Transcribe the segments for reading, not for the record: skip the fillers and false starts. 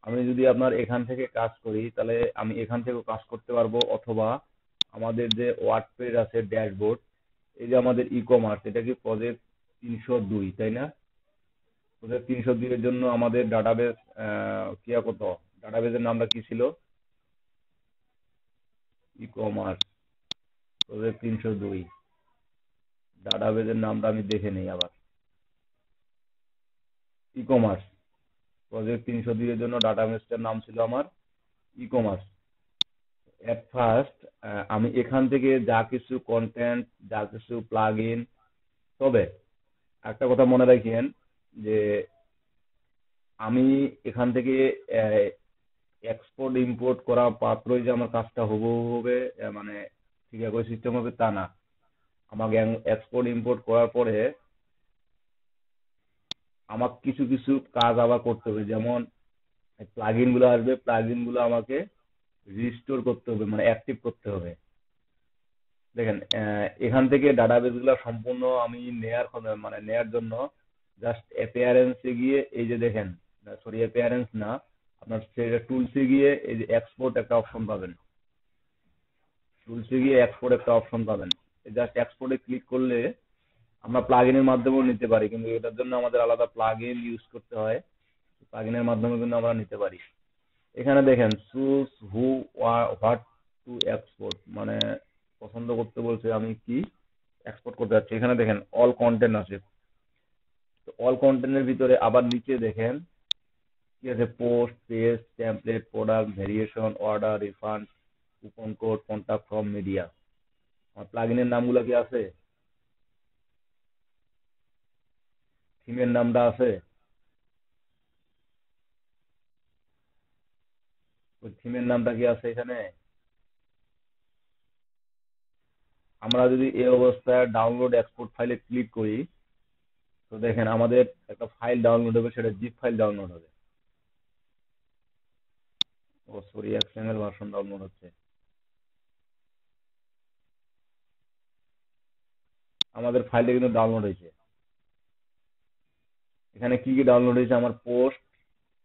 আমি যদি আপনার এখান থেকে কাজ করি তাহলে আমি এখান থেকেও কাজ করতে পারবো, অথবা আমাদের যে ওয়ার্ডপ্রেস আছে ড্যাশবোর্ড, এই যে আমাদের ই কমার্স, এটা কি প্রজেক্ট 302 তাই না? প্রজেক্ট 302 এর জন্য আমাদের ডাটাবেস কিয়া কত, ডাটাবেসের নামটা কি ছিল? ই কমার্স প্রজেক্ট 302, ডাটাবেসের নামটা আমি দেখে নেই আবার। ই কমার্স প্রজেক্ট 302 এর জন্য ডাটাবেসটার নাম ছিল আমার ই কমার্স। এট ফার্স্ট আমি এখান থেকে যা কিছু কন্টেন্ট, যা কিছু প্লাগ ইন, তবে একটা কথা মনে রাখেন যে আমি এখান থেকে এক্সপোর্ট ইম্পোর্ট করা মাত্রই যে আমার কাজটা হুবহু হবে, মানে ঠিক একই সিস্টেম হবে তা না। আমাকে এক্সপোর্ট ইম্পোর্ট করার পরে আমাকে কিছু কিছু কাজ আবার করতে হবে, যেমন প্লাগইন গুলো আসবে, প্লাগইন গুলো আমাকে রিস্টোর করতে হবে, মানে অ্যাক্টিভ করতে হবে। দেখেন এখান থেকে ডাটাবেস গুলো সম্পূর্ণ আমি মানে নেয়ার জন্য জাস্ট অ্যাপিয়ারেন্সে গিয়ে এই যে দেখেন, সরি অ্যাপিয়ারেন্স না, আপনার সেটা টুলসে গিয়ে এই যে এক্সপোর্ট একটা অপশন পাবেন, টুলসে গিয়ে এক্সপোর্ট একটা অপশন পাবেন। জাস্ট এক্সপোর্টে ক্লিক করলে আমরা প্লাগইনের মাধ্যমেও নিতে পারি, কিন্তু এটার জন্য আমাদের আলাদা প্লাগইন ইউজ করতে হয়। প্লাগইনের মাধ্যমে কিন্তু আমরা নিতে পারি। এখানে দেখেন choose who what to export, মানে পছন্দ করতে বলছে আমি কি এক্সপোর্ট করতে যাচ্ছি। এখানে দেখেন অল কন্টেন্ট আছে, তো অল কন্টেন্টের ভিতরে আবার নিচে দেখেন কি আছে, post, page, template, product, variation, order, refund, coupon code, contact from media. আমার প্লাগইনের নামগুলো কি আছে? থিমের নামটা আছে? ওই থিমের নামটা কি আছে এখানে? আমরা যদি এই অবস্থায় ডাউনলোড এক্সপোর্ট ফাইলে ক্লিক করি, তো দেখেন আমাদের একটা ফাইল ডাউনলোড হবে, সেটা জিপ ফাইল ডাউনলোড হবে। ও সরি, এক্সএমএল ভার্সন ডাউনলোড হচ্ছে। আমাদের ফাইলটা কিন্তু ডাউনলোড হয়েছে। এখানে কি কি ডাউনলোড হয়েছে? আমার post,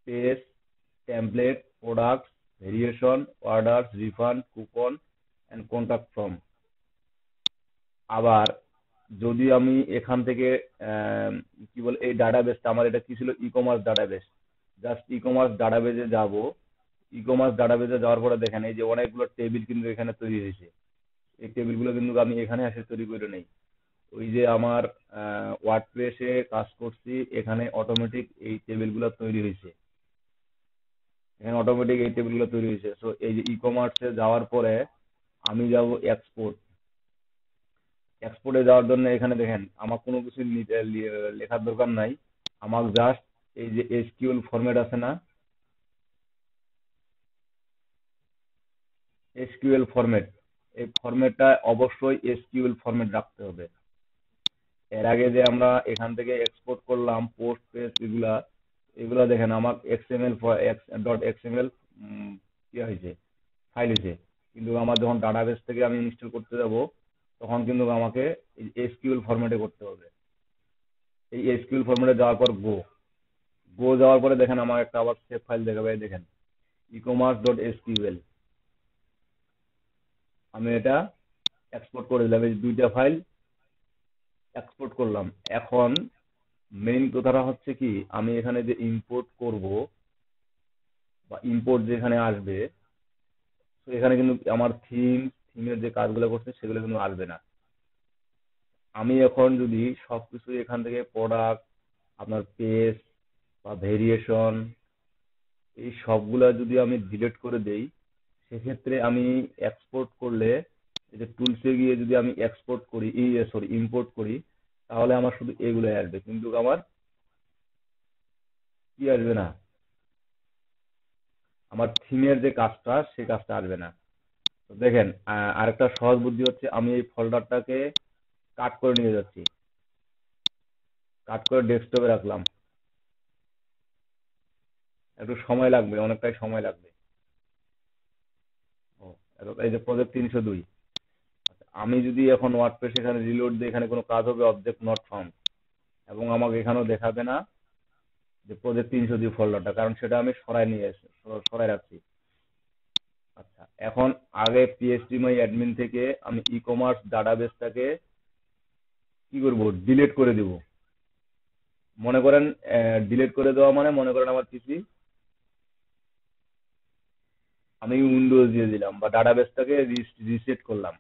page, template, product, variation, order, refund, coupon and contact form. আবার যদি আমি এখান থেকে কি বলে, এই ডাটাবেসটা আমার এটা কি ছিল, e commerce database, just e commerce ডাটাবেসে যাব। ই কমার্স ডাটাবেসে যাওয়ার পরে দেখেন এই যে অনেকগুলো টেবিল কিন্তু এখানে তৈরি হয়েছে। এই টেবিলগুলো কিন্তু আমি এখানে এসে তৈরি করে নেই। ওই যে আমার ওয়ার্ডপ্রেসে কাজ করছি, এখানে অটোমেটিক এই টেবিলগুলো তৈরি হয়েছে। এখানে অটোমেটিক এই টেবিলগুলো তৈরি হয়েছে। সো এই যে ই কমার্সে যাওয়ার পরে আমি যাব এক্সপোর্ট। এক্সপোর্টে যাওয়ার জন্য এখানে দেখেন আমার কোনো কিছু লেখার দরকার নাই। আমার জাস্ট এই যে এসকিউএল ফরম্যাট আছে না, এসকিউএল ফরম্যাট, এই ফরম্যাটটা অবশ্যই এসকিউএল ফরম্যাট রাখতে হবে। এর আগে যে আমরা এখান থেকে এক্সপোর্ট করলাম পোস্ট পেজ, এগুলা এগুলা দেখেন আমার এক্সএমএল ডট এক্সএমএল কি হয়েছে, ফাইল হয়েছে। কিন্তু আমার যখন ডাটাবেস থেকে আমি ইনস্টল করতে যাব, তখন কিন্তু আমাকে এই এসকিউএল ফরম্যাটে করতে হবে। এই এসকিউএল ফরম্যাটে যাওয়ার পর গো, গো যাওয়ার পরে দেখেন আমার একটা আবার সেভ ফাইল দেখাবে, এই দেখেন ই কমার্স ডট এসকিউএল। আমি এটা এক্সপোর্ট করে দিলাম, এই দুইটা ফাইল এক্সপোর্ট করলাম। এখন মেইন কথাটা হচ্ছে কি, আমি এখানে যে ইম্পোর্ট করব বা ইম্পোর্ট যেখানে আসবে, তো এখানে কিন্তু আমার থিমের যে কাজগুলো করছে সেগুলো কিন্তু আসবে না। আমি এখন যদি সবকিছু এখান থেকে প্রোডাক্ট, আপনার পেজ বা ভেরিয়েশন, এই সবগুলা যদি আমি ডিলিট করে দেই, সেক্ষেত্রে আমি এক্সপোর্ট করলে, এই যে টুলসে গিয়ে যদি আমি এক্সপোর্ট করি, সরি ইম্পোর্ট করি, তাহলে আমার শুধু এগুলো আসবে, কিন্তু আমার কি আসবে না, আমার থিমের যে কাজটা সেই কাজটা আসবে না। তো দেখেন আরেকটা সহজ বুদ্ধি হচ্ছে, আমি এই ফোল্ডারটাকে কাট করে নিয়ে যাচ্ছি, কাট করে ডেস্কটপে রাখলাম। একটু সময় লাগবে, অনেকটাই সময় লাগবে। ও, এই যে প্রজেক্ট 302, আমি যদি এখন ওয়ার্ডপ্রেস এখানে রিলোড দিই, এখানে কোনো কাজ হবে অবজেক্ট নট ফাউন্ড, এবং আমাকে এখানেও দেখাবে না যে প্রজেক্ট 302 ফোল্ডারটা, কারণ সেটা আমি সরাই নিয়ে সরাই রাখছি। আচ্ছা, এখন আগে পিএইচপি মাই অ্যাডমিন থেকে আমি ই কমার্স ডাটাবেসটাকে কি করব, ডিলিট করে দিব। মনে করেন ডিলিট করে দেওয়া মানে, মনে করেন আমার পিসি, আমি উইন্ডোজ দিয়ে দিলাম বা ডাটাবেসটাকে রিসেট করলাম।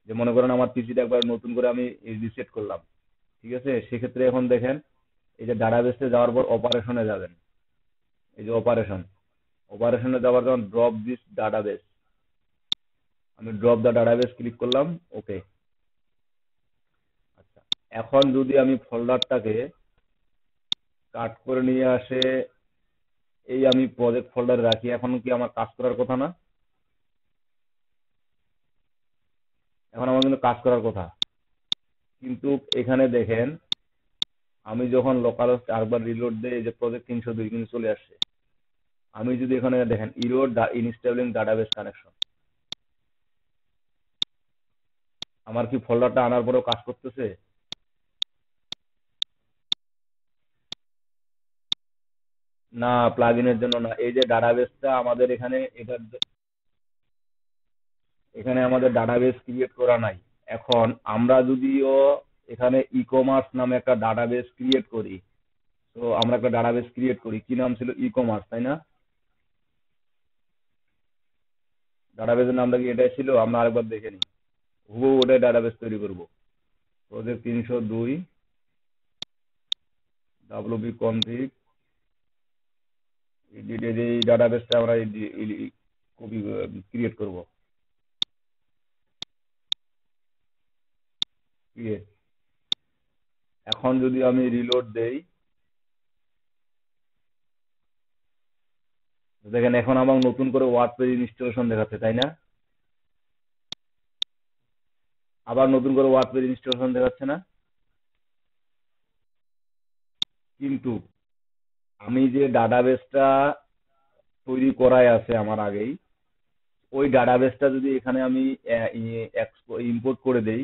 যে মনে করেন আমার পিসিটা একবার নতুন করে আমি রিসেট করলাম, ঠিক আছে? সেক্ষেত্রে এখন দেখেন, এই যে ডাটাবেসে যাওয়ার পর অপারেশনে যাবেন, এই যে অপারেশনে যাওয়ার যখন ড্রপ দিস ডাটাবেস, আমি ড্রপ দ্য ডাটাবেস ক্লিক করলাম, ওকে। আচ্ছা, এখন যদি আমি ফোল্ডারটাকে কাট করে নিয়ে আসে এই আমি প্রজেক্ট ফোল্ডারে রাখি, এখন কি আমার কাজ করার কথা না? এখন আমার কিন্তু কাজ করার কথা, কিন্তু এখানে দেখেন আমি যখন লোকাল আরেকবার রিলোড দেই, এই যে প্রজেক্ট 302 কিন্তু চলে আসছে। আমি যদি এখানে দেখেন ইরোড ইনস্টেবলিং ডাটাবেস কানেকশন, আমার কি ফোল্ডারটা আনার পরেও কাজ করতেছে? না, প্লাগইনের জন্য না, এই যে ডাটাবেসটা আমাদের এখানে, এখানে আমাদের ডাটাবেস ক্রিয়েট করা নাই। এখন আমরা যদিও এখানে ই কমার্স নামে একটা ডাটাবেস ক্রিয়েট করি, তো আমরা একটা ডাটাবেস ক্রিয়েট করি, কি নাম ছিল? ই কমার্স, তাই না? ডাটাবেসের নামটা কি এটাই ছিল? আমরা আরেকবার দেখে নিই, হুবহু ওটাই ডাটাবেস তৈরি করব। প্রজেক্ট 302 ডাব্লিউপি কনফিগ এই ডাটাবেসটা আমরা কপি ক্রিয়েট করব। ক্রিয়েট। এখন যদি আমি রিলোড দেই, দেখেন এখন আমার নতুন করে ওয়ার্ড পেজ ইনস্টলেশন দেখাচ্ছে, তাই না? আবার নতুন করে ওয়ার্ড পেজ ইনস্টলেশন দেখাচ্ছে না? কিন্তু আমি যে ডাটাবেসটা তৈরি করাই আছে আমার আগেই, ওই ডাটাবেসটা যদি এখানে আমি ইম্পোর্ট করে দেই,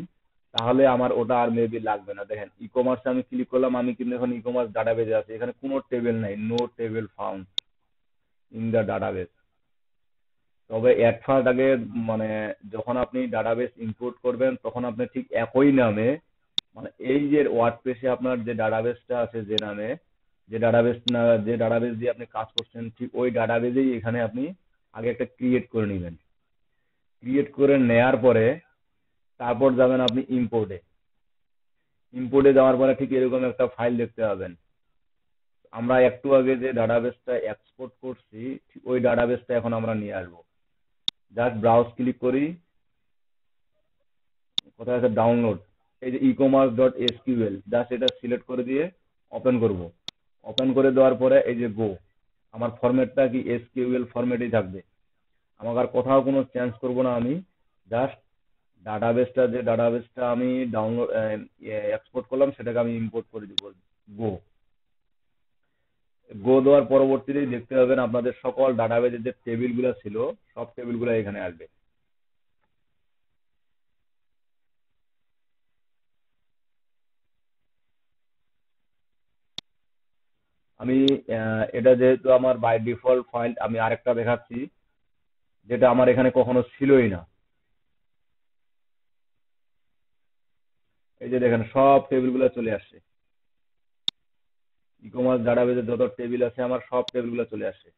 তাহলে আমার ওটা আর মেবি লাগবে না। দেখেন ই কমার্সে আমি ক্লিক করলাম, আমি কিন্তু এখন ই কমার্স ডাটাবেসে আছে, এখানে কোনো টেবিল নাই, no table found in the database. তবে অ্যাট ফার্স্ট আগে, মানে যখন আপনি ডাটাবেস ইম্পোর্ট করবেন তখন আপনি ঠিক একই নামে, মানে এই যে ওয়ার্ডপ্রেসে আপনার যে ডাটাবেসটা আছে, যে নামে, যে ডাটাবেস না, যে ডাটাবেস দিয়ে আপনি কাজ করছেন, ঠিক ওই ডাটাবেসেই এখানে আপনি আগে একটা ক্রিয়েট করে নেবেন। ক্রিয়েট করে নেয়ার পরে তারপর যাবেন আপনি ইম্পোর্টে। ইম্পোর্টে যাওয়ার পরে ঠিক এরকম একটা ফাইল দেখতে পাবেন। আমরা একটু আগে যে ডাটাবেসটা এক্সপোর্ট করছি, ঠিক ওই ডাটাবেসটা এখন আমরা নিয়ে আসবো। জাস্ট ব্রাউজ ক্লিক করি, কোথায় আছে ডাউনলোড, এই যে e commerce dot SQL, just এটা সিলেক্ট করে দিয়ে ওপেন করব। ওপেন করে দেওয়ার পরে এই যে গো, আমার ফরম্যাটটা কি এসকিউএল ফরম্যাটেই থাকবে। আমাকে আর কোথাও কোনো চেঞ্জ করব না আমি, জাস্ট ডাটাবেসটা আমি ডাউনলোড এক্সপোর্ট করলাম, সেটাকে আমি ইম্পোর্ট করে দিব। গো। গো দেওয়ার পরবর্তীতেই দেখতে পাবেন আপনাদের সকল ডাটাবেসের যে টেবিলগুলো ছিল, সব টেবিলগুলো এখানে আসবে। আমি এটা যেহেতু আমার বাই ডিফল্ট ফাইল, আমি আরেকটা দেখাচ্ছি যেটা আমার এখানে কখনো ছিলই না। এই যে দেখেন সব টেবিলগুলো চলে আসছে, ই কমার্স ডাটাবেসের যত টেবিল আছে আমার সব টেবিলগুলো চলে আসছে।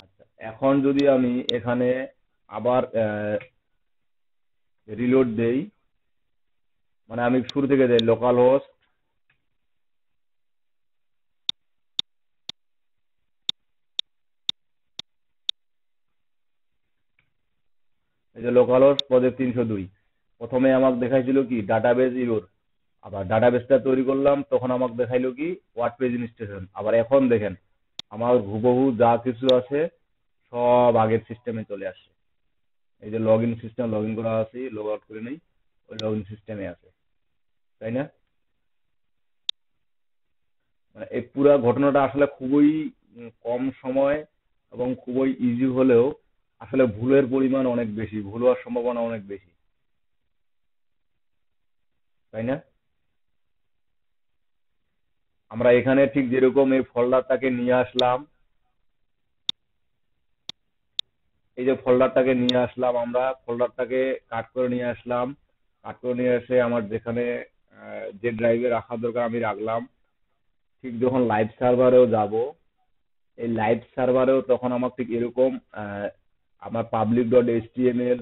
আচ্ছা, এখন যদি আমি এখানে আবার রিলোড দেই, মানে আমি শুরু থেকে যাই, লোকাল হোস্ট, এই যে লোকাল হোস্ট প্রজেক্ট 302, প্রথমে আমাকে দেখাইছিল কি ডাটাবেস ইরোর, আবার ডাটাবেসটা তৈরি করলাম তখন আমাকে দেখাইলো কি ওয়ার্ড পেজ ইনস্টলেশন। আবার এখন দেখেন আমার হুবহু যা কিছু আছে সব আগের সিস্টেমে চলে আসছে। এই যে log in system, log in করা আছে, লগ আউট করে নেই, ওই লগ ইন সিস্টেমে আছে, তাই না? মানে এই পুরো ঘটনাটা আসলে খুবই কম সময় এবং খুবই ইজি হলেও আসলে ভুলের পরিমাণ অনেক বেশি, ভুল হওয়ার সম্ভাবনা অনেক বেশি, তাই না? আমরা এখানে ঠিক যেরকম এই ফোল্ডারটাকে নিয়ে আসলাম, এই যে ফোল্ডারটাকে নিয়ে আসলাম, আমরা ফোল্ডারটাকে কাট করে নিয়ে আসলাম, কাট করে নিয়ে এসে আমার যেখানে যে ড্রাইভে রাখা দরকার আমি রাখলাম। ঠিক যখন লাইভ সার্ভারেও যাব, এই লাইভ সার্ভারেও তখন আমার ঠিক এরকম আমার পাবলিক ডট এইচটিএমএল,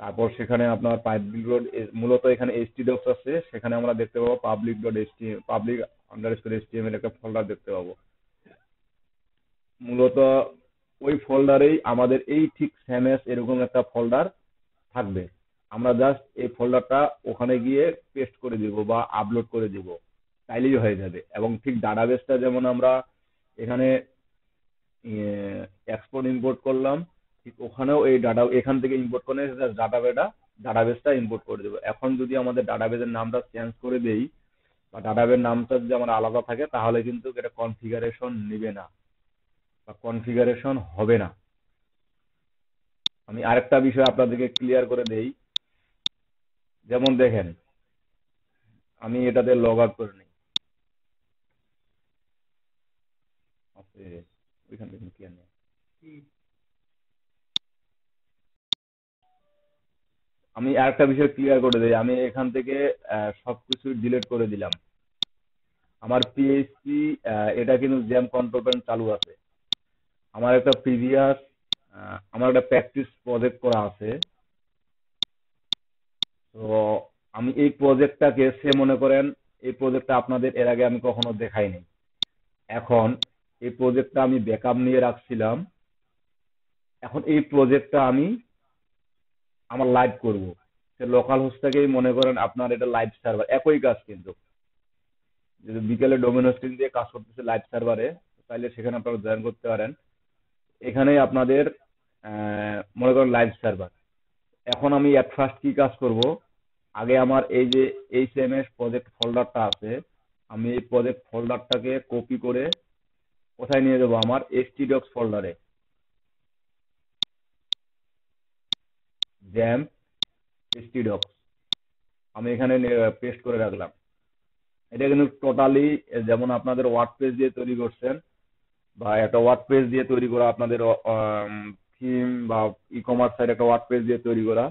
তারপর সেখানে আপনার পাবলিক ডট, মূলত এখানে এইচটিডক্স আছে, সেখানে আমরা দেখতে পাবো public dot HTML, public underscore HTML একটা ফোল্ডার দেখতে পাবো। মূলত ওই ফোল্ডারেই আমাদের এই ঠিক সেমএস এরকম একটা ফোল্ডার থাকবে। আমরা জাস্ট এই ফোল্ডারটা ওখানে গিয়ে পেস্ট করে দিব বা আপলোড করে দিব, তাইলেই হয়ে যাবে। এবং ঠিক ডাটাবেসটা যেমন আমরা এখানে এক্সপোর্ট ইম্পোর্ট করলাম, ঠিক ওখানেও এই ডাটা এখান থেকে ইম্পোর্ট করে ডাটাবেসটা ইম্পোর্ট করে দেবো। এখন যদি আমাদের ডাটাবেসের নামটা চেঞ্জ করে দেই বা ডাটাবেস নামটা যদি আমার আলাদা থাকে, তাহলে কিন্তু এটা কনফিগারেশন নিবে না বা কনফিগারেশন হবে না। আমি আরেকটা বিষয় আপনাদেরকে ক্লিয়ার করে দেই। যেমন দেখেন, আমি এটাতে লগ আউট করে নিই, ওইখান থেকে ক্লিয়ার নেই। আমি আরেকটা বিষয় ক্লিয়ার করে দিই, আমি এখান থেকে সবকিছু ডিলিট করে দিলাম। আমার পিএইচপি এটা কিন্তু জ্যাম কন্ট্রোল প্যানেল চালু আছে। আমার একটা প্রিভিয়াস আমার একটা প্র্যাকটিস প্রজেক্ট করা আছে। তো আমি এই প্রজেক্টটাকে, সে মনে করেন এই প্রজেক্টটা আপনাদের এর আগে আমি কখনো দেখাইনি। এখন এই প্রজেক্টটা আমি ব্যাকআপ নিয়ে রাখছিলাম। এখন এই প্রজেক্টটা আমি আমার লাইভ করব। সে লোকাল হোস্ট থেকেই মনে করেন আপনার এটা লাইভ সার্ভার, একই কাজ কিন্তু। যদি বিকেলে ডোমেন হোস্টিং দিয়ে কাজ করতেছে লাইভ সার্ভারে, তাহলে সেখানে আপনারা জয়েন করতে পারেন। এখানেই আপনাদের মনে করেন লাইভ সার্ভার। এখন আমি এট ফার্স্ট কি কাজ করব, আগে আমার এই যে এইচএমএস প্রজেক্ট ফোল্ডারটা আছে, আমি এই প্রজেক্ট ফোল্ডারটাকে কপি করে কোথায় নিয়ে যাবো, আমার htdocs ফোল্ডারে, জ্যাম htdocs আমি এখানে পেস্ট করে রাখলাম। এটা কিন্তু টোটালি যেমন আপনাদের ওয়ার্ড পেজ দিয়ে তৈরি করছেন বা একটা ওয়ার্ড পেজ দিয়ে তৈরি করা, আপনাদের থিম বা ই কমার্স সাইট একটা ওয়ার্ড পেজ দিয়ে তৈরি করা,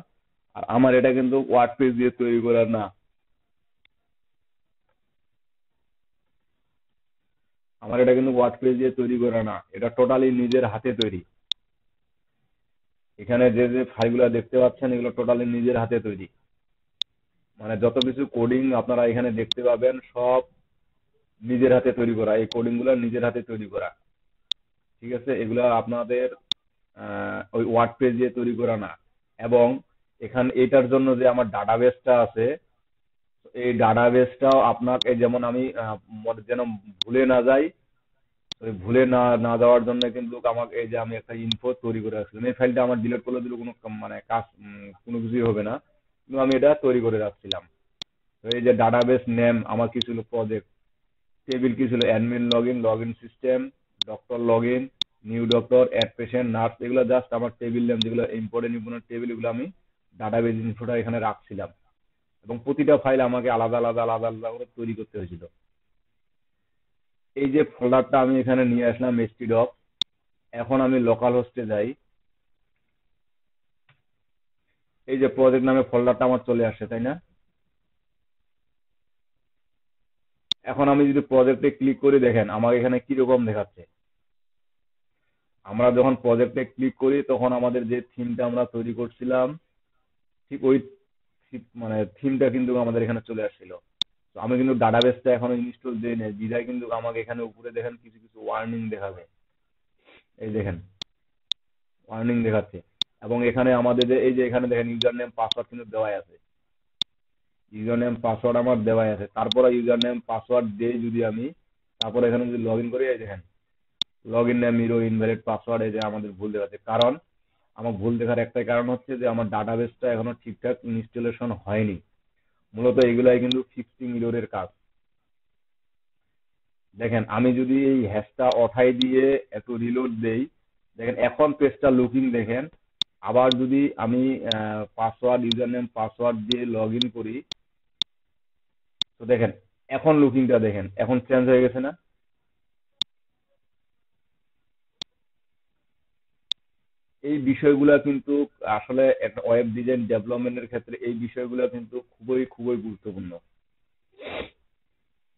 আর আমার এটা কিন্তু ওয়ার্ড পেজ দিয়ে তৈরি করা না। আমার এটা কিন্তু ওয়ার্ড পেজ দিয়ে তৈরি করা না, এটা টোটালি নিজের হাতে তৈরি। এখানে যে যে ফাইলগুলো দেখতে পাচ্ছেন, এগুলো টোটালি নিজের হাতে তৈরি। মানে যত কিছু কোডিং আপনারা এখানে দেখতে পাবেন, সব নিজের হাতে তৈরি করা, এই কোডিং গুলো নিজের হাতে তৈরি করা। ঠিক আছে, এগুলা আপনাদের ওই ওয়ার্ড পেজ দিয়ে তৈরি করা না। এবং এখানে এটার জন্য যে আমার ডাটাবেসটা আছে, এই ডাটাবেসটাও আপনাকে, যেমন আমি যেন ভুলে না যাই, ওই ভুলে না না যাওয়ার জন্য কিন্তু আমাকে এই যে আমি একটা ইনফো তৈরি করে রাখছিলাম, এই ফাইলটা আমার ডিলিট করলে দিলে কোনো মানে কাজ কোনো কিছুই হবে না, কিন্তু আমি এটা তৈরি করে রাখছিলাম। তো এই যে ডাটাবেস নেম আমার কি ছিল, প্রজেক্ট টেবিল কি ছিল, admin login, login system, doctor login, new doctor, add patient, nurse, এগুলো জাস্ট আমার টেবিল নেম, যেগুলো ইম্পর্টেন্ট ইম্পর্টেন্ট টেবিল, এগুলো আমি ডাটাবেস ইনফোটা এখানে রাখছিলাম। এবং প্রতিটা ফাইল আমাকে আলাদা আলাদা আলাদা আলাদা করে তৈরি করতে হয়েছিল। এই যে ফোল্ডারটা আমি এখানে নিয়ে আসলাম htdocs, এখন আমি লোকাল হোস্টে যাই, এই যে প্রজেক্ট নামে ফোল্ডারটা আমার চলে আসছে, তাই না? এখন আমি যদি প্রজেক্টে ক্লিক করি, দেখেন আমার এখানে কিরকম দেখাচ্ছে। আমরা যখন প্রজেক্টে ক্লিক করি, তখন আমাদের যে থিমটা আমরা তৈরি করছিলাম, ঠিক ওই মানে থিমটা কিন্তু আমাদের এখানে চলে আসছিল। তো আমি কিন্তু ডাটাবেসটা এখনো ইনস্টল দিই নাই, বিধায় কিন্তু আমাকে এখানে উপরে দেখেন কিছু কিছু ওয়ার্নিং দেখাবে। এই দেখেন, ওয়ার্নিং দেখাচ্ছে। এবং এখানে আমাদের যে এই যে এখানে দেখেন ইউজার নেম পাসওয়ার্ড কিন্তু দেওয়াই আছে, ইউজার নেম পাসওয়ার্ড আমার দেওয়াই আছে। তারপরে ইউজার নেম পাসওয়ার্ড দিয়ে যদি আমি তারপরে এখানে যদি লগ ইন করি, এই দেখেন log in name error invalid password, এই যে আমাদের ভুল দেখাচ্ছে। কারণ আমার ভুল দেখার একটাই কারণ হচ্ছে যে আমার ডাটাবেসটা এখনো ঠিকঠাক ইনস্টলেশন হয়নি। মূলত এগুলাই কিন্তু ফিক্সিং ইরোরের কাজ। দেখেন আমি যদি এই হ্যাশটা অঠাই দিয়ে একটু রিলোড দেই, দেখেন এখন পেজটা লুকিং দেখেন। আবার যদি আমি পাসওয়ার্ড, ইউজার নেম পাসওয়ার্ড দিয়ে লগ ইন করি, তো দেখেন এখন লুকিংটা দেখেন, এখন চেঞ্জ হয়ে গেছে না? এই বিষয়গুলো কিন্তু আসলে একটা ওয়েব ডিজাইন ডেভেলপমেন্টের ক্ষেত্রে এই বিষয়গুলো কিন্তু খুবই খুবই গুরুত্বপূর্ণ।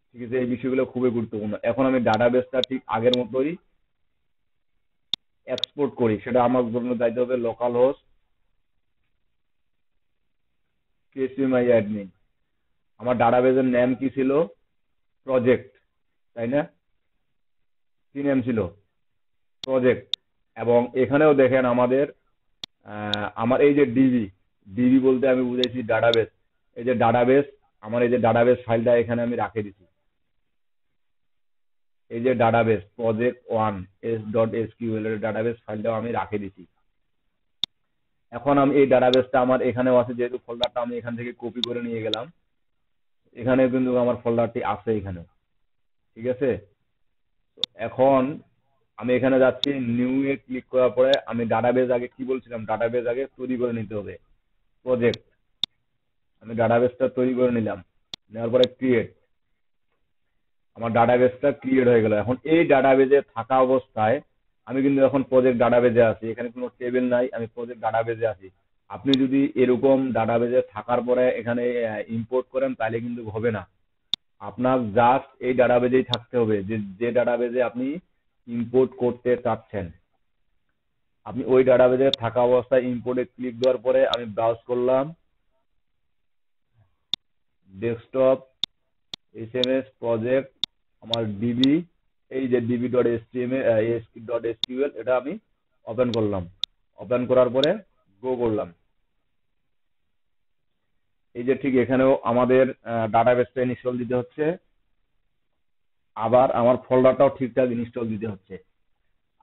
ঠিক আছে, এই বিষয়গুলো খুবই গুরুত্বপূর্ণ। এখন আমি ডাটাবেসটা ঠিক আগের মতোই এক্সপোর্ট করি, সেটা আমার জন্য যাইতে হবে লোকাল হোস্ট পিএসপিমাই অ্যাডমিন। আমার ডাটাবেসের নেম কি ছিল? প্রজেক্ট, তাই না? কি নেম ছিল? প্রজেক্ট। এবং এখানেও দেখেন আমাদের আমার এই যে ডিবি, ডিবি বলতে আমি বুঝাইছি ডাটাবেস। এই যে ডাটাবেস, আমার এই যে ডাটাবেস ফাইলটা এখানে আমি রাখে দিছি। এই যে ডাটাবেস প্রজেক্ট ওয়ান s.sql এর ডাটাবেস ফাইলটাও আমি রাখে দিছি। এখন আমি এই ডাটাবেসটা আমার এখানেও আছে, যেহেতু ফোল্ডারটা আমি এখান থেকে কপি করে নিয়ে গেলাম, এখানে কিন্তু আমার ফোল্ডারটি আছে এখানে। ঠিক আছে, তো এখন আমি এখানে যাচ্ছি, নিউ এ ক্লিক করার পরে আমি ডাটাবেস আগে কি বলছিলাম, ডাটাবেস আগে তৈরি করে নিতে হবে। প্রজেক্ট, আমি ডাটাবেসটা তৈরি করে নিলাম, নেওয়ার পরে ক্রিয়েট, আমার ডাটাবেসটা ক্রিয়েট হয়ে গেল। এখন এই ডাটাবেসে থাকা অবস্থায় আমি কিন্তু এখন প্রজেক্ট ডাটাবেসে আছি, এখানে কোনো টেবিল নাই, আমি প্রজেক্ট ডাটাবেসে আছি। আপনি যদি এরকম ডাটাবেসে থাকার পরে এখানে ইম্পোর্ট করেন তাহলে কিন্তু হবে না। আপনার জাস্ট এই ডাটাবেসেই থাকতে হবে, যে যে ডাটাবেসে আপনি ইম্পোর্ট করতে চাচ্ছেন। আপনি ওই ডাটাবেসে থাকা অবস্থায় ইম্পোর্টে ক্লিক দেওয়ার পরে আমি ব্রাউজ করলাম, ডেস্কটপ, এসএমএস, প্রজেক্ট, আমার ডিবি, এই যে DB dot SQ dot SQL, এটা আমি ওপেন করলাম। ওপেন করার পরে গো করলাম। এই যে ঠিক এখানেও আমাদের ডাটাবেসটা ইনস্টল দিতে হচ্ছে, আবার আমার ফোল্ডারটাও ঠিকঠাক ইনস্টল দিতে হচ্ছে।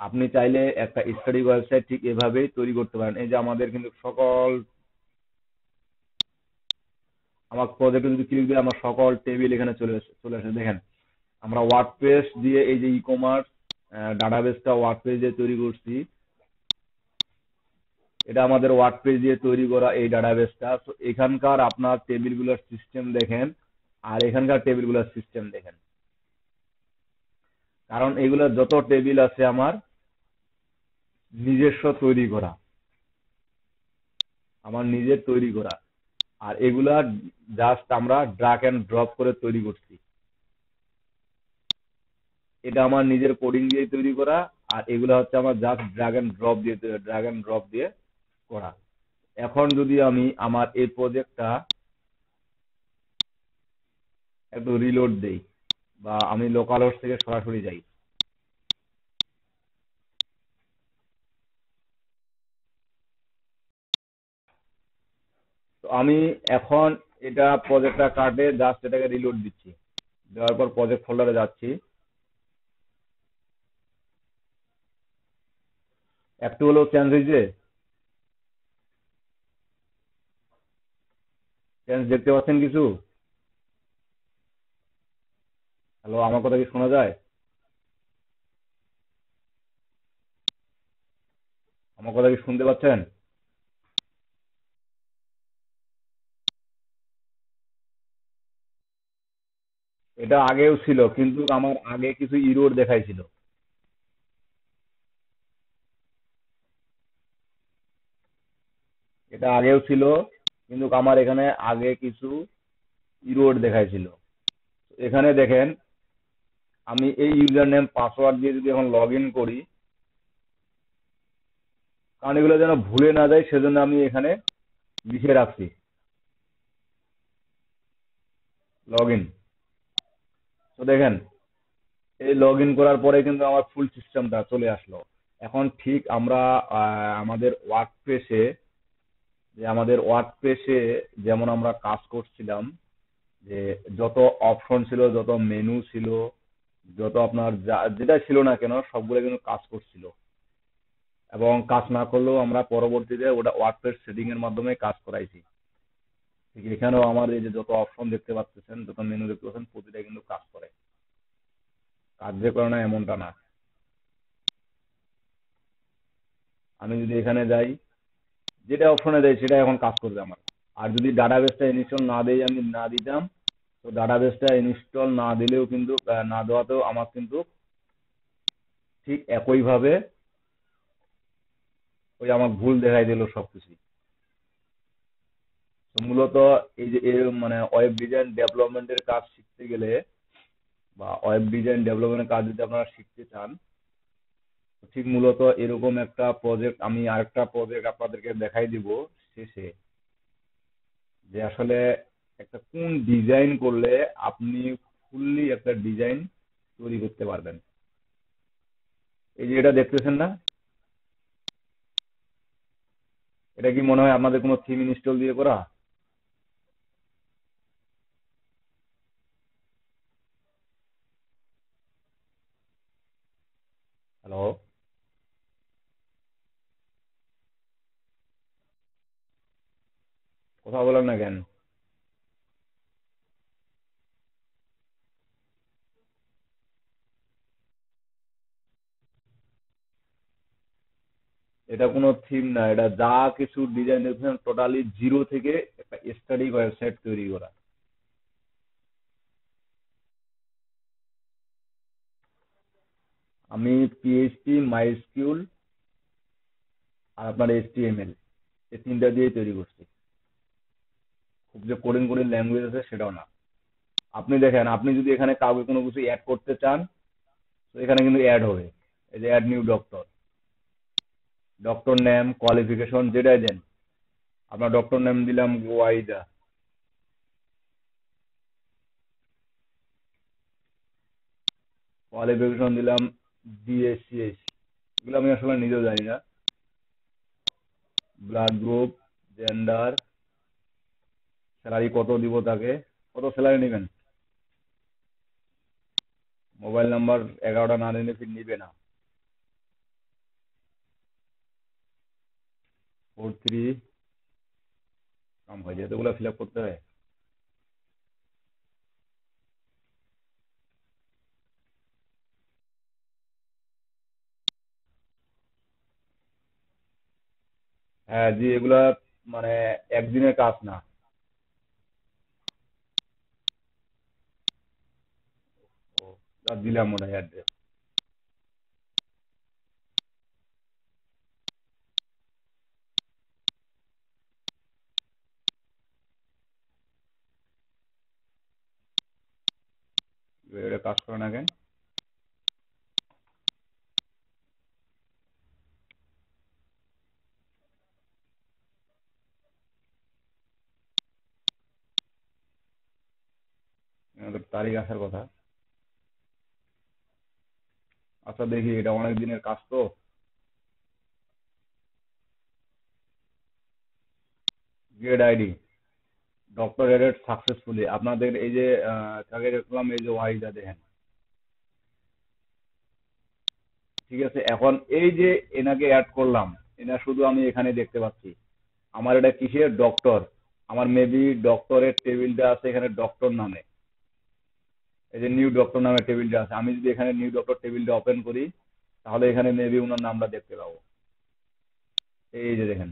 আপনি চাইলে একটা স্টাডি ওয়েবসাইট ঠিক এভাবেই তৈরি করতে পারেন। এই যে আমাদের কিন্তু সকল, আমার প্রজেক্টে যদি ক্লিক দিই আমার সকল টেবিল এখানে চলে আসে দেখেন। আমরা ওয়ার্ডপ্রেস দিয়ে এই যে ই কমার্স ডাটাবেসটা ওয়ার্ডপ্রেস দিয়ে তৈরি করছি, এটা আমাদের ওয়ার্ডপ্রেস দিয়ে তৈরি করা এই ডাটাবেসটা। তো এখানকার আপনার টেবিলগুলোর সিস্টেম দেখেন, আর এখানকার টেবিলগুলোর সিস্টেম দেখেন, কারণ এগুলো যত টেবিল আছে আমার নিজস্ব তৈরি করা, আমার নিজের তৈরি করা। আর এগুলা জাস্ট আমরা ড্রাগ এন্ড ড্রপ করে তৈরি করছি। এটা আমার নিজের কোডিং দিয়ে তৈরি করা, আর এগুলা হচ্ছে আমার জাস্ট ড্রাগ এন্ড ড্রপ দিয়ে করা। এখন যদি আমি আমার এই প্রজেক্টটা একটু রিলোড দেই, বা আমি লোকাল হোস্ট থেকে সরাসরি যাই, তো আমি এখন এটা প্রজেক্টটা কাটে জাস্ট এটাকে রিলোড দিচ্ছি, দেওয়ার পর প্রজেক্ট ফোল্ডারে যাচ্ছি। একটু হলেও চেঞ্জ হয়েছে, চেঞ্জ দেখতে পাচ্ছেন কিছু? হ্যালো, আমার কথা কি শোনা যায়? আমার কথা কি শুনতে পাচ্ছেন? এটা আগেও ছিল, কিন্তু আমার আগে কিছু ইরোর দেখাইছিল। এটা আগেও ছিল, কিন্তু আমার এখানে আগে কিছু ইরোর দেখাইছিল। এখানে দেখেন, আমি এই ইউজার নেম পাসওয়ার্ড দিয়ে যদি এখন লগ ইন করি, কারণ এগুলো যেন ভুলে না যায় সেজন্য আমি এখানে লিখে রাখছি লগ ইন। তো দেখেন, এই লগ ইন করার পরে কিন্তু আমার ফুল সিস্টেমটা চলে আসলো। এখন ঠিক আমরা আমাদের ওয়ার্ডপ্রেসে, যেমন আমরা কাজ করছিলাম, যে যত অপশন ছিল, যত মেনু ছিল, যত আপনার যেটা ছিল না কেন সবগুলো কিন্তু কাজ করছিল। এবং কাজ না করলেও আমরা পরবর্তীতে ওটা ওয়ার্ডপ্রেস সেটিং এর মাধ্যমে কাজ করাইছি। ঠিক এখানেও আমার এই যে যত অপশন দেখতে পাচ্ছেন, যত মেনু দেখতে পাচ্ছেন, প্রতিটা কিন্তু কাজ করে। কাজ যে করে না এমনটা না। আমি যদি এখানে যাই, যেটা অপশনে দেয় সেটা এখন কাজ করবে আমার। আর যদি ডাটাবেসটা ইনস্টল না দেই, আমি না দিতাম, তো ডাটাবেসটা ইনস্টল না দিলেও কিন্তু না দেওয়াতেও আমার কিন্তু ঠিক একইভাবে ওই আমার ভুল দেখাই দিল সবকিছু। তো মূলত এই যে মানে ওয়েব ডিজাইন ডেভেলপমেন্টের কাজ শিখতে গেলে বা ওয়েব ডিজাইন ডেভেলপমেন্টের কাজ যদি আপনারা শিখতে চান, তো ঠিক মূলত এরকম একটা প্রজেক্ট, আমি আরেকটা প্রজেক্ট আপনাদেরকে দেখাই দিব শেষে, যে আসলে একটা কোন ডিজাইন করলে আপনি ফুললি একটা ডিজাইন তৈরি করতে পারবেন। এই যে এটা দেখতেছেন না, এটা কি মনে হয় আপনাদের কোনো থিম ইনস্টল দিয়ে করা? হ্যালো, কথা বলেন না কেন? এটা কোনো থিম না, এটা যা কিছু ডিজাইন দেখছেন টোটালি জিরো থেকে একটা স্টাডি ওয়েবসাইট তৈরি করা। আমি পিএইচপি, মাইস্কিউল আর আপনার এইচটিএমএল এই তিনটা দিয়ে তৈরি করছি। খুব যে কোডিং কোডিং ল্যাঙ্গুয়েজ আছে সেটাও না। আপনি দেখেন, আপনি যদি এখানে কাউকে কোনো কিছু অ্যাড করতে চান, তো এখানে কিন্তু অ্যাড হবে। এই যে add new doctor, doctor name, qualification যেটাই দেন। আপনার ডক্টর নেম দিলাম ওয়াইদা, কোয়ালিফিকেশন দিলাম বিএসসিএস, এগুলো আমি আসলে নিজেও জানি না। ব্লাড গ্রুপ, জেন্ডার, স্যালারি কত দিব তাকে, কত স্যালারি নেবেন। মোবাইল নাম্বার 11টা না নিলে ফির নিবে না। 43 কাম হয়ে যায়, এতগুলো ফিল আপ করতে হয়। হ্যাঁ জি, এগুলা মানে একদিনের কাজ না। ও, তা দিলাম মনে হয় অ্যাড্রেস। এটা কাজ করে না কেন? এখানে তো তারিখ আসার কথা। আচ্ছা দেখি, এটা অনেক দিনের কাজ তো। Grade ID, doctor added successfully, আপনাদের এই যে কাকে দেখলাম, এই যে ওয়াহিদা দেখেন। ঠিক আছে, এখন এই যে এনাকে অ্যাড করলাম, এনা শুধু আমি এখানে দেখতে পাচ্ছি। আমার এটা কিসের ডক্টর, আমার মেবি ডক্টরের টেবিলটা আছে এখানে ডক্টর নামে। এই যে নিউ ডক্টর নামে টেবিলটা আছে, আমি যদি এখানে নিউ ডক্টর টেবিলটা ওপেন করি, তাহলে এখানে মেবি ওনার নামটা দেখতে পাবো। এই যে দেখেন,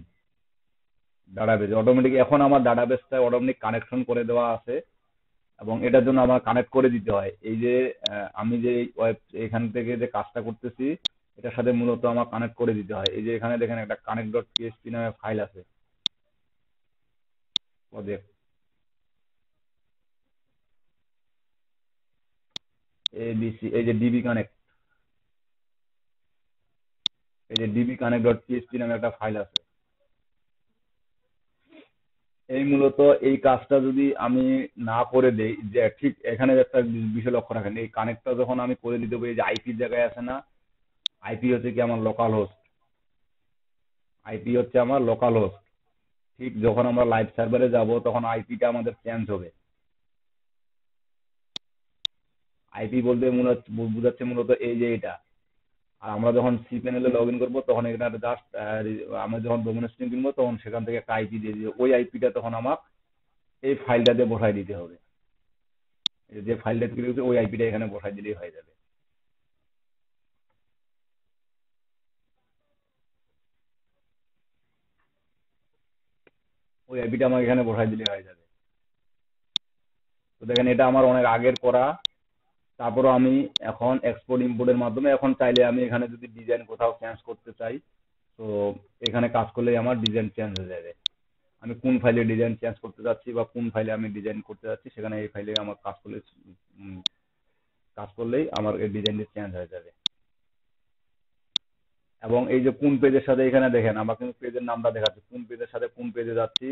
ডাটাবেজ অটোমেটিক, এখন আমার ডাটাবেসটা অটোমেটিক কানেকশন করে দেওয়া আছে। এবং এটার জন্য আমার কানেক্ট করে দিতে হয়। এই যে আমি যে ওয়েব এখান থেকে যে কাজটা করতেছি, এটার সাথে মূলত আমার কানেক্ট করে দিতে হয়। এই যে এখানে দেখেন একটা কানেক্ট ডট পিএসপি নামে ফাইল আছে ওদের। এবিসি, এই যে ডিবি কানেক্ট, এই যে ডিবি কানেক্ট ডট পিএসপি নামে একটা ফাইল আছে। এই মূলত এই কাজটা যদি আমি না করে দেই, যে ঠিক এখানে একটা বিষয় লক্ষ্য রাখেন, এই কানেক্টটা যখন আমি করে দিতে হবে, এই যে আইপির জায়গায় আছে না, আইপি হচ্ছে কি আমার লোকাল হোস্ট, আইপি হচ্ছে আমার লোকাল হোস্ট। ঠিক যখন আমরা লাইভ সার্ভারে যাব তখন আইপিটা আমাদের চেঞ্জ হবে। আইপি বলতে মূলত বোঝাচ্ছে মূলত এই যে এটা। আর আমরা যখন সি প্যানেলে লগ ইন করবো তখন এটা জাস্ট, আমরা যখন ডোমেন স্ট্রিং কিনবো তখন সেখান থেকে একটা আইপি দিয়ে দিবে, ওই আইপিটা তখন আমার এই ফাইলটাতে বসাই দিতে হবে। যে ফাইলটা তৈরি হচ্ছে ওই আইপিটা এখানে বসাই দিলেই হয়ে যাবে। ওই আইপিটা আমাকে এখানে বসাই দিলেই হয়ে যাবে। তো দেখেন এটা আমার অনেক আগের করা। তারপরও আমি এখন এক্সপোর্ট ইম্পোর্টের মাধ্যমে এখন চাইলে আমি এখানে যদি ডিজাইন কোথাও চেঞ্জ করতে চাই, তো এখানে কাজ করলেই আমার ডিজাইন চেঞ্জ হয়ে যাবে। আমি কোন ফাইলে ডিজাইন চেঞ্জ করতে যাচ্ছি বা কোন ফাইলে আমি ডিজাইন করতে যাচ্ছি, সেখানে এই ফাইলে আমার উম, কাজ করলেই আমার এই ডিজাইনটি চেঞ্জ হয়ে যাবে। এবং এই যে কোন পেজের সাথে এখানে দেখেন আমার কিন্তু পেজের নামটা দেখাচ্ছে, কোন পেজের সাথে কোন পেজে যাচ্ছি।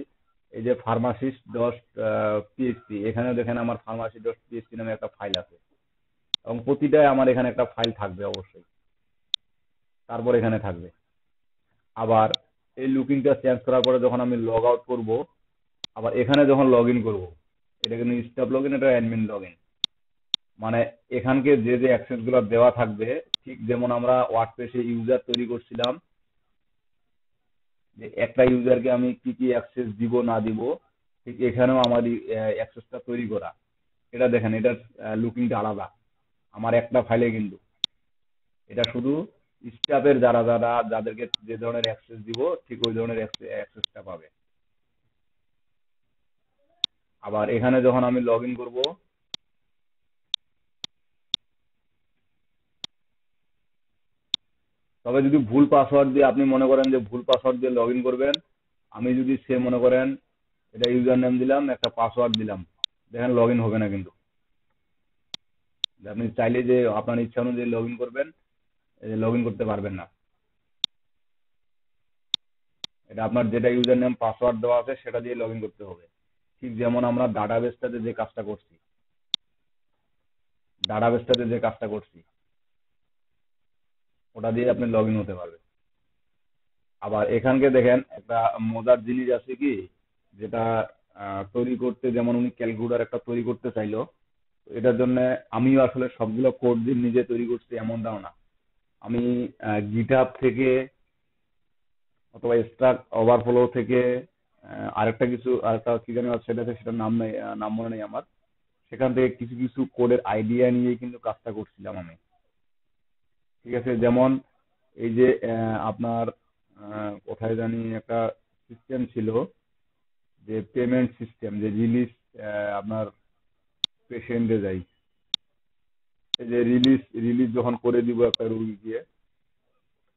এই যে ফার্মাসিস্ট ডট পিএইচপি, এখানে দেখেন আমার ফার্মাসি ডট পিএইচপি নামে একটা ফাইল আছে, এবং প্রতিটায় আমার এখানে একটা ফাইল থাকবে অবশ্যই। তারপর এখানে থাকবে আবার এই লুকিংটা চেঞ্জ করার পরে যখন আমি লগ আউট করব, আবার এখানে যখন লগ ইন করবো, এটা কিন্তু স্টাফ লগ ইন, এটা অ্যাডমিন লগ ইন। মানে এখানকে যে যে অ্যাক্সেস গুলো দেওয়া থাকবে, ঠিক যেমন আমরা ওয়ার্ডপ্রেসে ইউজার তৈরি করছিলাম, যে একটা ইউজারকে আমি কি কি অ্যাক্সেস দিব না দিব, ঠিক এখানেও আমার অ্যাক্সেসটা তৈরি করা। এটা দেখেন, এটার লুকিংটা আলাদা আমার একটা ফাইলে, কিন্তু এটা শুধু স্টাফের যারা যারা যাদেরকে যে ধরনের অ্যাক্সেস দিব, ঠিক ওই ধরনের অ্যাক্সেসটা পাবে। আবার এখানে যখন আমি লগ ইন করবো, তবে যদি ভুল পাসওয়ার্ড দিয়ে আপনি মনে করেন যে ভুল পাসওয়ার্ড দিয়ে লগ ইন করবেন, আমি যদি সে মনে করেন এটা ইউজার নেম দিলাম, একটা পাসওয়ার্ড দিলাম, দেখেন লগ ইন হবে না কিন্তু। যে আপনি চাইলে যে আপনার ইচ্ছা অনুযায়ী লগ ইন করবেন, লগ ইন করতে পারবেন না। এটা আপনার যেটা ইউজার নেম পাসওয়ার্ড দেওয়া আছে সেটা দিয়ে লগ ইন করতে হবে। ঠিক যেমন আমরা ডাটাবেসটাতে যে কাজটা করছি ওটা দিয়ে আপনি লগ ইন হতে পারবেন। আবার এখানকে দেখেন একটা মজার জিনিস আছে কি, যেটা তৈরি করতে, যেমন উনি ক্যালকুলেটর একটা তৈরি করতে চাইলো, তো এটার জন্য আমিও আসলে সবগুলো কোড দিয়ে নিজে তৈরি করছি এমনটাও না। আমি গিটহাব থেকে অথবা স্ট্রাক ওভারফ্লো থেকে আরেকটা কি জানি আছে, সেটার নাম নাই, নাম মনে নেই আমার। সেখান থেকে কিছু কিছু কোডের আইডিয়া নিয়ে কিন্তু কাজটা করছিলাম আমি। ঠিক আছে, যেমন এই যে আপনার কোথায় জানি একটা সিস্টেম ছিল, যে পেমেন্ট সিস্টেম, যে রিলিজ, আপনার পেশেন্টে যাই, এই যে রিলিজ রিলিজ যখন করে দিব একটা রুগীকে,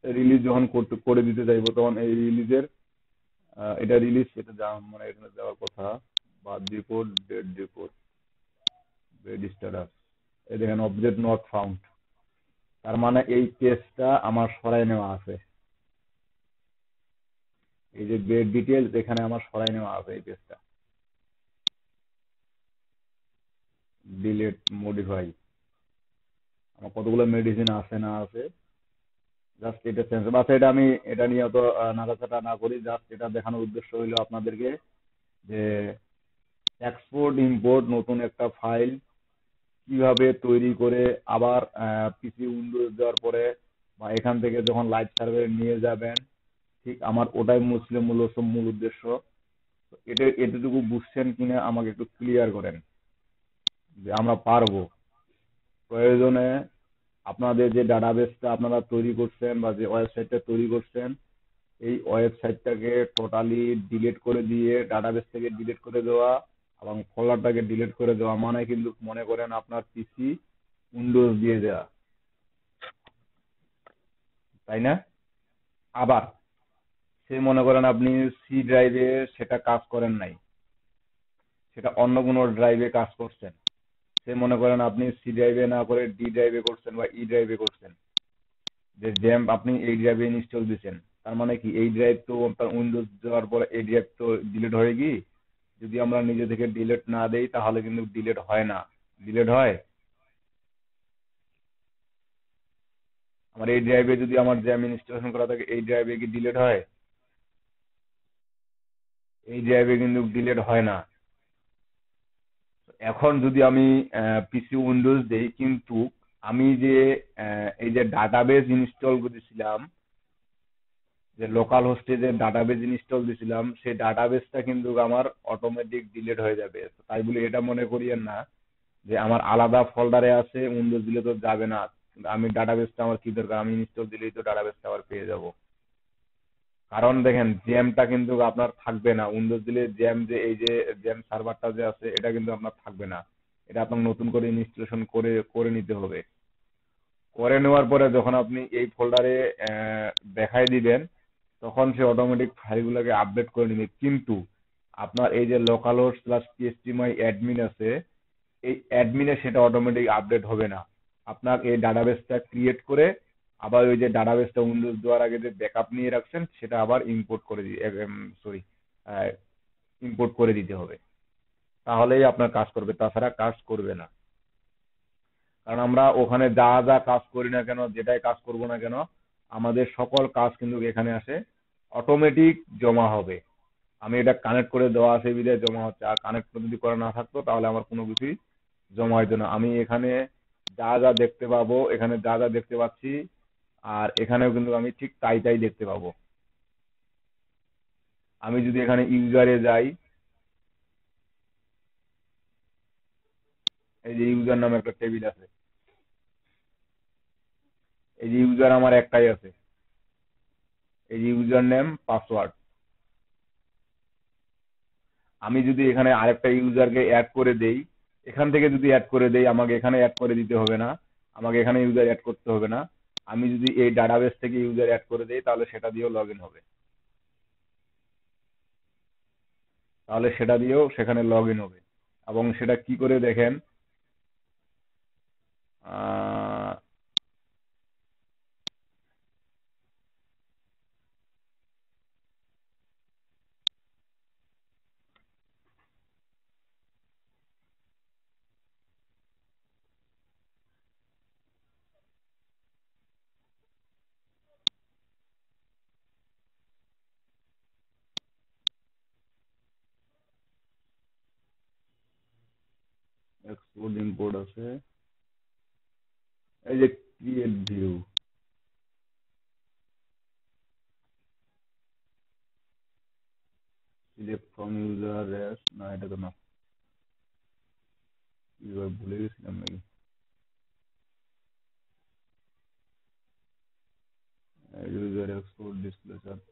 রিলিজ যখন করে দিতে চাইবো, তখন এই রিলিজের এটা রিলিজ, এটা মানে এখানে দেওয়ার কথা, birth report, date report, bed status, এই দেখেন অবজেক্ট নট ফাউন্ড। তার মানে এই কেসটা আমার সরাই নেওয়া আছে। এই যে বেড ডিটেলস, এখানে আমার সরাই নেওয়া আছে এই পেজটা। ডিলেট, মডিফাই, আমার কতগুলো মেডিসিন আছে না আছে, জাস্ট এটা চেঞ্জ, বাস এটা আমি এটা নিয়ে অত নাড়াচাড়া না করি, জাস্ট এটা দেখানোর উদ্দেশ্য হইলো আপনাদেরকে যে এক্সপোর্ট ইম্পোর্ট নতুন একটা ফাইল কিভাবে তৈরি করে আবার পিসি উইন্ডোজ দেওয়ার পরে বা এখান থেকে যখন লাইভ সার্ভারে নিয়ে যাবেন, ঠিক আমার ওটাই ছিল মূল উদ্দেশ্য। তো এটা এতটুকু বুঝছেন কিনা আমাকে একটু ক্লিয়ার করেন, যে আমরা পারবো প্রয়োজনে আপনাদের যে ডাটাবেসটা আপনারা তৈরি করছেন বা যে ওয়েবসাইটটা তৈরি করছেন, এই ওয়েবসাইটটাকে টোটালি ডিলিট করে দিয়ে ডাটাবেস থেকে ডিলিট করে দেওয়া এবং ফোল্ডারটাকে ডিলিট করে দেওয়া, মানে কিন্তু মনে করেন আপনার পিসি উইন্ডোজ দিয়ে দেওয়া, তাই না? আবার সে মনে করেন আপনি সি ড্রাইভে সেটা কাজ করেন নাই, সেটা অন্য কোনো ড্রাইভে কাজ করছেন। সে মনে করেন আপনি সি ড্রাইভে না করে ডি ড্রাইভে করছেন বা ই ড্রাইভে করছেন, যে জ্যাম্প আপনি এই ড্রাইভে ইনস্টল দিয়েছেন, তার মানে কি এই ড্রাইভ তো আপনার উইন্ডোজ দেওয়ার পরে এই ড্রাইভ তো ডিলিট হয়ে গিয়ে, যদি আমরা নিজে থেকে ডিলিট না দেই তাহলে কিন্তু ডিলিট হয় না। ডিলিট হয় আমার এই ড্রাইভে, যদি আমার জ্যাম ইনস্টলেশন করা থাকে এই ড্রাইভে কি ডিলিট হয়? এই ড্রাইভে কিন্তু ডিলিট হয় না। এখন যদি আমি পিসি উইন্ডোজ দেই, কিন্তু আমি যে এই যে ডাটাবেস ইনস্টল করেছিলাম, যে লোকাল হোস্টে যে ডাটাবেস ইনস্টল দিছিলাম, সেই ডাটাবেসটা কিন্তু আমার অটোমেটিক ডিলিট হয়ে যাবে। তো তাই বলে এটা মনে করিয়েন না যে আমার আলাদা ফোল্ডারে আছে, উইন্ডোজ দিলে তো যাবে না। আমি ডাটাবেসটা আমার কি দরকার, আমি ইনস্টল দিলেই তো ডাটাবেসটা আবার পেয়ে যাব। কারণ দেখেন জ্যামটা কিন্তু আপনার থাকবে না উইন্ডোজ দিলে, জ্যাম যে এই যে জ্যাম সার্ভারটা যে আছে এটা কিন্তু আপনার থাকবে না। এটা আপনাকে নতুন করে ইনস্টলেশন করে করে নিতে হবে। করে নেওয়ার পরে যখন আপনি এই ফোল্ডারে দেখাই দিবেন, তখন সে অটোমেটিক ফাইলগুলোকে আপডেট করে নেবে। কিন্তু আপনার এই যে লোকাল হোস্ট প্লাস পিএসটিএমআই অ্যাডমিন আছে, এই অ্যাডমিনে সেটা অটোমেটিক আপডেট হবে না। আপনার এই ডাটাবেসটা ক্রিয়েট করে আবার ওই যে ডাটাবেসটা উইন্ডোজ দেওয়ার আগে যে ব্যাকআপ নিয়ে রাখছেন সেটা আবার ইম্পোর্ট করে সরি ইম্পোর্ট করে দিতে হবে। তাহলেই আপনার কাজ করবে, তাছাড়া কাজ করবে না। কারণ আমরা ওখানে যা যা কাজ করি না কেন, যেটাই কাজ করব না কেন, আমাদের সকল কাজ কিন্তু এখানে আসে অটোমেটিক জমা হবে। আমি এটা কানেক্ট করে দেওয়া আছে বিধায় জমা হচ্ছে, আর কানেক্ট যদি করা না থাকতো তাহলে আমার কোনো কিছুই জমা হইতো না। আমি এখানে যা যা দেখতে পাবো, এখানে যা যা দেখতে পাচ্ছি, আর এখানেও কিন্তু আমি ঠিক তাই তাই দেখতে পাবো। আমি যদি এখানে ইউজারে যাই, এই যে ইউজার নামে একটা টেবিল আছে, এই যে ইউজার আমার একটাই আছে, এই যে ইউজার নেম পাসওয়ার্ড। আমি যদি এখানে আরেকটা ইউজারকে অ্যাড করে দেই, এখান থেকে যদি অ্যাড করে দেই, আমাকে এখানে অ্যাড করে দিতে হবে না, আমাকে এখানে ইউজার অ্যাড করতে হবে না। আমি যদি এই ডাটাবেস থেকে ইউজার অ্যাড করে দেই, তাহলে সেটা দিয়েও লগ ইন হবে, তাহলে সেটা দিয়েও সেখানে লগ ইন হবে। এবং সেটা কি করে দেখেন, এক্সপোর্ট ইম্পোর্ট আছে, এই যে create view, select from user race, না এটা তো না, ইউজার ভুলে গেছিলাম নাকি, ইউজার এক্সপোর্ট ডিসপ্লে চার্ট,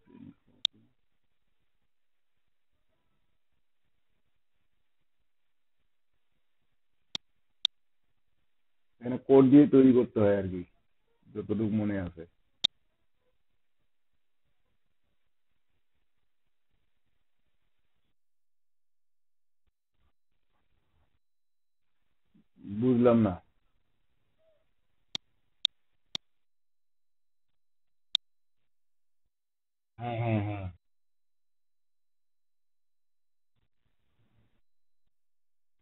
এখানে কোড দিয়ে তৈরি করতে হয় আর কি, যতটুকু মনে আছে। বুঝলাম না। হ্যাঁ হ্যাঁ হ্যাঁ,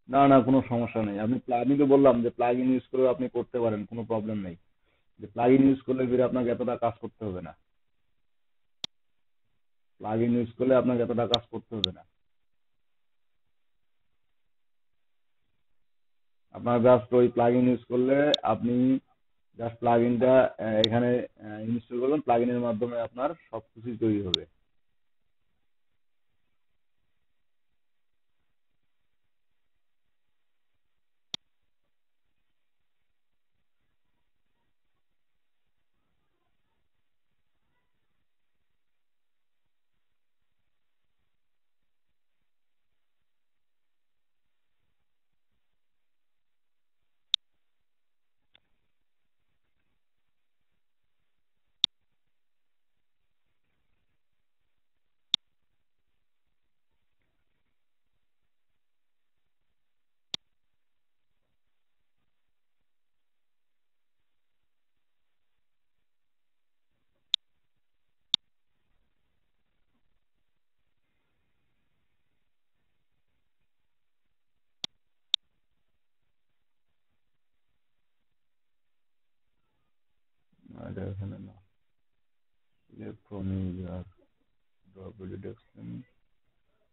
না না, কোনো সমস্যা নেই। আমি তো বললাম যে প্লাগ ইন ইউজ করে আপনি করতে পারেন, কোনো প্রবলেম নেই। যে প্লাগ ইন ইউজ করলে ফিরে আপনাকে এতটা কাজ করতে হবে না, প্লাগ ইন ইউজ করলে আপনাকে এতটা কাজ করতে হবে না। আপনার জাস্ট ওই প্লাগ ইন ইউজ করলে আপনি জাস্ট প্লাগ ইনটা এখানে ইনস্টল করবেন, প্লাগ ইনের মাধ্যমে আপনার সবকিছু তৈরি হবে। এটা এখানে না, ফ্রম ইউজার ড্রপ ডিটেকশন,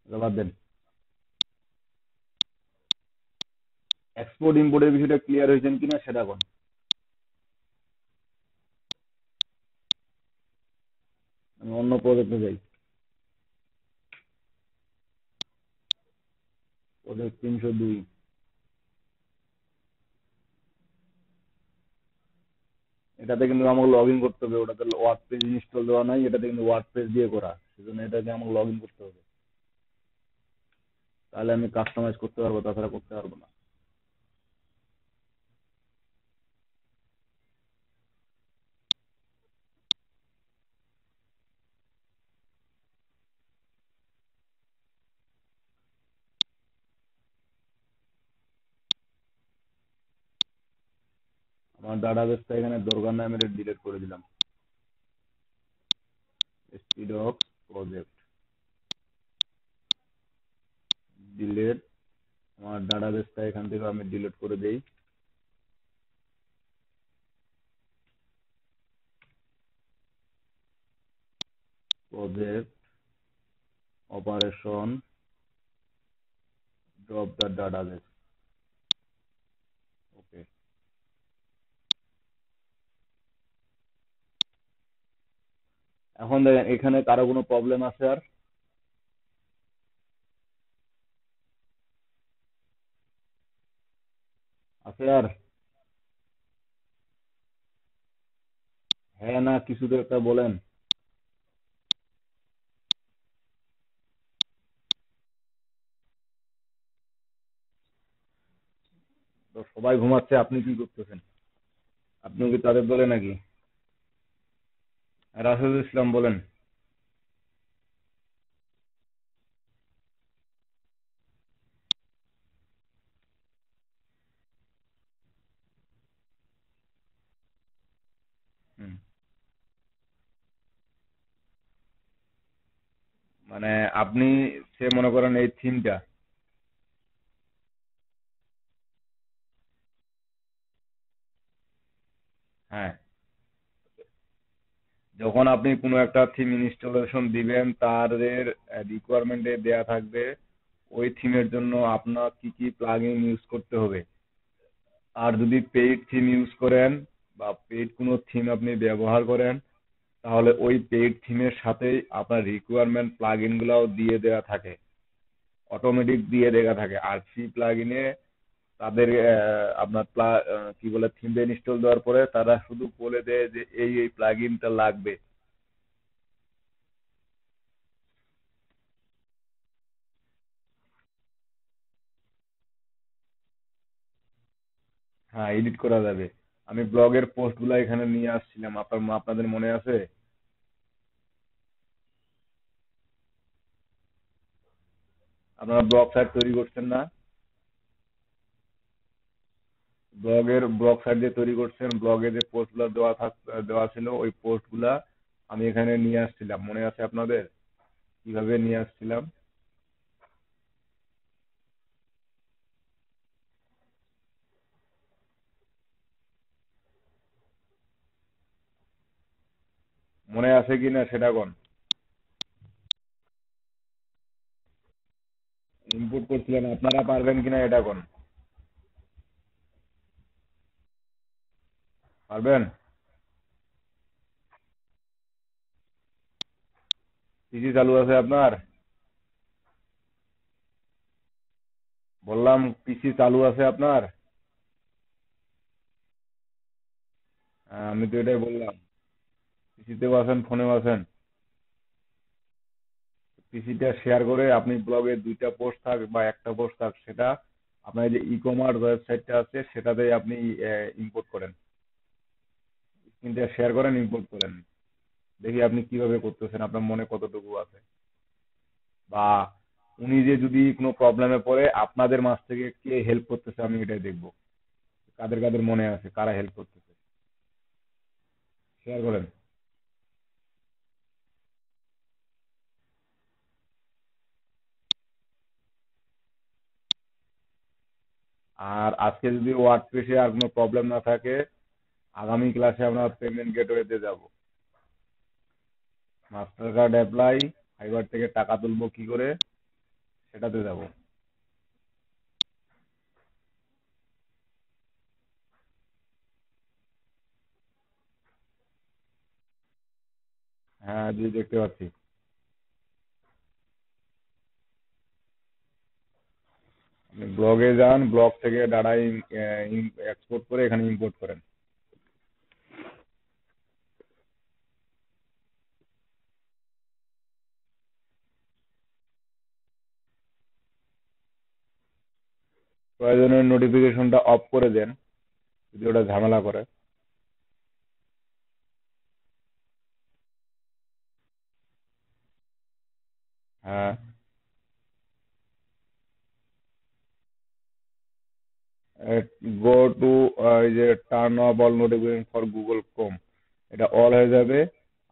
বাদ দেন। এক্সপোর্ট ইম্পোর্টের বিষয়টা ক্লিয়ার হয়েছেন কিনা সেটা কোন। আমি অন্য প্রজেক্টে যাই, প্রজেক্ট 302, এটাতে কিন্তু আমাকে লগ ইন করতে হবে, ওটাতে ওয়ার্ড পেজ ইনস্টল দেওয়া নাই, এটাতে কিন্তু ওয়ার্ড পেজ দিয়ে করা, সেজন্য এটাকে আমাকে লগ ইন করতে হবে, তাহলে আমি কাস্টমাইজ করতে পারবো, তাছাড়া করতে পারবো না। আমার ডাটাবেসটা এখানে দরকার নাই, আমি এটা ডিলিট করে দিলাম। স্পিডক্স প্রজেক্ট ডিলিট। আমার ডাটাবেসটা এখান থেকে আমি ডিলিট করে দেই। Project operation drop the database. Okay, এখন দেখেন এখানে কারো কোনো প্রবলেম আছে আর? আছে আর? হ্যাঁ না কিছু তো একটা বলেন। তো সবাই ঘুমাচ্ছে, আপনি কি করতেছেন? আপনি কি তাদের দলে নাকি? রাশেদুল ইসলাম বলেন। হুম, মানে আপনি, সে মনে করেন এই থিমটা, হ্যাঁ, যখন আপনি কোনো একটা থিম ইনস্টলেশন দিবেন তাদের রিকোয়ারমেন্টে দেয়া থাকবে ওই থিমের জন্য আপনার কি কি প্লাগইন ইউজ করতে হবে। আর যদি পেইড থিম ইউজ করেন বা পেইড কোনো থিম আপনি ব্যবহার করেন, তাহলে ওই পেইড থিমের সাথেই আপনার রিকোয়ারমেন্ট প্লাগইন গুলাও দিয়ে দেওয়া থাকে, অটোমেটিক দিয়ে দেওয়া থাকে। আর ফ্রি প্লাগইনে তাদের আপনার কি বলে থিমটা ইনস্টল দেওয়ার পরে তারা শুধু বলে দেয় যে এই প্লাগইনটা লাগবে। হ্যাঁ, এডিট করা যাবে। আমি ব্লগের পোস্ট গুলা এখানে নিয়ে আসছিলাম, আপনাদের মনে আছে? আপনারা ব্লগ সাইট তৈরি করছেন না? ব্লগ সাইট যে তৈরি করছেন, ব্লগে যে পোস্ট গুলা দেওয়া ছিল, ওই পোস্ট গুলা আমি এখানে নিয়ে আসছিলাম, মনে আছে আপনাদের? কিভাবে নিয়ে আসছিলাম? মনে আছে কিনা সেটা কোন? ইনপুট করছিলেন, আপনারা পারবেন কিনা এটা কোন? পারবেন? পিসি চালু আছে আপনার? বললাম পিসি চালু আছে আপনার? আমি তো এটাই বললাম। পিসিতেও আছেন, ফোনেও আছেন। পিসিটা শেয়ার করে আপনি ব্লগে দুইটা পোস্ট থাক বা একটা পোস্ট থাক, সেটা আপনার যে ই কমার্স ওয়েবসাইটটা আছে সেটাতে আপনি ইম্পোর্ট করেন। স্ক্রিনটা শেয়ার করেন, ইম্পোর্ট করেন। দেখি আপনি কিভাবে করতেছেন, আপনার মনে কতটুকু আছে। বা উনি যে যদি কোনো প্রবলেমে পড়ে আপনাদের মাঝ থেকে কে হেল্প করতেছে আমি এটাই দেখবো। কাদের কাদের মনে আছে, কারা হেল্প করতেছে। শেয়ার করেন। আর আজকে যদি ওয়ার্ডপ্রেসে আর কোনো প্রবলেম না থাকে, আগামী ক্লাসে আমরা পেমেন্ট গেটওয়েতে যাব। মাস্টার কার্ড অ্যাপ্লাই, ফাইবার থেকে টাকা তুলবো কি করে সেটাতে যাব। হ্যাঁ জি, দেখতে পাচ্ছি। আপনি ব্লগে যান, ব্লগ থেকে ডাটা এক্সপোর্ট করে এখানে ইম্পোর্ট করেন। প্রয়োজনে নোটিফিকেশনটা অফ করে দেন যদি ওটা ঝামেলা করে। হ্যাঁ, গো টু এই যে turn off all notification for Google Chrome, এটা অল হয়ে যাবে।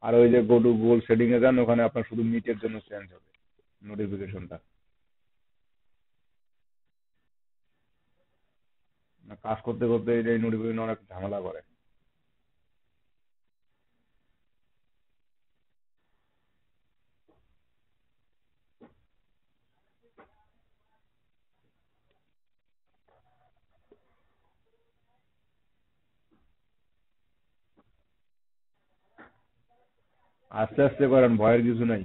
আর ওই যে গো টু গুগল সেটিং এ যান, ওখানে আপনার শুধু মিটের জন্য চেঞ্জ হবে নোটিফিকেশনটা। কাজ করতে করতে এই নোটিফিকেশন অনেক ঝামেলা করে। আস্তে আস্তে করেন, ভয়ের কিছু নাই।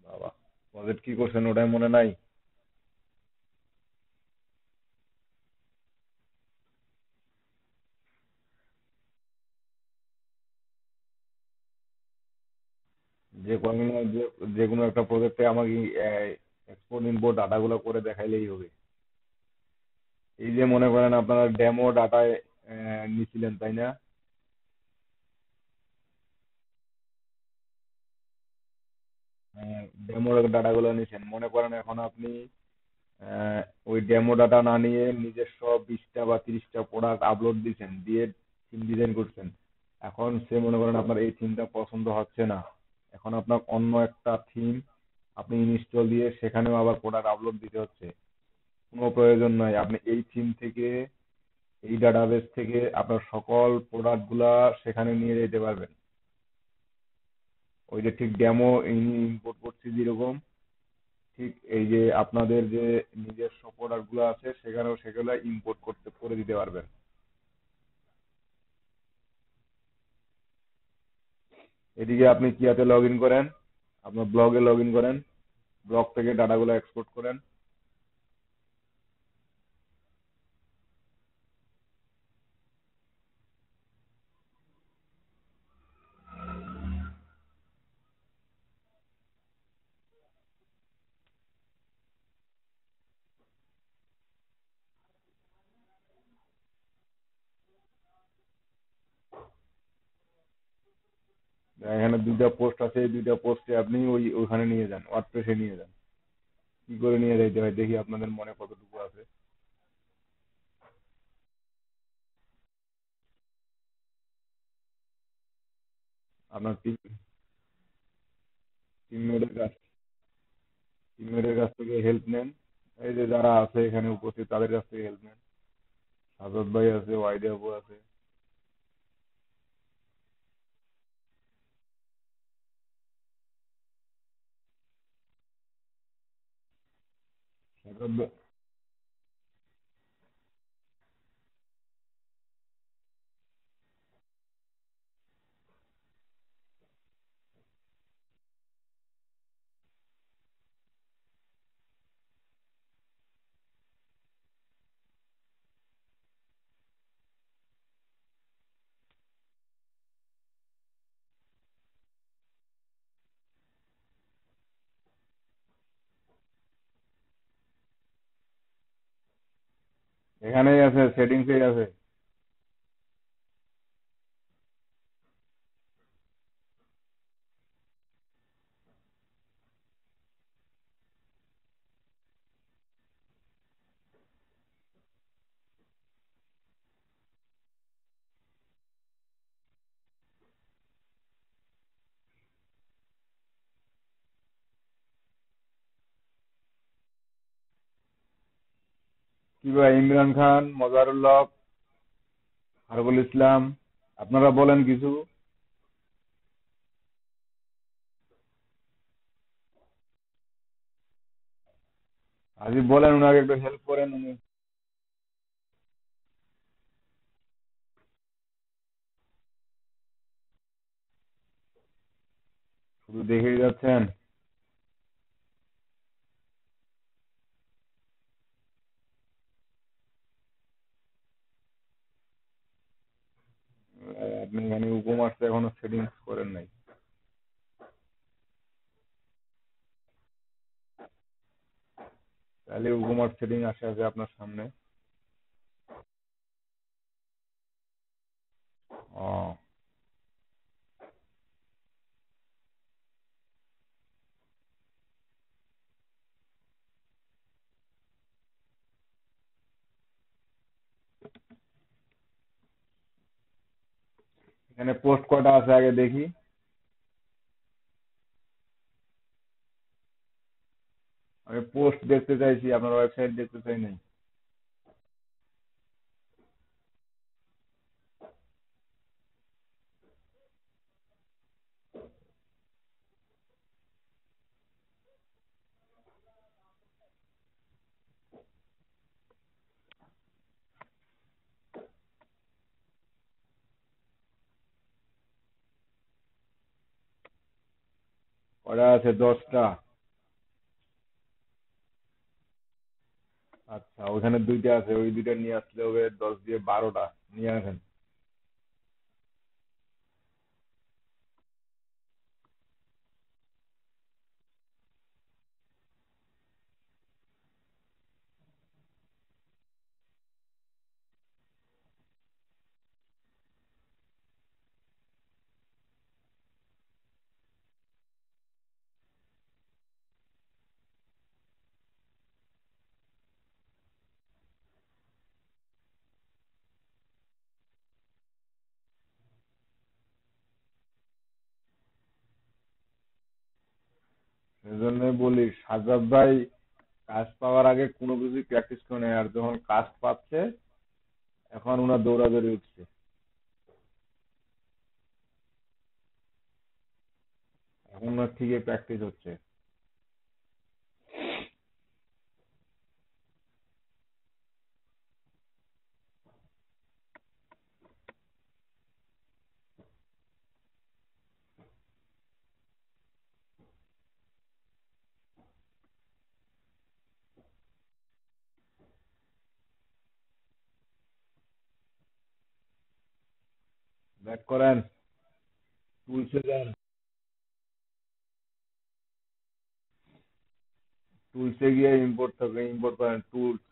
বাবা, প্রজেক্ট কি করছেন ওটাই মনে নাই? যে কোনো যে কোনো একটা প্রজেক্টে আমাকে এক্সপোর্ট ইম্পোর্ট ডাটাগুলো করে দেখাইলেই হবে। এই যে মনে করেন আপনারা ডেমো ডাটায় নিছিলেন, তাই না? ডেমো ডাটাগুলো নিছেন, মনে করেন এখন আপনি ওই ডেমো ডাটা না নিয়ে নিজস্ব 20টা বা 30টা প্রোডাক্ট আপলোড দিয়েছেন, দিয়ে থিম ডিজাইন করছেন। এখন সে মনে করেন আপনার এই থিমটা পছন্দ হচ্ছে না, এখন আপনার অন্য একটা থিম আপনি ইনস্টল দিয়ে সেখানেও আবার প্রোডাক্ট আপলোড দিতে হচ্ছে। কোনো প্রয়োজন নাই, আপনি এই থিম থেকে, এই ডাটাবেস থেকে আপনার সকল প্রোডাক্ট গুলা সেখানে নিয়ে যেতে পারবেন। ওই যে ঠিক ডেমো ইম্পোর্ট করছি যেরকম, ঠিক এই যে আপনাদের যে নিজস্ব প্রোডাক্ট গুলো আছে সেখানেও সেগুলো ইম্পোর্ট করতে করে দিতে পারবেন। এদিকে আপনি কিয়াতে লগ ইন করেন, আপনার ব্লগে লগ ইন করেন, ব্লগ থেকে ডাটাগুলো এক্সপোর্ট করেন। এখানে দুইটা পোস্ট আছে, এই দুইটা পোস্টে আপনি ওইখানে নিয়ে যান, ওয়ার্ডপ্রেসে নিয়ে যান। কি করে নিয়ে যাইতে হয় দেখি আপনাদের মনে কতটুকু আছে। আপনার টিমমেটের কাছ থেকে হেল্প নেন। এই যে যারা আছে এখানে উপস্থিত তাদের কাছ থেকে হেল্প নেন। সাজত ভাই আছে, ওয়াইদে আপু আছে। সাজত ভাই, এখানেই আছে, সেটিংসেই আছে। কি ভাই, ইমরান খান, মজারুল্লাহ, হারবুল ইসলাম, আপনারা বলেন কিছু। আজি বলেন, ওনাকে একটু হেল্প করেন উনি। শুধু দেখেই যাচ্ছেন। আপনি এখানে উপমার্সে এখনো সেটিংস করেন নাই। তাহলে উপমার্স সেটিং আসে আছে আপনার সামনে। এখানে পোস্ট কটা আছে আগে দেখি। আমি পোস্ট দেখতে চাইছি, আপনার ওয়েবসাইট দেখতে চাই নাই। কটা আছে? 10টা। আচ্ছা, ওখানে 2টা আছে, ওই 2টা নিয়ে আসলে হবে 10 দিয়ে 12টা। নিয়ে আসেন। সেজন্যই বলি সাজ্জাদ ভাই কাজ পাওয়ার আগে কোনো কিছুই প্র্যাকটিস করে নেয়, আর যখন কাজ পাচ্ছে এখন ওনার দৌড়াদৌড়ি উঠছে। এখন ওনার ঠিকই প্র্যাকটিস হচ্ছে। ব্যাক করেন, টুলসে যান। টুলসে গিয়ে ইম্পোর্ট থেকে ইম্পোর্ট করেন টুলস।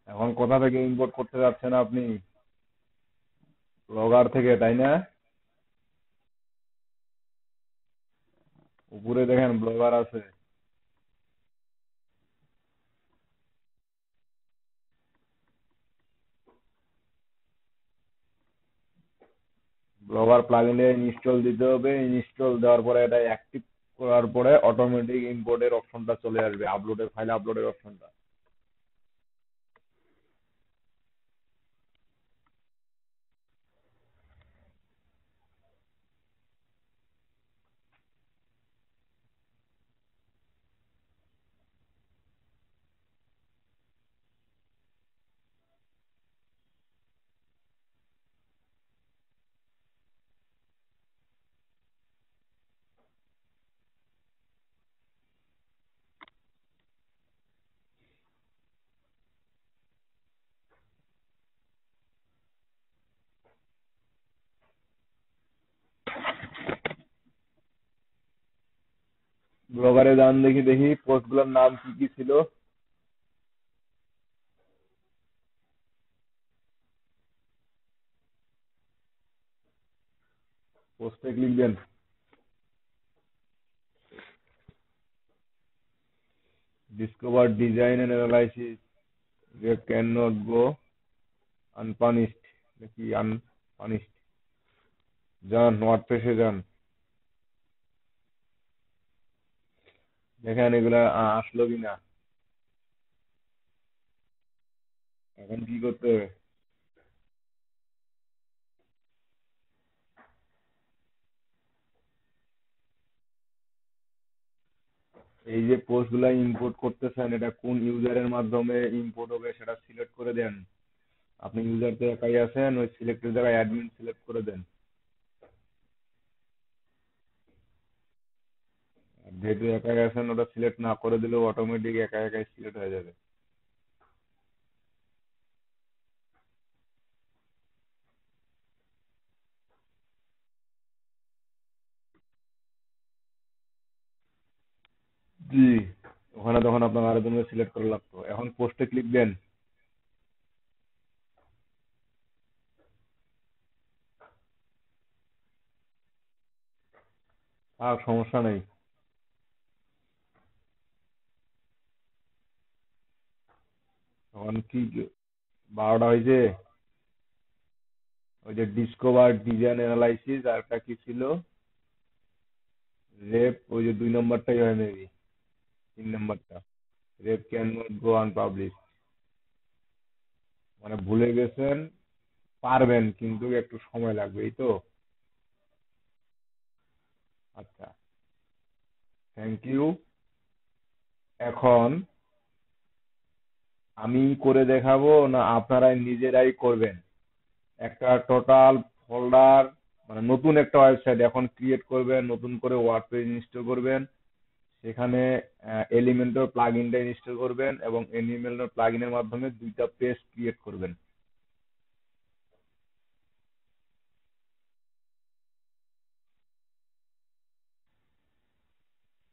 এখন কোথা থেকে ইম্পোর্ট করতে যাচ্ছেন আপনি? ব্লগার থেকে, তাই না? উপরে দেখেন ব্লগার আছে। ব্লগার প্লাগইনে ইনস্টল দিতে হবে। ইনস্টল দেওয়ার পরে এটা অ্যাক্টিভ করার পরে অটোমেটিক ইম্পোর্টের অপশনটা চলে আসবে, আপলোডের ফাইল আপলোডের অপশনটা। ব্লগারে যান, দেখি দেখি পোস্টগুলোর নাম কি কি ছিল। পোস্টে ক্লিক দেন। Discover design and analysis, can not go unpunished, নাকি আনপানিশড। যান ওয়ার্ডপ্রেসে যান, দেখেন এগুলা আসলো কিনা। এখন কি করতে হবে? এই যে পোস্টগুলা ইম্পোর্ট করতেছেন, এটা কোন ইউজারের মাধ্যমে ইম্পোর্ট হবে সেটা সিলেক্ট করে দেন। আপনি ইউজার তো একাই আছেন, ওই সিলেক্টের জায়গায় অ্যাডমিন সিলেক্ট করে দেন। আর যেহেতু একাই আছেন, ওটা সিলেক্ট না করে দিলেও অটোমেটিক একা একাই সিলেক্ট হয়ে যাবে। জি, ওখানে তখন আপনার আরেকজনকে সিলেক্ট করা লাগতো। এখন পোস্টে ক্লিক দেন। আর সমস্যা নেই। এখন কি 12টা হয়েছে? ওই যে ডিসকভার ডিজাইন অ্যানালাইসিস আর একটা কি ছিল, রেপ, ওই যে 2 নম্বরটাই হয় মেবি, 3 নম্বরটা, rape can not go unpublish. মানে ভুলে গেছেন, পারবেন কিন্তু একটু সময় লাগবে, এই তো। আচ্ছা, থ্যাংক ইউ। এখন আমি করে দেখাবো না আপনারাই নিজেরাই করবেন? একটা টোটাল ফোল্ডার, মানে নতুন একটা ওয়েবসাইট এখন ক্রিয়েট করবেন, নতুন করে ওয়ার্ডপ্রেস ইনস্টল করবেন, সেখানে এলিমেন্টর প্লাগইনটা ইনস্টল করবেন এবং এলিমেন্টর প্লাগইনের মাধ্যমে 2টা পেজ ক্রিয়েট করবেন।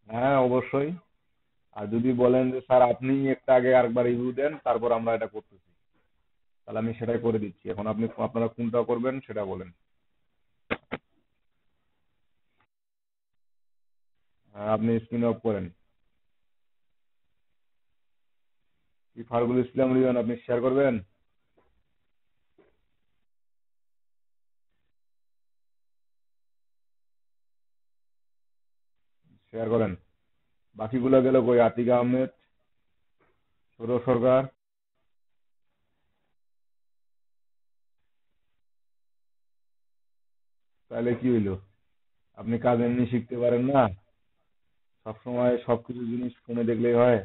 হ্যাঁ, অবশ্যই। আর যদি বলেন যে স্যার আপনি একটা আগে আরেকবার রিভিউ দেন, তারপর আমরা এটা করতেছি, তাহলে আমি সেটাই করে দিচ্ছি। এখন আপনারা কোনটা করবেন সেটা বলেন। আপনি স্ক্রিন অফ করেন। কি ফারুকুল ইসলাম রিজন, আপনি শেয়ার করবেন? শেয়ার করেন। বাকিগুলো গেল কই? আতিক আহমেদ, সৌরভ সরকার। তাহলে কি হইলো? আপনি কাজ এমনি শিখতে পারেন না? সবসময় সবকিছু জিনিস ফোনে দেখলেই হয়?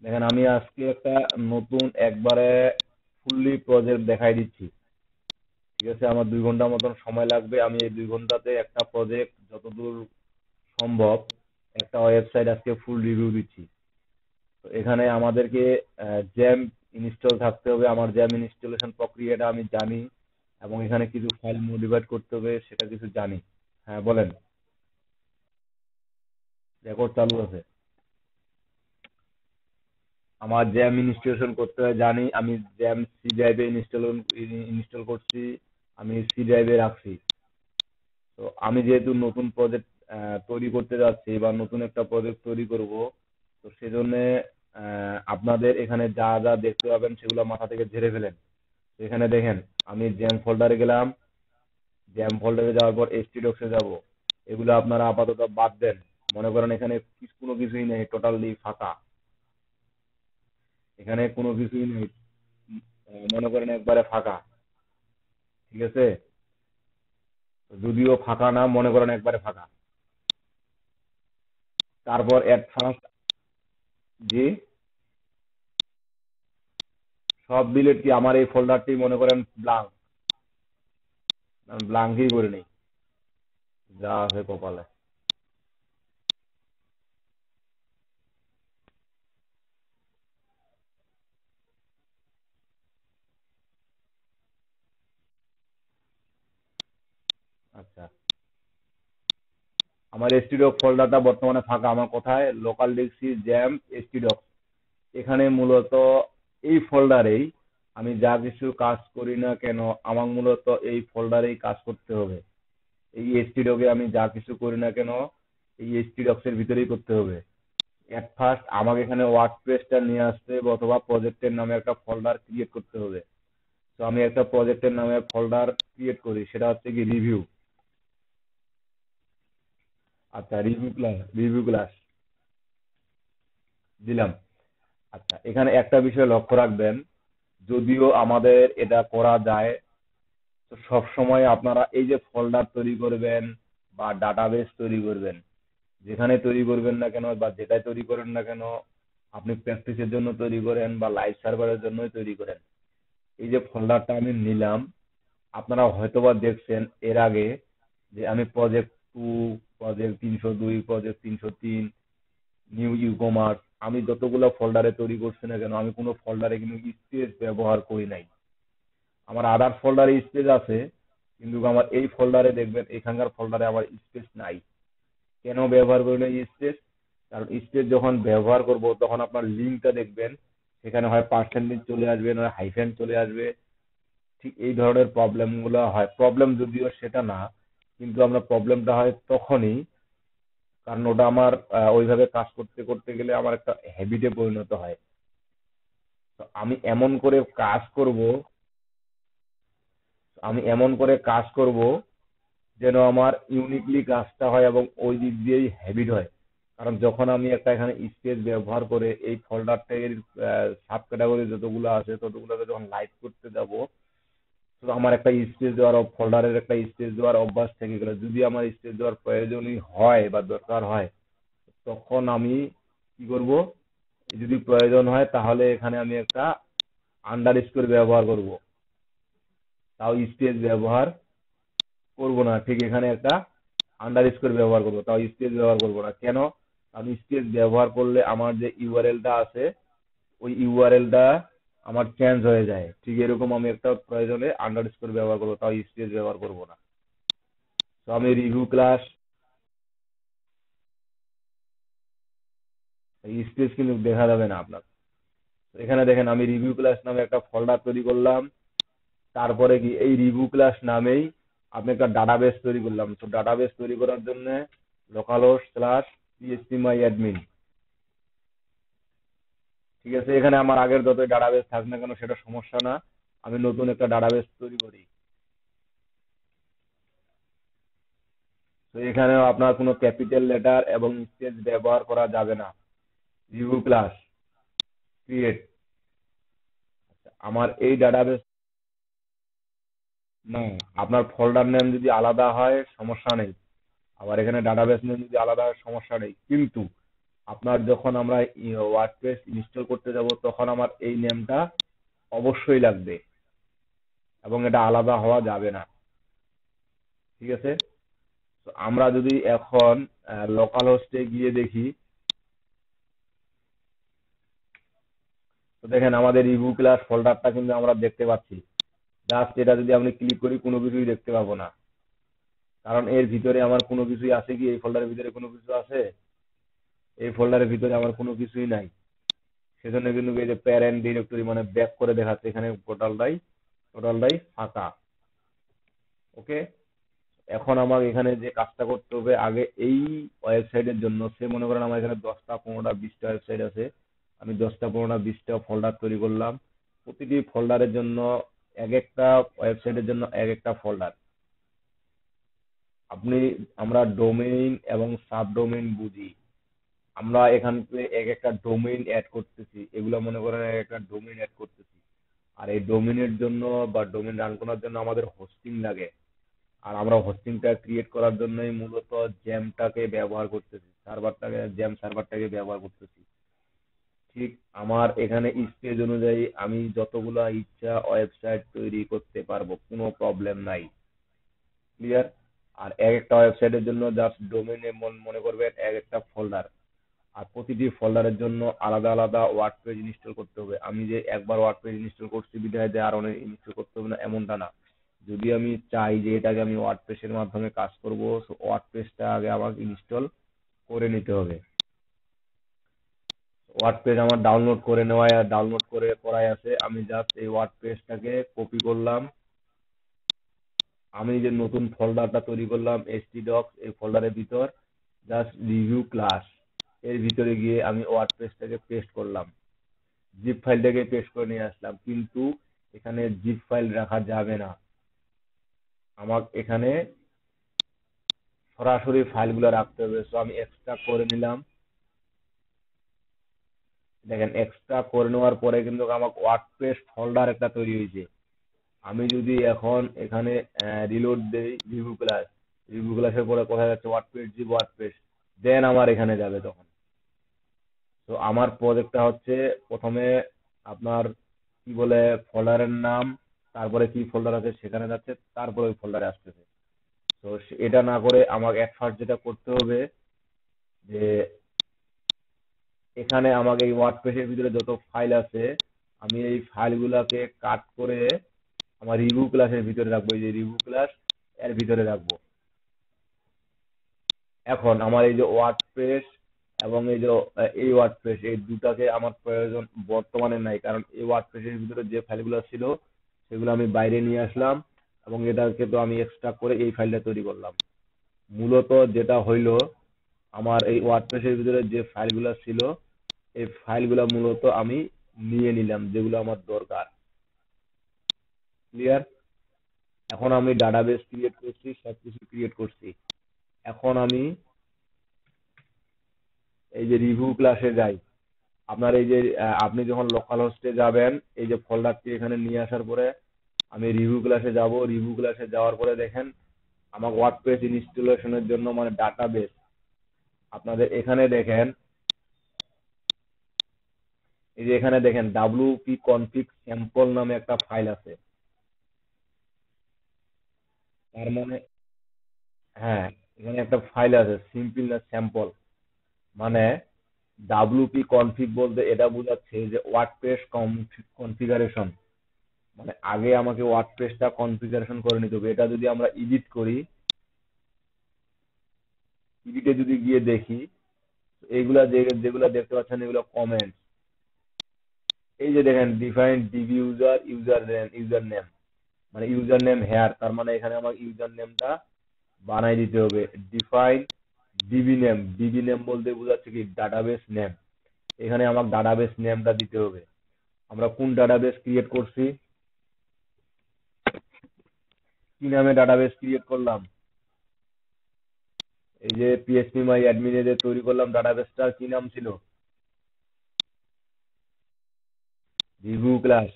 দেখেন, আমি আজকে একটা নতুন একবারে ফুললি প্রজেক্ট দেখাই দিচ্ছি। ঠিক আছে, আমার 2 ঘন্টা মতন সময় লাগবে। আমি এই 2 ঘন্টাতে একটা প্রজেক্ট যতদূর সম্ভব একটা ওয়েবসাইট আজকে ফুল রিভিউ দিচ্ছি। তো এখানে আমাদেরকে জ্যাম ইনস্টল থাকতে হবে, আমার জ্যাম ইনস্টলেশন প্রক্রিয়াটা আমি জানি, এবং এখানে কিছু ফাইল মডিফাইড করতে হবে সেটা কিছু জানি। হ্যাঁ, বলেন। রেকর্ড চালু আছে। আমার জ্যাম ইনস্টলেশন করতে হয় জানি, আমি জ্যাম সি ড্রাইভে ইনস্টল করছি, আমি সি ড্রাইভে রাখছি। তো আমি যেহেতু নতুন প্রজেক্ট তৈরি করতে যাচ্ছি বা নতুন একটা প্রজেক্ট তৈরি করব, তো সেজন্য আপনাদের এখানে যা যা দেখতে পাবেন সেগুলো মাথা থেকে ঝেড়ে ফেলেন। তো এখানে দেখেন, আমি জ্যাম ফোল্ডারে গেলাম, জ্যাম ফোল্ডারে যাওয়ার পর এসটিডক্সে যাব। এগুলো আপনারা আপাতত বাদ দেন। মনে করেন এখানে কোনো কিছুই নেই, টোটালি ফাঁকা। এখানে কোনো কিছুই নেই, মনে করেন একবারে ফাঁকা। ঠিক আছে, যদিও ফাঁকা না, মনে করেন একবারে ফাঁকা। তারপর অ্যাট ফার্স্ট, জি, সব ডিলিট কি? আমার এই ফোল্ডারটি মনে করেন ব্লাঙ্ক, আমি ব্লাঙ্কই করে নিই, যা আছে কপালে। আচ্ছা, আমার এসটিডক ফোল্ডারটা বর্তমানে ফাঁকা। আমার কোথায়? লোকাল ডিস্ক জ্যাম এসটিডক। এখানে মূলত এই ফোল্ডারেই আমি যা কিছু কাজ করি না কেন, আমার মূলত এই ফোল্ডারেই কাজ করতে হবে। এই এসটিডকে আমি যা কিছু করি না কেন, এই এসটিডক্সের ভিতরেই করতে হবে। এট ফার্স্ট আমাকে এখানে ওয়ার্ডপ্রেসটা নিয়ে আসতে হবে, অথবা প্রজেক্টের নামে একটা ফোল্ডার ক্রিয়েট করতে হবে। তো আমি একটা প্রজেক্টের নামে ফোল্ডার ক্রিয়েট করি, সেটা হচ্ছে কি রিভিউ। আচ্ছা, রিভিউ ক্লাস দিলাম। আচ্ছা, এখানে একটা বিষয় লক্ষ্য রাখবেন, যদিও আমাদের এটা করা যায়, তো সব সময় আপনারা এই যে ফোল্ডার তৈরি করবেন বা ডাটাবেস তৈরি করবেন, যেখানে তৈরি করবেন না কেন বা যেটাই তৈরি করেন না কেন, আপনি প্র্যাকটিসের জন্য তৈরি করেন বা লাইভ সার্ভারের জন্যই তৈরি করেন, এই যে ফোল্ডারটা আমি নিলাম, আপনারা হয়তোবা দেখছেন এর আগে যে আমি project 2, project 302, project 303, new e commerce, আমি যতগুলো ফোল্ডারে তৈরি করছি না কেন, আমি কোনো ফোল্ডারে কিন্তু স্পেস ব্যবহার করি নাই। আমার আদার ফোল্ডারে স্পেস আছে, কিন্তু আমার এই ফোল্ডারে দেখবেন এখানকার ফোল্ডারে আমার স্পেস নাই। কেন ব্যবহার করি না স্পেস? কারণ স্পেস যখন ব্যবহার করব তখন আপনার লিঙ্কটা দেখবেন, সেখানে হয় পার্সেন্টেজ চলে আসবে, নয় হাইফেন চলে আসবে। ঠিক এই ধরনের প্রবলেমগুলো হয়। প্রবলেম যদিও সেটা না, কিন্তু আমরা প্রবলেমটা হয় তখনই, কারণ ওটা আমার ওইভাবে কাজ করতে করতে গেলে আমার একটা হ্যাবিটে পরিণত হয়। তো আমি এমন করে কাজ করব যেন আমার ইউনিকলি কাজটা হয় এবং ওই দিক দিয়েই হ্যাবিট হয়। কারণ যখন আমি একটা এখানে স্পেস ব্যবহার করে এই ফোল্ডারটার সাব ক্যাটাগরি যতগুলো আছে ততগুলোকে যখন লাইট করতে যাব, তো আমার একটা স্পেস দেওয়ার ফোল্ডারের একটা স্পেস দেওয়ার অভ্যাস থেকে গেল। যদি আমার স্পেস দেওয়ার প্রয়োজনই হয় বা দরকার হয়, তখন আমি কি করব, যদি প্রয়োজন হয় তাহলে এখানে আমি একটা আন্ডার স্কোর ব্যবহার করব, তাও স্পেস ব্যবহার করব না। ঠিক এখানে একটা আন্ডার স্কোর ব্যবহার করব, তাও স্পেস ব্যবহার করব না। কেন? আমি স্পেস ব্যবহার করলে আমার যে ইউআরএলটা আছে ওই ইউআরএলটা আমার চেঞ্জ হয়ে যায়। ঠিক এরকম আমি একটা প্রয়োজনে আন্ডার স্কোর ব্যবহার করবো, তাও স্পেস ব্যবহার করব না। তো আমি রিভিউ ক্লাস, স্পেস কিন্তু দেখা যাবে না আপনার। তো এখানে দেখেন আমি রিভিউ ক্লাস নামে একটা ফোল্ডার তৈরি করলাম। তারপরে কি এই রিভিউ ক্লাস নামেই আপনি একটা ডাটাবেস তৈরি করলাম। তো ডাটাবেস তৈরি করার জন্য localhost/phpMyAdmin, ঠিক আছে? এখানে আমার আগের যতই ডাটাবেস থাক না কেন সেটা সমস্যা না, আমি নতুন একটা ডাটাবেস তৈরি করি। তো এখানেও আপনার কোনো ক্যাপিটাল লেটার এবং স্পেস ব্যবহার করা যাবে না। রিভিউ ক্লাস ক্রিয়েট, আমার এই ডাটাবেস, না, আপনার ফোল্ডার নেম যদি আলাদা হয় সমস্যা নেই, আবার এখানে ডাটাবেস নেম যদি আলাদা হয় সমস্যা নেই, কিন্তু আপনার যখন আমরা ওয়ার্ডপ্রেস ইনস্টল করতে যাব তখন আমার এই নেমটা অবশ্যই লাগবে এবং এটা আলাদা হওয়া যাবে না। ঠিক আছে? তো আমরা যদি এখন লোকাল হোস্টে গিয়ে দেখি, তো দেখেন আমাদের রিভিউ ক্লাস ফোল্ডারটা কিন্তু আমরা দেখতে পাচ্ছি। জাস্ট এটা যদি আমি ক্লিক করি কোনো কিছুই দেখতে পাবো না, কারণ এর ভিতরে আমার কোনো কিছুই আছে কি? এই ফোল্ডারের ভিতরে কোনো কিছু আছে? এই ফোল্ডারের ভিতরে আমার কোনো কিছুই নাই। সেজন্য কিন্তু এই যে প্যারেন্ট ডিরেক্টরি মানে ব্যাক করে দেখাচ্ছে এখানে টোটালটাই ফাঁকা। ওকে, এখন আমার এখানে যে কাজটা করতে হবে, আগে এই ওয়েবসাইটের জন্য সে মনে করেন আমার এখানে 10টা 15টা 20টা ওয়েবসাইট আছে, আমি 10টা 15টা 20টা ফোল্ডার তৈরি করলাম। প্রতিটি ফোল্ডারের জন্য এক একটা ওয়েবসাইটের জন্য এক একটা ফোল্ডার। আপনি, আমরা ডোমেইন এবং সাবডোমেইন বুঝি, আমরা এখান থেকে এক একটা ডোমেইন অ্যাড করতেছি, এগুলো মনে করেন এক একটা ডোমেইন অ্যাড করতেছি। আর এই ডোমেইনের জন্য বা ডোমেইন রান করার জন্য আমাদের হোস্টিং লাগে। আর আমরা হোস্টিংটা ক্রিয়েট করার জন্যই মূলত জ্যামটাকে ব্যবহার করতেছি, জ্যাম সার্ভারটাকে ব্যবহার করতেছি। ঠিক আমার এখানে স্পেস অনুযায়ী আমি যতগুলা ইচ্ছা ওয়েবসাইট তৈরি করতে পারবো, কোনো প্রবলেম নাই। ক্লিয়ার? আর এক একটা ওয়েবসাইটের জন্য জাস্ট ডোমেইনে মনে করবেন এক একটা ফোল্ডার, আর প্রতিটি ফোল্ডারের জন্য আলাদা আলাদা ওয়ার্ড পেজ ইনস্টল করতে হবে। আমি যে একবার ওয়ার্ড পেজ ইনস্টল করছি বিধায় যে আর অনেক ইনস্টল করতে হবে না এমনটা না। যদি আমি চাই যে এটাকে আমি ওয়ার্ড পেজের মাধ্যমে কাজ করব, ওয়ার্ড পেজটা আগে আমাকে ইনস্টল করে নিতে হবে। ওয়ার্ড পেজ আমার ডাউনলোড করে করাই আছে, আমি জাস্ট এই ওয়ার্ড পেজটাকে কপি করলাম। আমি যে নতুন ফোল্ডারটা তৈরি করলাম htdocs, এই ফোল্ডারের ভিতর জাস্ট রিভিউ ক্লাস এর ভিতরে গিয়ে আমি ওয়ার্ড পেজটাকে পেস্ট করলাম, জিপ ফাইলটাকে পেস্ট করে নিয়ে আসলাম। কিন্তু এখানে জিপ ফাইল রাখা যাবে না, আমার এখানে সরাসরি ফাইলগুলো রাখতে হবে। সো আমি এক্সট্রা করে নিলাম। দেখেন এক্সট্রা করে নেওয়ার পরে কিন্তু আমার ওয়ার্ডপ্রেস ফোল্ডার একটা তৈরি হয়েছে। আমি যদি এখন এখানে রিলোড দেই রিভিউ ক্লাসের পরে কোথায় যাচ্ছে? ওয়ার্ডপ্রেস, দেন আমার এখানে যাবে তখন। তো আমার প্রজেক্টটা হচ্ছে প্রথমে আপনার কি বলে ফোল্ডারের নাম, তারপরে কি ফোল্ডার আছে সেখানে যাচ্ছে, তারপরে ওই ফোল্ডারে আসতেছে। তো এটা না করে আমাকে এট ফার্স্ট যেটা করতে হবে যে এখানে আমাকে এই ওয়ার্ডপ্রেসের ভিতরে যত ফাইল আছে আমি এই ফাইলগুলোকে কাট করে আমার রিভিউ ক্লাসের ভিতরে রাখবো, এই যে রিভিউ ক্লাস এর ভিতরে রাখবো। এখন আমার এই যে ওয়ার্ডপ্রেস এবং এই যে এই ওয়ার্ডপ্রেস, এই দুটাকে আমার প্রয়োজন বর্তমানে নাই, কারণ এই ওয়ার্ডপ্রেসের ভিতরে যে ফাইলগুলো ছিল সেগুলো আমি বাইরে নিয়ে আসলাম এবং এটাকে তো আমি এক্সট্রাক্ট করে এই ফাইলটা তৈরি করলাম। মূলত যেটা হইলো, আমার এই ওয়ার্ডপ্রেসের ভিতরে যে ফাইলগুলো ছিল, এই ফাইলগুলো মূলত আমি নিয়ে নিলাম যেগুলো আমার দরকার। ক্লিয়ার? এখন আমি ডাটাবেস ক্রিয়েট করছি, সবকিছু ক্রিয়েট করছি। এখন আমি এই যে রিভিউ ক্লাসে যাই। আপনার এই যে আপনি যখন লোকাল হোস্টে যাবেন, এই যে ফোল্ডারটি এখানে নিয়ে আসার পরে আমি রিভিউ ক্লাসে যাব। রিভিউ ক্লাসে যাওয়ার পরে দেখেন আমার ওয়ার্ডপ্রেস ইনস্টলেশনের জন্য মানে ডাটাবেস, আপনাদের এখানে দেখেন, এই যে এখানে দেখেন wp config স্যাম্পল নামে একটা ফাইল আছে। তার মানে হ্যাঁ, এখানে একটা ফাইল আছে সিম্পল না স্যাম্পল, মানে wp config বলতে এটা বোঝাচ্ছে যে ওয়ার্ডপ্রেস কনফিগারেশন, মানে আগে আমাকে ওয়ার্ডপ্রেসটা কনফিগারেশন করে নিতে হবে। এটা যদি আমরা এডিট করি, এডিটে যদি গিয়ে দেখি, এইগুলা যেগুলা দেখতে পাচ্ছেন এগুলো কমেন্ট। এই যে দেখেন ডিফাইন ডিবি ইউজার নেম, মানে ইউজার নেম হেয়ার, তার মানে এখানে আমার ইউজার নেমটা বানাই দিতে হবে। ডিফাইন ডিবি নেম বলতে বোঝাচ্ছে কি ডাটাবেস নেম, এখানে আমার ডাটাবেস নেমটা দিতে হবে। আমরা কোন ডাটাবেস ক্রিয়েট করছি, কি নামে ডাটাবেস ক্রিয়েট করলাম, এই যে পিএসপি মাই অ্যাডমিনে যে তৈরি করলাম ডাটাবেসটার কি নাম ছিল, রিভিউ ক্লাস।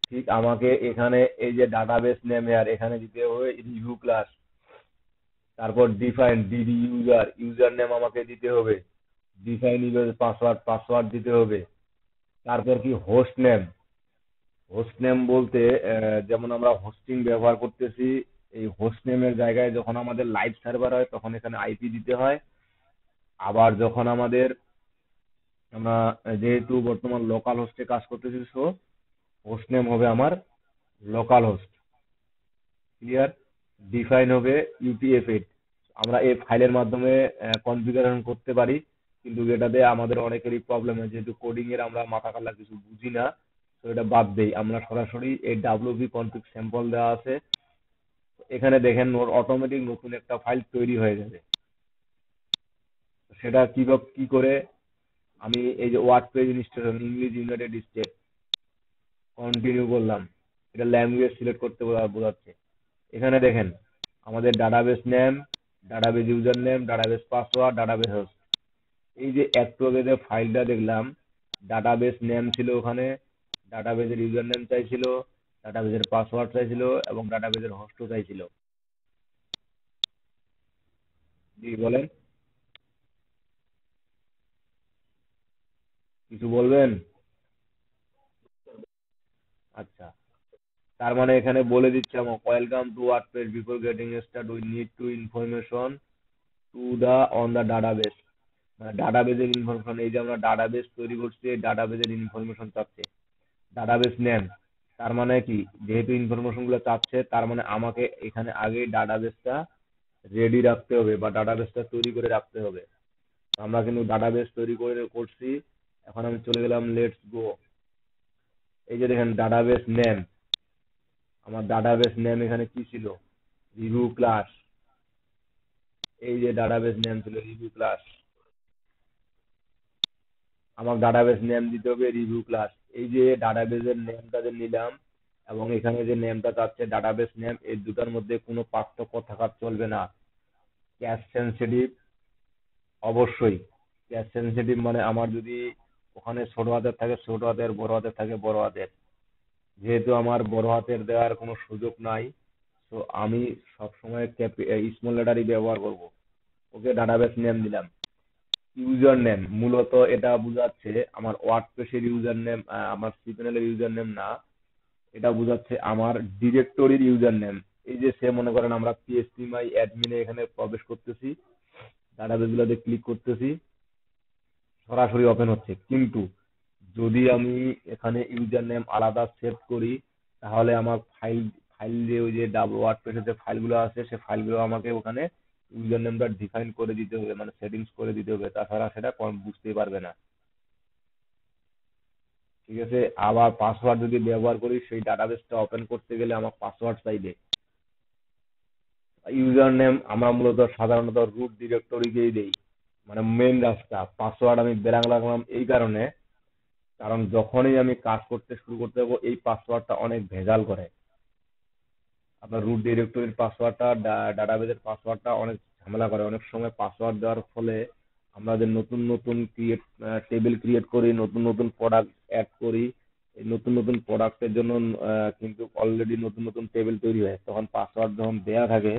ঠিক আমাকে এখানে এই যে ডাটাবেস নেম হেয়ার এখানে দিতে হবে রিভিউ ক্লাস। তারপর ডিফাইন ডিডি ইউজার নেম আমাকে দিতে হবে। ডিফাইন ইউজার পাসওয়ার্ড দিতে হবে। তারপর কি হোস্ট নেম বলতে যেমন আমরা হোস্টিং ব্যবহার করতেছি, এই হোস্ট নেমের জায়গায় যখন আমাদের লাইভ সার্ভার হয় তখন এখানে আইপি দিতে হয়। আবার যখন আমাদের আমরা যেহেতু বর্তমান লোকাল হোস্টে কাজ করতেছি, সো হোস্ট নেম হবে আমার লোকাল হোস্ট। ক্লিয়ার? ডিফাইন হবে ইউটিএফ8। আমরা এই ফাইলের মাধ্যমে কনফিগারেশন করতে পারি, কিন্তু এটাতে আমাদের অনেকেরই প্রবলেম হয়, যেহেতু কোডিং এর আমরা মাথা কালা কিছু বুঝি না, তো এটা বাদ দেই। আমরা সরাসরি এই ডাব্লিউপি কনফিগ স্যাম্পল দেওয়া আছে, এখানে দেখেন ওর অটোমেটিক নতুন একটা ফাইল তৈরি হয়ে যাবে। সেটা কিভাবে কি করে, আমি এই যে word page installation English United State continue করলাম, এটা ল্যাঙ্গুয়েজ সিলেক্ট করতে বোঝাচ্ছে। এখানে দেখেন আমাদের database name, database user name, database password, database host. এই যে একটু আগে যে ফাইলটা দেখলাম, ডাটাবেস নেম ছিল ওখানে, ডাটাবেসের ইউজার নেম চাইছিল, ডাটাবেসের পাসওয়ার্ড চাইছিল এবং ডাটাবেসের হোস্টও চাইছিল। জি বলেন, কিছু বলবেন? আচ্ছা, তার মানে এখানে বলে দিচ্ছে আমার welcome to WordPress, before getting start we need to information to the on the database, মানে ডাটাবেসের ইনফরমেশন। এই যে আমরা ডাটাবেস তৈরি করছি, এই ডাটাবেসের ইনফরমেশন চাচ্ছে। ডাটাবেস নেম, তার মানে কি, যেহেতু ইনফরমেশন গুলো চাচ্ছে তার মানে আমাকে এখানে আগে ডাটাবেসটা রেডি রাখতে হবে বা ডাটাবেসটা তৈরি করে রাখতে হবে। আমরা কিন্তু ডাটাবেস তৈরি করে করছি। এখন আমি চলে গেলাম লেটস গো। এই যে দেখেন ডাটাবেস নেম, আমার ডাটাবেস নেম এখানে কি ছিল, রিভিউ ক্লাস। এই যে ডাটাবেস নেম ছিল রিভিউ ক্লাস, আমার ডাটাবেস নেম দিতে হবে রিভিউ ক্লাস। এই যে ডাটাবেসের নেমটা যে নিলাম এবং এখানে যে নেমটা চাচ্ছে ডাটাবেস নেম, এই দুটার মধ্যে কোনো পার্থক্য থাকা চলবে না। ক্যাশ সেনসিটিভ, অবশ্যই ক্যাশ সেনসিটিভ, মানে আমার যদি ওখানে ছোট হাতের থাকে ছোট হাতের, বড় হাতের থাকে বড় হাতের, যেহেতু আমার বড় হাতের দেওয়ার কোনো সুযোগ নাই, তো আমি সবসময় স্মল লেটারই ব্যবহার করব। ওকে, ডাটাবেস নেম দিলাম। ইউজার নেম, মূলত এটা বোঝাচ্ছে আমার ওয়ার্ডপ্রেসের ইউজার নেম, আমার সিপএনএল এর ইউজার নেম না, এটা বোঝাচ্ছে আমার ডিরেক্টরির ইউজার নেম। এই যে সে মনে করেন আমরা পিএসপি মাই অ্যাডমিনে এখানে প্রবেশ করতেছি, ডাটাবেস গুলোতে ক্লিক করতেছি, সরাসরি ওপেন হচ্ছে। কিন্তু যদি আমি এখানে ইউজার নেম আলাদা সেভ করি, তাহলে আমার ফাইল যে ওই যে ওয়ার্ডপ্রেসের যে ফাইলগুলো আছে সে ফাইলগুলো আমাকে ওখানে ইউজার নেমটা ডিফাইন করে দিতে হবে, মানে সেটিংস করে দিতে হবে, তাছাড়া সেটা বুঝতেই পারবে না। ঠিক আছে। আবার পাসওয়ার্ড যদি ব্যবহার করি, সেই ডাটাবেসটা ওপেন করতে গেলে আমার পাসওয়ার্ড চাইবে। ইউজার নেম আমরা মূলত সাধারণত রুট ডিরেক্টরিকেই দেই, মানে মেন রাস্তা। পাসওয়ার্ড আমি বেরাং রাখলাম এই কারণে, কারণ যখনই আমি কাজ করতে শুরু করতে যাবো এই পাসওয়ার্ডটা অনেক ভেজাল করে। আপনার রুট ডিরেক্টরির পাসওয়ার্ডটা, ডাটাবেসের পাসওয়ার্ডটা অনেক ঝামেলা করে। অনেক সময় পাসওয়ার্ড দেওয়ার ফলে আমরা যে নতুন নতুন টেবিল ক্রিয়েট করি, নতুন নতুন প্রোডাক্ট অ্যাড করি, এই নতুন নতুন প্রোডাক্টের জন্য কিন্তু অলরেডি নতুন নতুন টেবিল তৈরি হয়। তখন পাসওয়ার্ড যখন দেয়া থাকে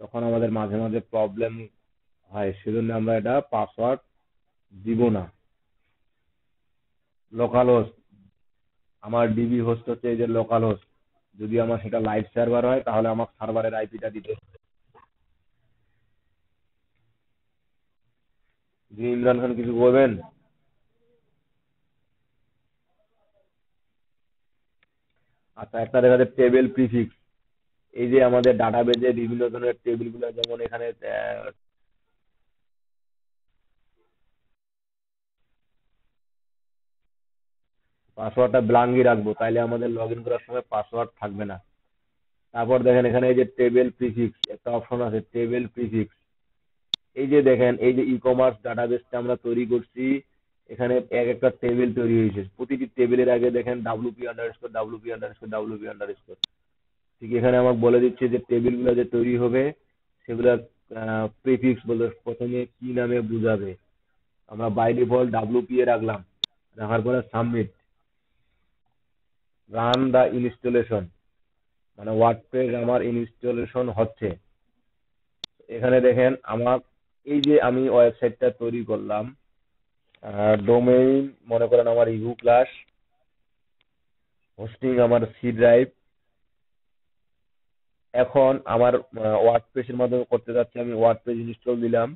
তখন আমাদের মাঝে মাঝে প্রবলেম হয়, সেজন্য আমরা এটা পাসওয়ার্ড দিব না। লোকাল হোস্ট, আমার ডিবি হোস্ট হচ্ছে এই যে লোকাল হোস্ট। যদি আমার সেটা লাইভ সার্ভার হয় তাহলে আমার সার্ভারের আইপিটা দিতে হবে। জি ইমরান খান, কিছু বলবেন? আচ্ছা, একটা দেখা যাচ্ছে টেবিল প্রিফিক্স। এই যে আমাদের ডাটাবেজে বিভিন্ন ধরনের টেবিল গুলো, যেমন এখানে পাসওয়ার্ডটা ব্লাঙ্কই রাখবো, তাইলে আমাদের লগ ইন করার সময় পাসওয়ার্ড থাকবে না। তারপর দেখেন এখানে এই যে টেবিল প্রিফিক্স একটা অপশন আছে, টেবিল প্রিফিক্স। এই যে দেখেন, এই যে ই কমার্স ডাটাবেসটা আমরা তৈরি করছি, এখানে এক একটা টেবিল তৈরি হয়েছে। প্রতিটি টেবিলের আগে দেখেন WP_, WP_, ঠিক এখানে আমাকে বলে দিচ্ছে যে টেবিলগুলো যে তৈরি হবে সেগুলা প্রিফিক্স বলে প্রথমে কি নামে বুঝাবে। আমরা বাই ডিফল্ট WP এ রাখলাম, রাখার পরে সাবমিট। রান দা ইনস্টলেশন, মানে ওয়ার্ডপ্রেস আমার ইনস্টলেশন হচ্ছে। এখানে দেখেন আমার এই যে আমি ওয়েবসাইটটা তৈরি করলাম, ডোমেইন মনে করেন আমার ইভু ক্লাস, হোস্টিং আমার সি ড্রাইভ। এখন আমার ওয়ার্ডপ্রেসের মাধ্যমে করতে যাচ্ছি, আমি ওয়ার্ডপ্রেস ইনস্টল দিলাম।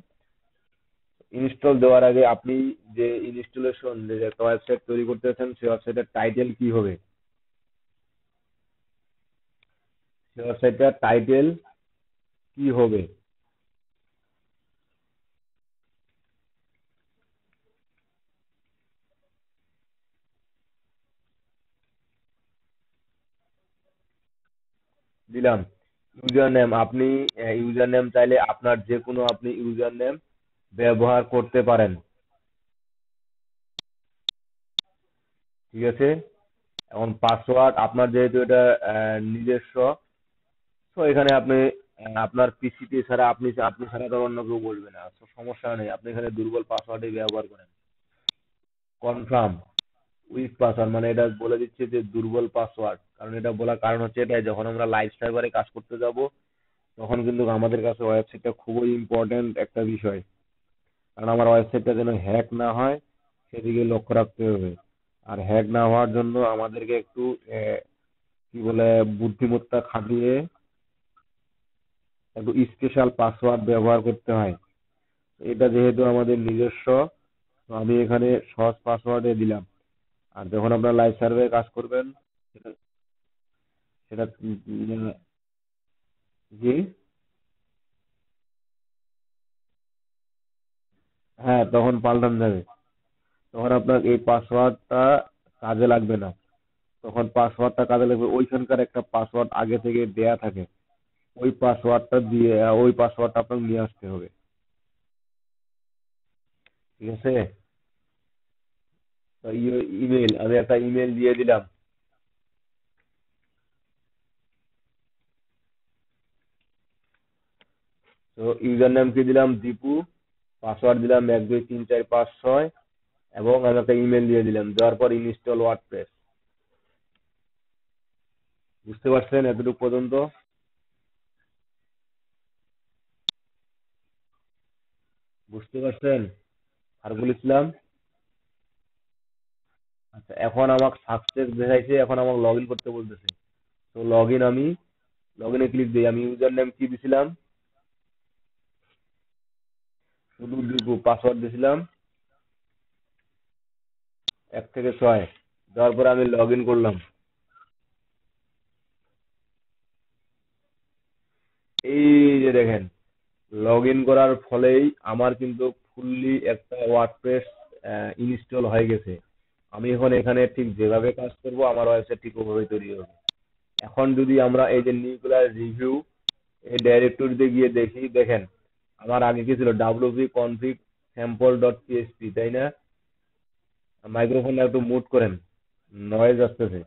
ইনস্টল দেওয়ার আগে আপনি যে ইনস্টলেশন, যে একটা ওয়েবসাইট তৈরি করতেছেন, সেই ওয়েবসাইটের টাইটেল কি হবে, সেই ওয়েবসাইটটার টাইটেল কি হবে। দিলাম। ইউজার নেম, আপনি ইউজার নেম চাইলে আপনার যে কোনো আপনি ইউজার নেম ব্যবহার করতে পারেন। ঠিক আছে। এখন পাসওয়ার্ড আপনার যেহেতু এটা নিজস্ব, তো এখানে আপনি আপনার পিসিতে ছাড়া আপনি আপনি ছাড়া তো অন্য কেউ বলবে না, তো সমস্যা নেই, আপনি এখানে দুর্বল পাসওয়ার্ডই ব্যবহার করেন। কনফার্ম উইক পাসওয়ার্ড, মানে এটা বলে দিচ্ছে যে দুর্বল পাসওয়ার্ড। কারণ এটা বলার কারণ হচ্ছে এটাই, যখন আমরা লাইভ সার্ভারে কাজ করতে যাব তখন কিন্তু আমাদের কাছে ওয়েবসাইটটা খুবই ইম্পর্টেন্ট একটা বিষয়। কারণ আমার ওয়েবসাইটটা যেন হ্যাক না হয় সেদিকে লক্ষ্য রাখতে হবে। আর হ্যাক না হওয়ার জন্য আমাদেরকে একটু কি বলে বুদ্ধিমত্তা খাটিয়ে একটু স্পেশাল পাসওয়ার্ড ব্যবহার করতে হয়। এটা যেহেতু আমাদের নিজস্ব, তো আমি এখানে সহজ পাসওয়ার্ডে দিলাম। আর যখন আপনার লাইভ সার্ভারে কাজ করবেন সেটা সেটা জি, হ্যাঁ তখন পাল্টানো যাবে। তখন আপনার এই পাসওয়ার্ডটা কাজে লাগবে না। তখন পাসওয়ার্ডটা কাজে লাগবে, ওইখানকার একটা পাসওয়ার্ড আগে থেকে দেয়া থাকে, ওই পাসওয়ার্ডটা দিয়ে ওই পাসওয়ার্ডটা আপনাকে নিয়ে আসতে হবে। ঠিক আছে। তো ইমেল, আমি একটা ইমেল দিয়ে দিলাম। তো ইউজার নেম কি দিলাম, দীপু। পাসওয়ার্ড দিলাম 1 2 3 4 5 6, এবং আমি একটা ইমেল দিয়ে দিলাম। দেওয়ার পর ইনস্টল ওয়ার্ডপ্রেস। বুঝতে পারছেন এতটুকু পর্যন্ত? বুঝতে পারছেন ফারুকুল ইসলাম? আচ্ছা, এখন আমাকে সাকসেস দেখাইছে, এখন আমাকে লগ ইন করতে বলতেছে। তো আমি লগ ইনে ক্লিক দিই। আমি ইউজার নেম কি দিছিলাম, শুধু দীপু। পাসওয়ার্ড দিছিলাম 1 থেকে 6। দেওয়ার পরে আমি লগ ইন করলাম। এই যে দেখেন, লগ ইন করার ফলেই আমার কিন্তু ফুললি একটা ওয়ার্ডপ্রেস ইনস্টল হয়ে গেছে। আমি এখন এখানে ঠিক যেভাবে কাজ করব আমার ওয়েবসাইট ঠিক ওভাবেই তৈরি হবে। এখন যদি আমরা এই যে নিউক্লিয়ার রিভিউ এই ডাইরেক্টরিতে গিয়ে দেখি, দেখেন আমার আগে কি ছিল, WP config sample dot PSP, তাই না? মাইক্রোফোনটা একটু মুট করেন, নয়েজ আসতেছে।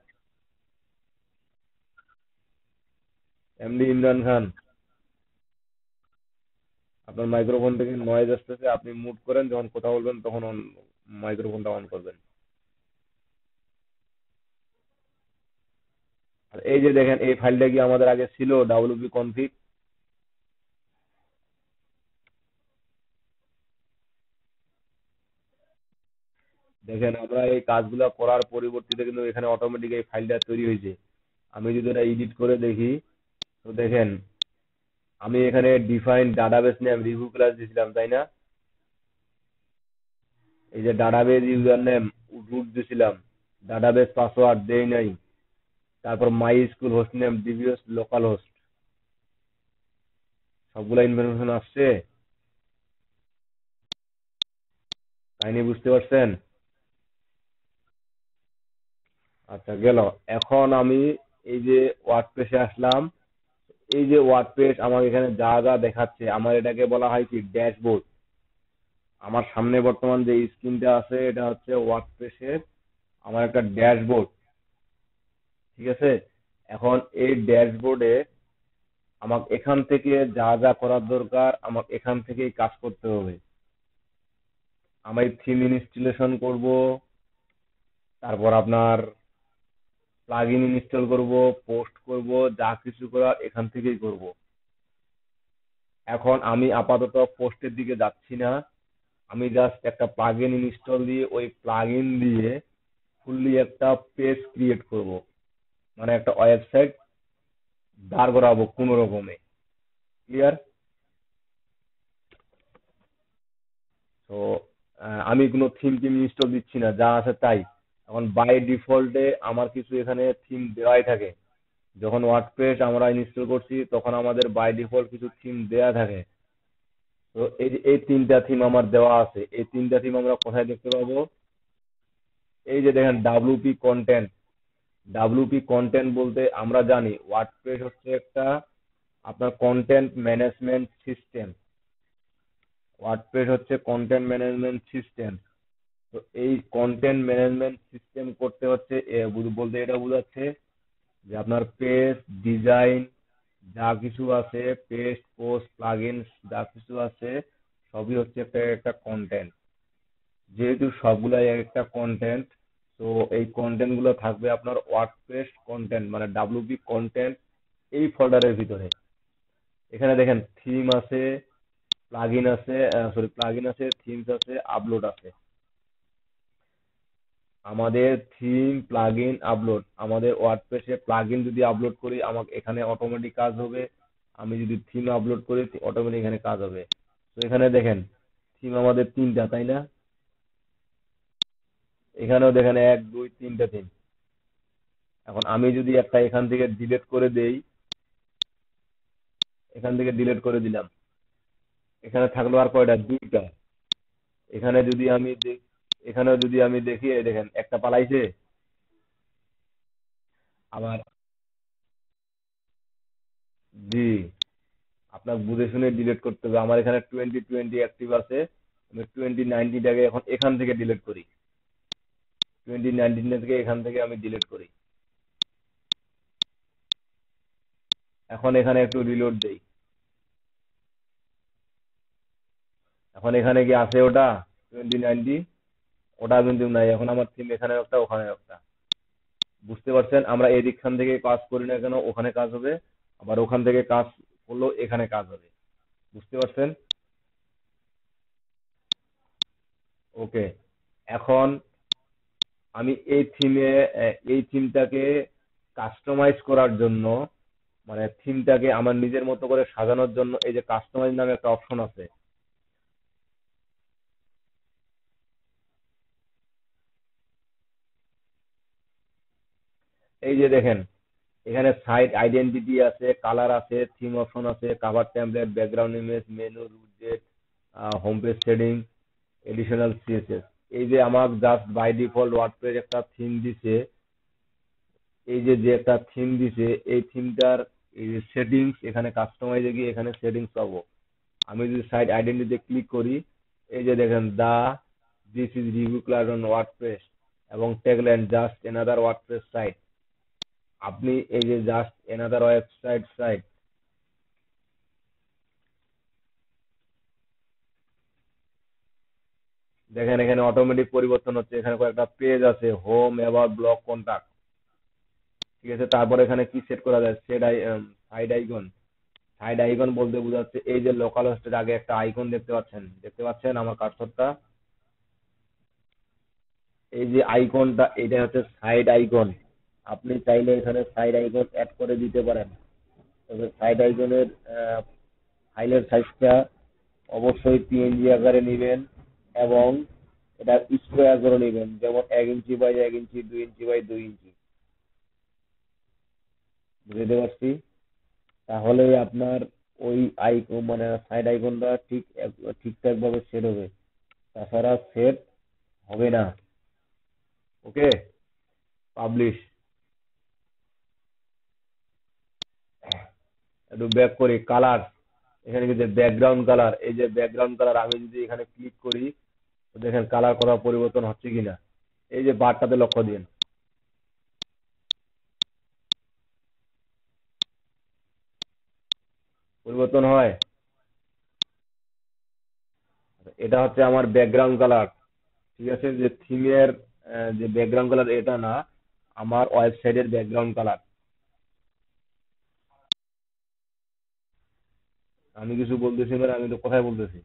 এমডি ইমরান খান, আপনার মাইক্রোফোন থেকে নয়েজ আসতেছে, আপনি মুট করেন, যখন কথা বলবেন তখন মাইক্রোফোনটা অন করবেন। আর এই যে দেখেন এই ফাইলটা কি আমাদের আগে ছিল, ডাব্লিউপি কনফিগ? দেখেন আমরা এই কাজগুলো করার পরিবর্তিতে কিন্তু এখানে অটোমেটিক এই ফাইলটা তৈরি হয়েছে। আমি যদি এটা এডিট করে দেখি, তো দেখেন আমি এখানে define database name review class দিয়েছিলাম, তাই না? এই যে ডাটাবেস ইউজার নেম রুট দিয়েছিলাম, ডাটাবেস পাসওয়ার্ড দেই নাই, তারপর my school host name DBS local host, সবগুলা ইনফরমেশন আসছে। কাহিনী বুঝতে পারছেন? আচ্ছা গেল। এখন আমি এই যে ওয়ার্ডপ্রেসে আসলাম, এই যে ওয়ার্ডপ্রেস আমার এখানে যা যা দেখাচ্ছে, আমার এটাকে বলা হয় কি ড্যাশবোর্ড। আমার সামনে বর্তমান যে স্ক্রিনটা আছে এটা হচ্ছে ওয়ার্ডপ্রেসের আমার একটা ড্যাশবোর্ড, ঠিক আছে? এখন এই ড্যাশবোর্ডে আমাকে এখান থেকে যা যা করার দরকার আমাকে এখান থেকেই কাজ করতে হবে। আমি থিম ইনস্টলেশন করব, তারপর আপনার প্লাগইন ইনস্টল করব, পোস্ট করব, যা কিছু করার এখান থেকেই করব। এখন আমি আপাতত পোস্টের দিকে যাচ্ছি না, আমি জাস্ট একটা প্লাগইন ইনস্টল দিয়ে ওই প্লাগইন দিয়ে ফুললি একটা পেজ ক্রিয়েট করব, মানে একটা ওয়েবসাইট দাঁড় করাবো কোনো রকমে। ক্লিয়ার? তো আমি কোনো থিম টিম ইনস্টল দিচ্ছি না, যা আছে তাই। এখন বাই ডিফল্টে আমার কিছু এখানে থিম দেওয়াই থাকে। যখন ওয়ার্ডপ্রেস আমরা ইনস্টল করছি তখন আমাদের বাই ডিফল্ট কিছু থিম দেয়া থাকে। তো এই যে এই তিনটা থিম আমার দেওয়া আছে, এই তিনটা থিম আমরা কোথায় দেখতে পাবো? এই যে দেখেন ডাব্লিউপি কন্টেন্ট। ডাব্লিউপি কন্টেন্ট বলতে আমরা জানি ওয়ার্ডপ্রেস হচ্ছে একটা আপনার কন্টেন্ট ম্যানেজমেন্ট সিস্টেম। ওয়ার্ডপ্রেস হচ্ছে কন্টেন্ট ম্যানেজমেন্ট সিস্টেম। তো এই কন্টেন্ট ম্যানেজমেন্ট সিস্টেম করতে হচ্ছে বলতে এটা বোঝাচ্ছে যে আপনার পেজ ডিজাইন যা কিছু আছে, পেজ পোস্ট প্লাগইনস যা কিছু আছে, সবই হচ্ছে একটা একটা কন্টেন্ট। যেহেতু সবগুলাই একটা কন্টেন্ট, তো এই কন্টেন্ট গুলো থাকবে আপনার ওয়ার্ডপ্রেস কন্টেন্ট মানে ডাব্লিউপি কন্টেন্ট এই ফোল্ডারের ভিতরে। এখানে দেখেন থিম আছে, প্লাগইন আছে, প্লাগইন আছে, থিমস আছে, আপলোড আছে। আমাদের থিম প্লাগইন আপলোড, আমাদের ওয়ার্ডপ্রেসে প্লাগইন যদি আপলোড করি আমাকে এখানে অটোমেটিক কাজ হবে, আমি যদি থিম আপলোড করি অটোমেটিক এখানে কাজ হবে। তো এখানে দেখেন থিম আমাদের তিনটা, তাই না? এখানেও দেখেন এক দুই তিনটা থিম। এখন আমি যদি একটা এখান থেকে ডিলিট করে দেই, এখান থেকে ডিলিট করে দিলাম, এখানে থাকলো আর কয়টা? দুইটা। এখানে যদি আমি এখানে যদি আমি দেখি, এই দেখেন একটা পালাইছে। আবার জি, আপনার বুঝে শুনে ডিলিট করতে হবে। আমার এখানে 2020 অ্যাক্টিভ আছে, আমি 2019টাকে এখন এখান থেকে ডিলিট করি, 2019 থেকে এখান থেকে আমি ডিলিট করি। এখন এখানে একটু রিলোড দেই, এখন এখানে কি আছে ওটা 2019? ওটা কিন্তু নাই, এখন আমার থিম এখানে একটা ওখানে একটা। বুঝতে পারছেন? আমরা এই দিকখান থেকে কাজ করি না কেন ওখানে কাজ হবে, আবার ওখান থেকে কাজ করলেও এখানে কাজ হবে। বুঝতে পারছেন? ওকে। এখন আমি এই থিমটাকে কাস্টমাইজ করার জন্য, মানে থিমটাকে আমার নিজের মতো করে সাজানোর জন্য এই যে কাস্টমাইজ নামে একটা অপশন আছে। এই যে দেখেন এখানে সাইট আইডেন্টিটি আছে, কালার আছে, থিম অপশন আছে, cover template, background image, menu, widget, home page setting, additional CSS. এই যে আমার জাস্ট বাই ডিফল্ট ওয়ার্ডপ্রেস একটা থিম দিছে, এই যে যে একটা থিম দিছে এই থিমটার এই যে সেটিংস, এখানে কাস্টমাইজে গিয়ে এখানে সেটিংস পাবো। আমি যদি সাইট আইডেন্টিটিতে ক্লিক করি, এই যে দেখেন this is review class on WordPress এবং tagline just another WordPress site. আপনি এই যে জাস্ট এনাদার ওয়েবসাইট সাইট, দেখেন এখানে অটোমেটিক পরিবর্তন হচ্ছে। এখানে কয়েকটা পেজ আছে, হোম, অ্যাবাউট, ব্লগ, কন্টাক্ট, ঠিক আছে। তারপর এখানে কি সেট করা যায়, সাইড আইকন। সাইড আইকন বলতে বোঝাচ্ছে এই যে লোকাল হোস্টের আগে একটা আইকন দেখতে পাচ্ছেন আমার কার্সরটা, এই যে আইকনটা এটা হচ্ছে সাইড আইকন। আপনি চাইলে এখানে সাইড আইকন অ্যাড করে দিতে পারেন। তবে সাইড আইকনের ফাইলের সাইজটা অবশ্যই পিএনজি আকারে নেবেন এবং এটা স্কোয়ার করে নেবেন, যেমন 1 inch by 1 inch, 2 inch by 2 ইঞ্চি। বুঝতে পারছি? তাহলে আপনার ওই আইকন মানে সাইড আইকনটা ঠিকঠাক ভাবে সেট হবে, তাছাড়া সেট হবে না। ওকে, পাবলিশ। একটু ব্যাক করি, কালার, এখানে কিন্তু ব্যাকগ্রাউন্ড কালার, এই যে ব্যাকগ্রাউন্ড কালার আমি যদি এখানে ক্লিক করি তো দেখেন কালার করা পরিবর্তন হচ্ছে কিনা। এই যে বারটাতে লক্ষ্য দিন, পরিবর্তন হয়। এটা হচ্ছে আমার ব্যাকগ্রাউন্ড কালার, ঠিক আছে। যে থিমের যে ব্যাকগ্রাউন্ড কালার এটা না, আমার ওয়েবসাইটের ব্যাকগ্রাউন্ড কালার। আমি কিছু বলতেছি মানে আমি তো কথাই বলতেছি।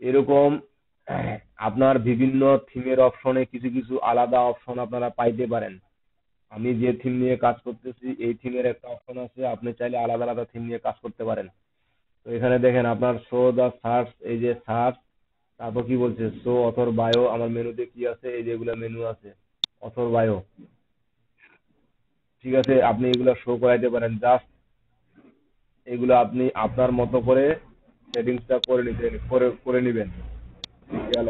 এরকম আপনার বিভিন্ন থিমের অপশনে কিছু কিছু আলাদা অপশন আপনারা পাইতে পারেন। আমি যে থিম নিয়ে কাজ করতেছি এই থিমের একটা অপশন আছে, আপনি চাইলে আলাদা আলাদা থিম নিয়ে কাজ করতে পারেন। তো এখানে দেখেন আপনার শো দা সার্চ, এই যে সার্চ, তারপর কি বলছে শো অথর বায়ো। আমার মেনুতে কি আছে, এই যেগুলা মেনু আছে, অথর বায়ো, ঠিক আছে। আপনি এগুলা শো করাইতে পারেন। জাস্ট এগুলো আপনি আপনার মতো করে সেটিংসটা করে নেবেন। গেল।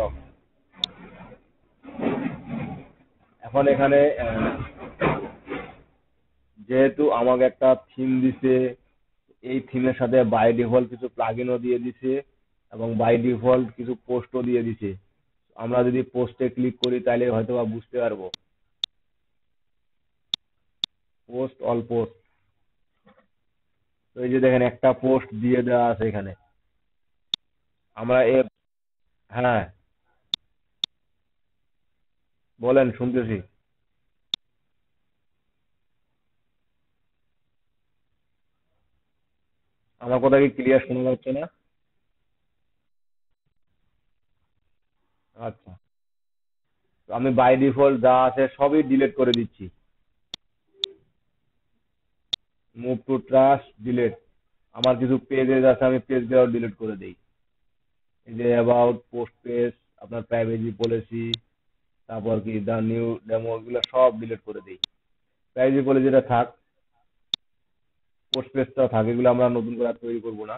এখন এখানে যেহেতু আমাকে একটা থিম দিছে, এই থিমের সাথে বাই ডিফল্ট কিছু প্লাগইনও দিয়ে দিছে এবং বাই ডিফল্ট কিছু পোস্টও দিয়ে দিছে। আমরা যদি পোস্টে ক্লিক করি তাহলে হয়তো বা বুঝতে পারবো। পোস্ট, অল পোস্ট, তো এই যে দেখেন একটা পোস্ট দিয়ে দেওয়া আছে এখানে। আমরা হ্যাঁ, বলেন, শুনতেছি। আমার কথা কি ক্লিয়ার শোনা যাচ্ছে না? আচ্ছা, তো আমি বাই ডিফল্ট যা আছে সবই ডিলিট করে দিচ্ছি। Move to trash, delete. আমার কিছু পেজেস আছে, আমি পেজগুলো ডিলিট করে দিই। এই যে অ্যাবাউট, পোস্ট পেজ, আপনার প্রাইভেসি পলিসি, তারপর কি দা নিউ ডেমো, এগুলো সব ডিলিট করে দিই। প্রাইভেসি পলিসিটা থাক, পোস্ট পেজটা থাক, এগুলো আমরা নতুন করে আর তৈরি করবো না,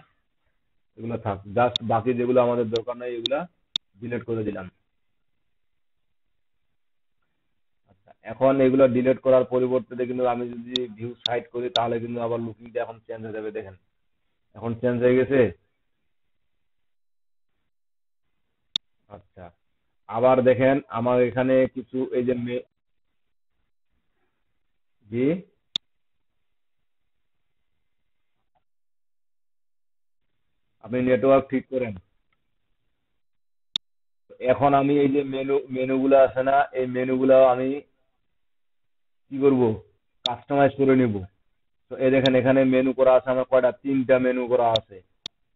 এগুলো থাক। জাস্ট বাকি যেগুলো আমাদের দরকার নাই এগুলা ডিলিট করে দিলাম। আচ্ছা, এখন এগুলো ডিলিট করার পরিবর্তে কিন্তু আমি যদি ভিউ সাইট করি তাহলে কিন্তু আবার লুকিংটা এখন চেঞ্জ হয়ে যাবে। দেখেন এখন চেঞ্জ হয়ে গেছে। আচ্ছা, আবার দেখেন আমার এখানে কিছু এই যে জি, আপনি নেটওয়ার্ক ঠিক করেন। এখন আমি এই যে মেনুগুলো আছে না, এই মেনুগুলো আমি কি করব, কাস্টমাইজ করে নিব। তো এই দেখেন এখানে মেনু করা আছে আমার কয়টা, 3টা মেনু করা আছে।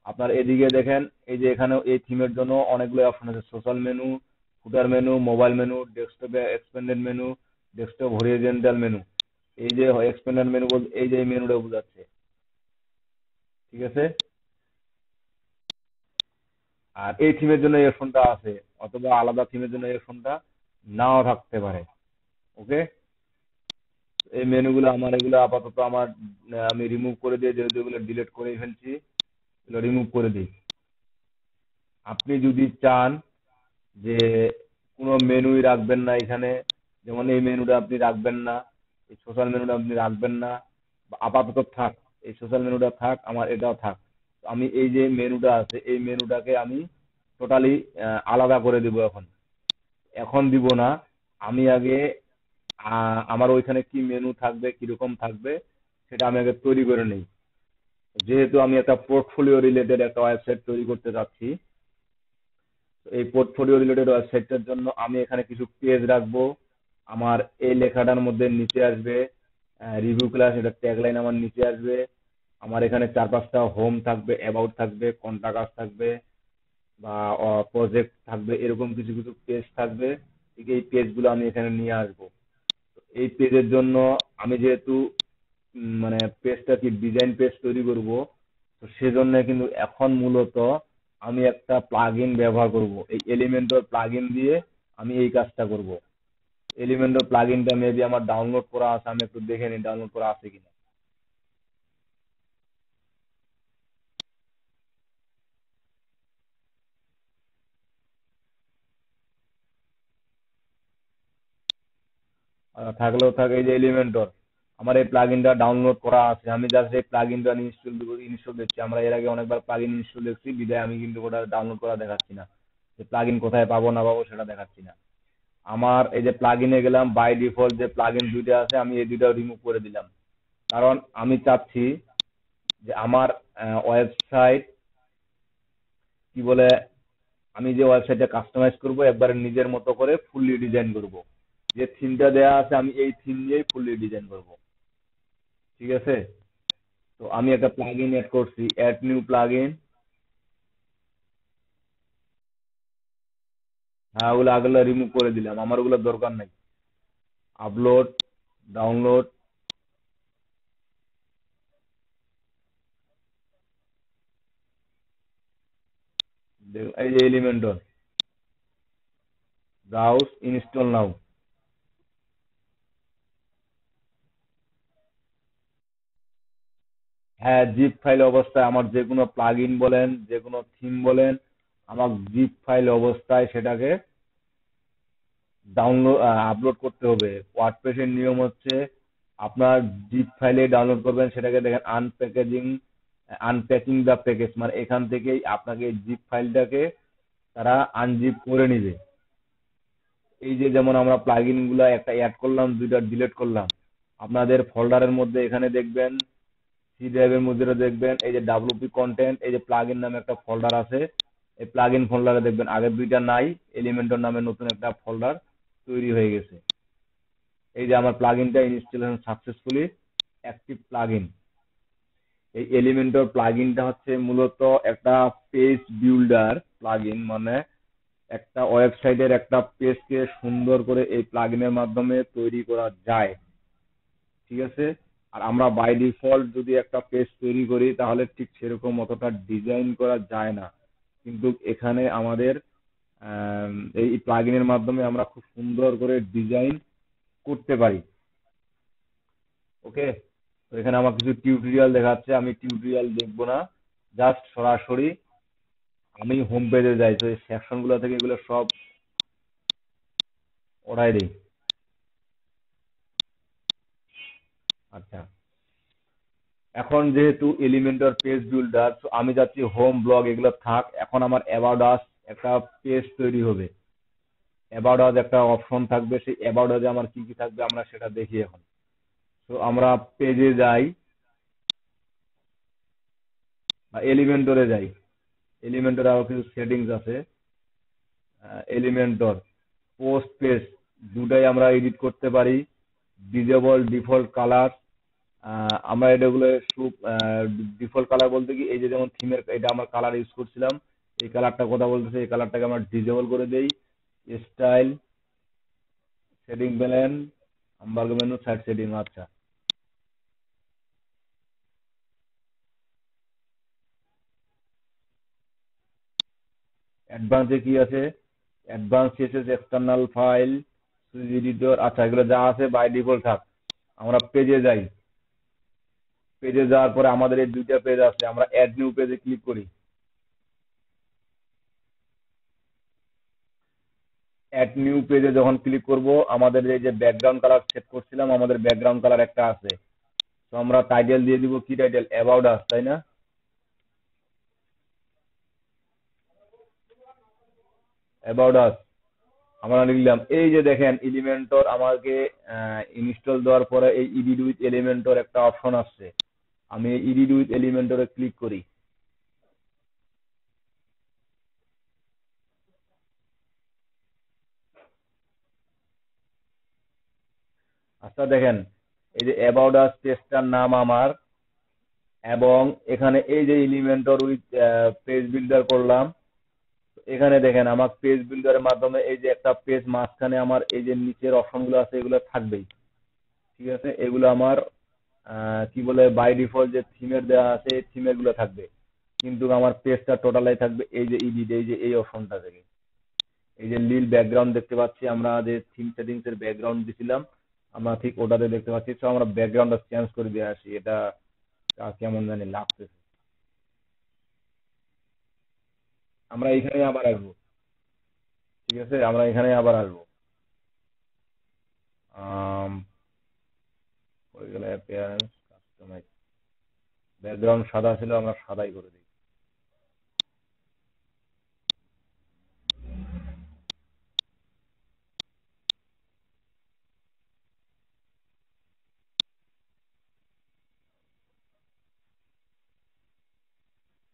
আপনার এদিকে দেখেন এই যে এখানে এই থিমের জন্য অনেকগুলো অপশন আছে, social menu, footer menu, mobile menu, ডেস্কটপে expanded menu, desktop horizontal menu. এই যে এক্সপেন্ডেড মেনু বলতে এই যে এই মেনুটা বোঝাচ্ছে, ঠিক আছে। আর এই থিমের জন্য এই অপশনটা আছে, অথবা আলাদা থিমের জন্য এই অপশনটা নাও থাকতে পারে। ওকে, এই মেনুগুলো আমার এগুলো আপাতত আমার আমি রিমুভ করে দিয়ে যেহেতু এগুলো ডিলিট করে ফেলছি, এগুলো রিমুভ করে দিই। আপনি যদি চান যে কোনো মেনুই রাখবেন না এখানে, যেমন এই মেনুটা আপনি রাখবেন না, এই সোশ্যাল মেনুটা আপনি রাখবেন না, বা আপাতত থাক, এই সোশ্যাল মেনুটা থাক, আমার এটাও থাক। তো আমি এই যে মেনুটা আছে এই মেনুটাকে আমি টোটালি আলাদা করে দিব। এখন এখন দিব না, আমি আগে আমার ওইখানে কি মেনু থাকবে কিরকম থাকবে সেটা আমি আগে তৈরি করে নেই। যেহেতু আমি একটা পোর্টফোলিও রিলেটেড একটা ওয়েবসাইট তৈরি করতে যাচ্ছি, তো এই পোর্টফোলিও রিলেটেড ওয়েবসাইটটার জন্য আমি এখানে কিছু পেজ রাখবো। আমার এই লেখাটার মধ্যে নিচে আসবে রিভিউ ক্লাস, এটা ট্যাগলাইন আমার নিচে আসবে। আমার এখানে 4-5টা হোম থাকবে, অ্যাবাউট থাকবে, কন্টাক্ট আস থাকবে, বা প্রজেক্ট থাকবে, এরকম কিছু কিছু পেজ থাকবে। ঠিক এই পেজগুলো আমি এখানে নিয়ে আসবো। এই পেজের জন্য আমি যেহেতু মানে পেজটা কি ডিজাইন পেজ তৈরি করব, তো সেজন্য কিন্তু এখন মূলত আমি একটা প্লাগইন ব্যবহার করব। এই এলিমেন্টর প্লাগইন দিয়ে আমি এই কাজটা করব। এলিমেন্টর প্লাগইনটা মেবি আমার ডাউনলোড করা আছে, আমি একটু দেখে নিই ডাউনলোড করা আছে কিনা। থাকলেও থাকে, এই যে এলিমেন্টর আমার এই প্লাগইনটা ডাউনলোড করা আছে, আমি জাস্ট এই প্লাগইনটা ইনস্টল দিচ্ছি। আমরা এর আগে অনেকবার প্লাগইন ইনস্টল দেখছি, বিদায় আমি কিন্তু ওটা ডাউনলোড করা দেখাচ্ছি না। যে প্লাগইন কোথায় পাবো না পাবো সেটা দেখাচ্ছি না। আমার এই যে প্লাগইনে গেলাম, বাই ডিফল্ট যে প্লাগইন দুইটা আছে আমি এই দুইটা রিমুভ করে দিলাম। কারণ আমি চাচ্ছি যে আমার ওয়েবসাইট কি বলে, আমি যে ওয়েবসাইটটা কাস্টমাইজ করব একবারে নিজের মতো করে ফুললি ডিজাইন করব। যে থিমটা দেয়া আছে আমি এই থিম দিয়েই ফুললি ডিজাইন করব। ঠিক আছে? তো আমি একটা প্লাগইন এড করছি, অ্যাড নিউ প্লাগইন। হ্যাঁ, ওগুলো আগেগুলো রিমুভ করে দিলাম, আমার ওগুলো দরকার নাই। আপলোড, ডাউনলোড, এই যে এলিমেন্টর, ব্রাউজ, ইনস্টল নাও। হ্যাঁ, জিপ ফাইল অবস্থায় আমার যে কোনো প্লাগইন বলেন, যে কোনো থিম বলেন, আমার জিপ ফাইল অবস্থায় সেটাকে ডাউনলোড আপলোড করতে হবে। ওয়ার্ডপ্রেসের নিয়ম হচ্ছে আপনার জিপ ফাইলে ডাউনলোড করবেন, সেটাকে দেখেন আনপ্যাকিং দ্য প্যাকেজ, মানে এখান থেকেই আপনাকে জিপ ফাইলটাকে তারা আনজিপ করে নিবে। এই যে যেমন আমরা প্লাগইন গুলা একটা অ্যাড করলাম, দুইটা ডিলিট করলাম, আপনাদের ফোল্ডারের মধ্যে এখানে দেখবেন, সি ড্রাইভের মধ্যে দেখবেন এই যে ডাব্লিউপি কন্টেন্ট, এই যে প্লাগইন নামে একটা ফোল্ডার আছে। এই প্লাগইন ফোল্ডারে দেখবেন আগের দুইটা নাই, এলিমেন্টর নামে নতুন একটা ফোল্ডার তৈরি হয়ে গেছে। এই যে আমার প্লাগইনটা ইনস্টলেশন সাকসেসফুলি অ্যাক্টিভ প্লাগইন। এই এলিমেন্টর প্লাগইনটা হচ্ছে মূলত একটা পেজ বিল্ডার প্লাগইন, মানে একটা ওয়েবসাইটের একটা পেজকে সুন্দর করে এই প্লাগইনের মাধ্যমে তৈরি করা যায়। ঠিক আছে? আর আমরা বাই ডিফল্ট যদি একটা পেজ তৈরি করি তাহলে ঠিক সেরকম অতটা ডিজাইন করা যায় না, কিন্তু এখানে আমাদের এই প্লাগইনের মাধ্যমে আমরা খুব সুন্দর করে ডিজাইন করতে পারি। ওকে? তো এখানে আমার কিছু টিউটোরিয়াল দেখাচ্ছে, আমি টিউটোরিয়াল দেখবো না, জাস্ট সরাসরি আমি হোম পেজে যাই। তো এই সেকশন গুলো থেকে এগুলো সব ওরাই দিই। আচ্ছা, এখন যেহেতু এলিমেন্টর পেজ বিল্ডার, আমি যাচ্ছি হোম, ব্লগ এগুলো থাক, এখন আমার অ্যাবাউট আস একটা পেজ তৈরি হবে। অ্যাবাউট আস একটা অপশন থাকবে, সেই অ্যাবাউট আস আমার কি কি থাকবে আমরা সেটা দেখি এখন। তো আমরা পেজে যাই বা এলিমেন্টরে যাই। এলিমেন্টরে আরো কিছু সেটিংস আছে। এলিমেন্টর পোস্ট পেজ দুটাই আমরা এডিট করতে পারি। ডিজেবল ডিফল্ট কালার, আমরা এটাগুলো ডিফল্ট কালার বলতে কি, এই যে যেমন থিমের এটা আমার কালার ইউজ করছিলাম, এই কালারটা কথা বলতেছে, এই কালারটাকে আমরা ডিজেবল করে দেই। Style, setting panel, hamburger menu, side setting. আচ্ছা, অ্যাডভান্সে কি আছে? Advance CSS, external file, switch editor. আচ্ছা, এগুলো যা আছে বাই ডিফল্ট থাক। আমরা পেজে যাই। পেজে যাওয়ার পরে আমাদের এই দুইটা পেজ আছে, আমরা অ্যাড নিউ পেজে ক্লিক করি। অ্যাড নিউ পেজে যখন ক্লিক করব, আমাদের এই যে ব্যাকগ্রাউন্ড কালার সেট করছিলাম, আমাদের ব্যাকগ্রাউন্ড কালার একটা আছে। তো আমরা টাইটেল দিয়ে দিব কি টাইটেল? অ্যাবাউট আস, তাই না? অ্যাবাউট আস আমরা লিখলাম। এই যে দেখেন এলিমেন্টর আমাকে ইনস্টল দেওয়ার পরে এই এডিট উইথ এলিমেন্টর একটা অপশন আসছে। আমি এডিট উইথ এলিমেন্টরে ক্লিক করি। আচ্ছা দেখেন, এই যে অ্যাবাউট আস পেজটার নাম আমার, এবং এখানে এই যে এলিমেন্টর উইথ পেজ বিল্ডার করলাম। এখানে দেখেন আমার পেজ বিল্ডারের মাধ্যমে এই যে একটা পেজ মাঝখানে আমার এই যে নিচের অপশনগুলো আছে এগুলো থাকবেই। ঠিক আছে, এগুলো আমার কি বলে বাই ডিফল্ট যে থিমের দেওয়া আছে এই থিমের গুলো থাকবে। কিন্তু আমার পেজটা টোটালাই থাকবে এই যে এডিট, এই যে এই অপশনটা থেকে। এই যে নীল ব্যাকগ্রাউন্ড দেখতে পাচ্ছি, আমরা যে থিম সেটিংস এর ব্যাকগ্রাউন্ড দিছিলাম, আমরা ঠিক ওটাতে দেখতে পাচ্ছি। তো আমরা ব্যাকগ্রাউন্ডটা চেঞ্জ করে দিয়ে আসি, এটা কেমন জানি লাগতেছে। আমরা এখানে আবার আসবো। ঠিক আছে, আমরা এখানে আবার আসবো। আম, হয়ে গেল অ্যাপিয়ারেন্স, কাস্টমাইজ। ব্যাকগ্রাউন্ড সাদা ছিল, আমরা সাদাই করে দিই।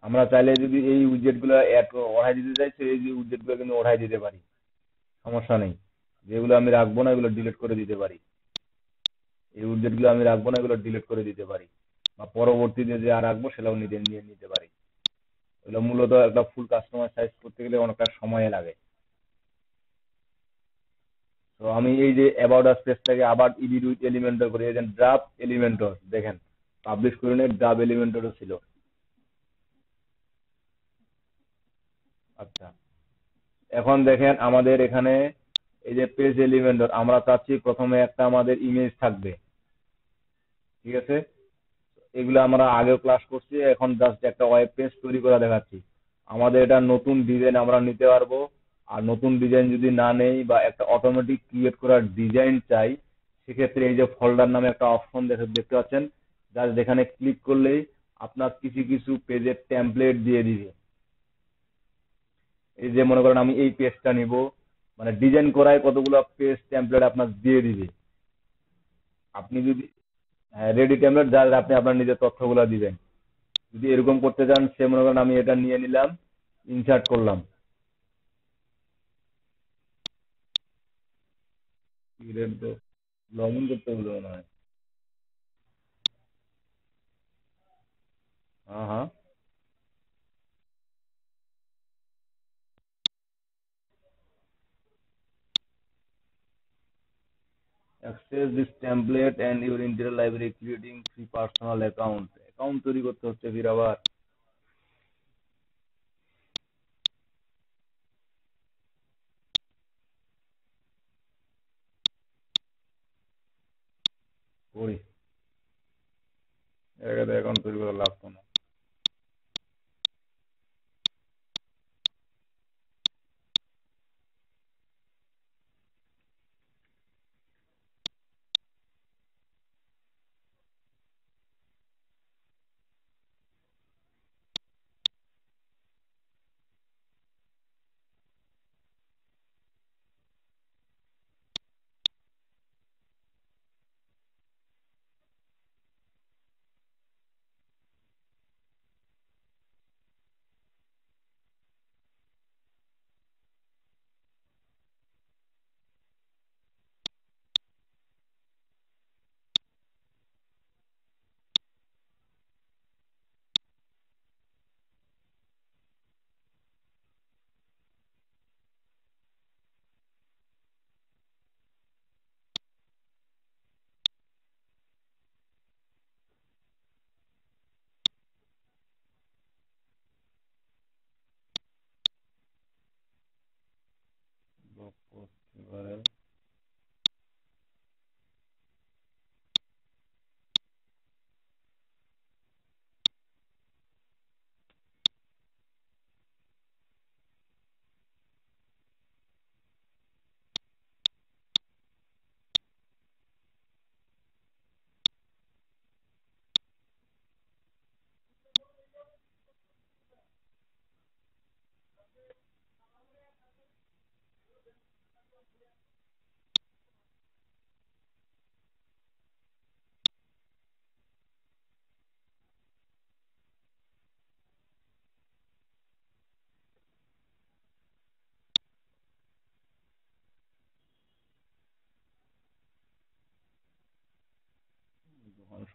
আমরা চাইলে যদি এই উইজেট গুলো অ্যাড ওঠাই দিতে চাই, তো এই যে উইজেট গুলো কিন্তু ওঠাই দিতে পারি, সমস্যা নেই। যেগুলো আমি রাখবো না এগুলো ডিলিট করে দিতে পারি। এই উইজেট গুলো আমি রাখবো না, এগুলো ডিলিট করে দিতে পারি। বা পরবর্তীতে যে আর রাখবো সেটাও নিয়ে নিতে পারি। এগুলো মূলত একটা ফুল কাস্টমার সাইজ করতে গেলে অনেকটা সময় লাগে। তো আমি এই যে অ্যাবাউট আস পেজটাকে আবার এডিট উইথ এলিমেন্টর করি, এই যে ড্রাফট এলিমেন্টর দেখেন, পাবলিশ করে নিয়ে ড্রাফট এলিমেন্টরও ছিল। আচ্ছা, এখন দেখেন আমাদের এখানে এই যে পেজ এলিমেন্টর, আমরা চাচ্ছি প্রথমে একটা আমাদের ইমেজ থাকবে। ঠিক আছে, এগুলো আমরা আগেও ক্লাস করছি, এখন জাস্ট একটা ওয়েব পেজ তৈরি করে দেখাচ্ছি। আমাদের এটা নতুন ডিজাইন আমরা নিতে পারবো। আর নতুন ডিজাইন যদি না নেই বা একটা অটোমেটিক ক্রিয়েট করার ডিজাইন চাই, সেক্ষেত্রে এই যে ফোল্ডার নামে একটা অপশন দেখতে পাচ্ছেন, জাস্ট এখানে ক্লিক করলেই আপনার কিছু কিছু পেজের টেমপ্লেট দিয়ে দিবে। এই যে মনে করেন আমি এই পেজটা নিব, মানে ডিজাইন করায় কতগুলো পেজ টেমপ্লেট আপনার দিয়ে দিবে। আপনি যদি রেডি টেমপ্লেট, যা আপনি আপনার নিজের তথ্যগুলো দিবেন। যদি এরকম করতে চান, সে মনে করেন আমি এটা নিয়ে নিলাম, ইনসার্ট করলাম। লগ ইন করতে হলো মনে হয়। হ্যাঁ হ্যাঁ, access this template and your interior library creating free personal account। Account তৈরি করতে হচ্ছে ফির আবার। করি, এটা অ্যাকাউন্ট তৈরি করা লাগতো না।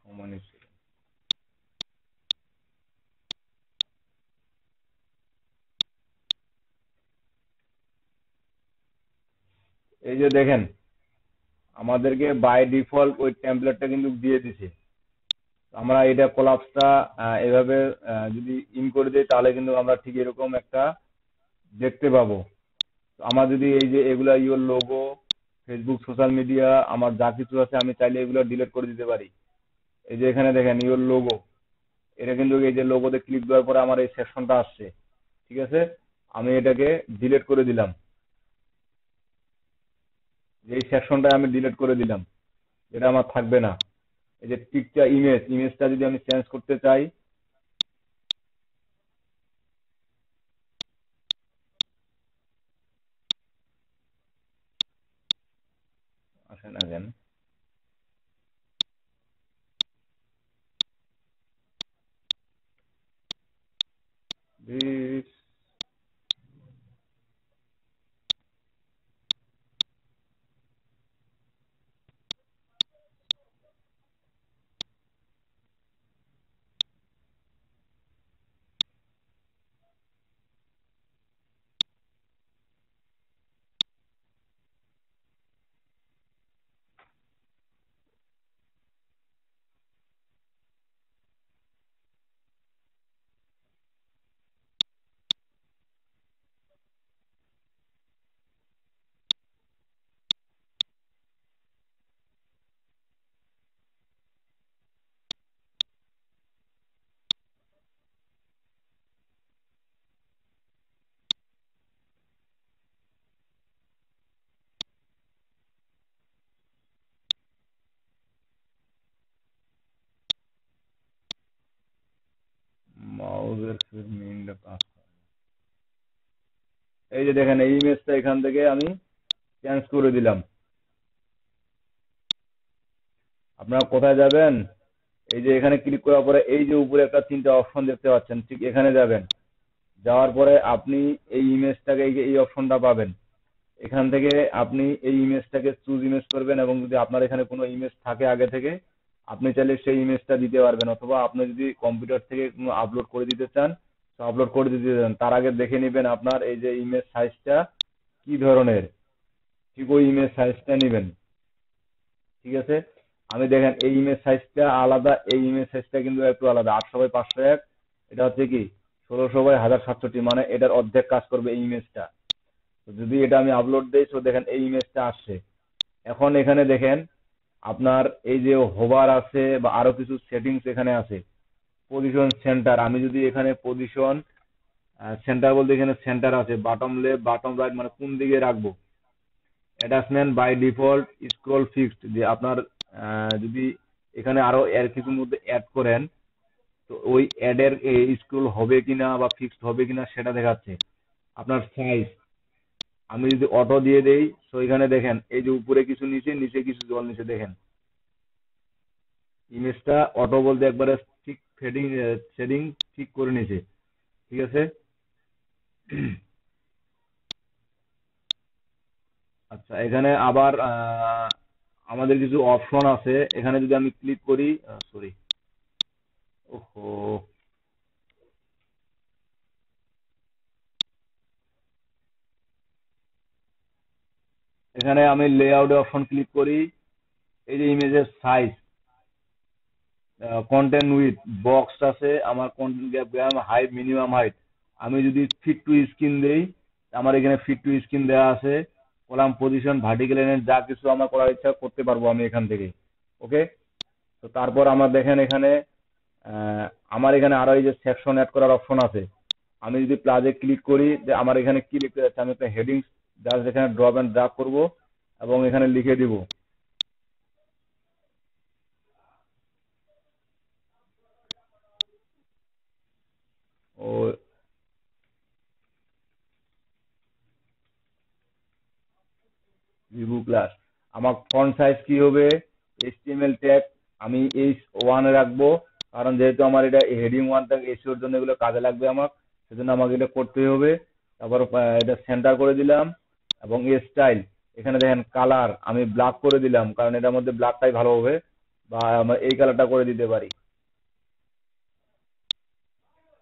সময় নিচ্ছে। এই যে দেখেন, আমাদেরকে বাই ডিফল্ট ওই টেমপ্লেটটা কিন্তু দিয়ে দিছে। আমরা এটা কোলাপসটা এভাবে যদি ইন করে দিই, তাহলে কিন্তু আমরা ঠিক এরকম একটা দেখতে পাবো। আমার যদি এই যে এগুলা your logo, Facebook, social media, আমার যা কিছু আছে, আমি চাইলে এগুলো ডিলিট করে দিতে পারি। এই যে এখানে দেখেন ইওর লোগো, এটা কিন্তু এই যে লোগোতে ক্লিক দেওয়ার পরে আমার এই সেকশনটা আসছে। ঠিক আছে, আমি এটাকে ডিলিট করে দিলাম। এই সেকশনটা আমি ডিলিট করে দিলাম, এটা আমার থাকবে না। এই যে পিকচার, ইমেজটা যদি আমি চেঞ্জ করতে চাই, আসে না কেন this মাউসের মিনটা পাস। এই যে দেখেন, এই ইমেজটা এখান থেকে আমি চেঞ্জ করে দিলাম। আপনারা কোথায় যাবেন? এই যে এখানে ক্লিক করার পরে এই যে উপরে একটা তিনটা অপশন দেখতে পাচ্ছেন, ঠিক এখানে যাবেন। যাওয়ার পরে আপনি এই ইমেজটাকে, এই যে এই অপশনটা পাবেন, এখান থেকে আপনি এই ইমেজটাকে চুজ ইমেজ করবেন, এবং যদি আপনার এখানে কোনো ইমেজ থাকে আগে থেকে, আপনি চাইলে সেই ইমেজটা দিতে পারবেন, অথবা আপনি যদি কম্পিউটার থেকে কোনো আপলোড করে দিতে চান, তো আপলোড করে দিতে চান, তার আগে দেখে নেবেন আপনার এই যে ইমেজ সাইজটা কি ধরনের, ঠিক ওই ইমেজ সাইজটা নেবেন। ঠিক আছে, আমি দেখেন এই ইমেজ সাইজটা আলাদা, এই ইমেজ সাইজটা কিন্তু একটু আলাদা, 800x501। এটা হচ্ছে কি 1600x1067, মানে এটার অর্ধেক কাজ করবে এই ইমেজটা। তো যদি এটা আমি আপলোড দেই, তো দেখেন এই ইমেজটা আসছে। এখন এখানে দেখেন আপনার এই যে হোভার আছে বা আরো কিছু সেটিংস এখানে আছে। পজিশন সেন্টার, আমি যদি এখানে পজিশন সেন্টার বলতে, এখানে সেন্টার আছে, বাটম লেফট, বাটম রাইট, মানে কোন দিকে রাখবো। Attachment by default scroll fixed, যে আপনার যদি এখানে আরো এর কিছুর মধ্যে অ্যাড করেন, তো ওই অ্যাডের স্ক্রল হবে কিনা বা ফিক্সড হবে কিনা সেটা দেখাচ্ছে। আপনার সাইজ, আমি যদি অটো দিয়ে দেই, তো এখানে দেখেন এই যে উপরে কিছু, নিচে নিচে কিছু, জল নিচে দেখেন ইমেজটা অটো বলতে একবারে ঠিক ফেডিং শেডিং ঠিক করে নিছে। ঠিক আছে। আচ্ছা, এখানে আবার আমাদের কিছু অপশন আছে, এখানে যদি আমি ক্লিক করি, সরি, ওহো, এখানে আমি লেআউট অপশন ক্লিক করি। এই যে ইমেজের সাইজ, কন্টেন্ট উইথ, বক্স আছে, আমার content gap, height, minimum height, আমি যদি ফিট টু স্ক্রিন দেই, আমার এখানে ফিট টু স্ক্রিন দেওয়া আছে। কলাম পজিশন, ভার্টিক্যাল এলাইনমেন্ট, যা কিছু আমার করার ইচ্ছা করতে পারবো আমি এখান থেকে। ওকে। তো তারপর আমার দেখেন এখানে আহ, আমার এখানে আরো এই যে সেকশন অ্যাড করার অপশন আছে। আমি যদি প্লাজে ক্লিক করি, যে আমার এখানে কি লিখতে যাচ্ছে, আমি একটা হেডিংস জাস্ট এখানে ড্রপ এন্ড ড্রাগ করব, এবং এখানে লিখে দিব ও রিভিউ ক্লাস। আমার ফন্ট সাইজ কি হবে, এইচটিএমএল ট্যাগ আমি H1 রাখবো, কারণ যেহেতু আমার এটা হেডিং 1 ট্যাগ এসইওর জন্য এগুলো কাজে লাগবে আমার, সেজন্য আমাকে এটা করতেই হবে। তারপর এটা সেন্টার করে দিলাম, এবং স্টাইল, এখানে দেখেন কালার আমি ব্ল্যাক করে দিলাম, কারণ এটার মধ্যে ব্ল্যাকটাই ভালো হবে। বা আমরা এই কালারটা করে দিতে পারি।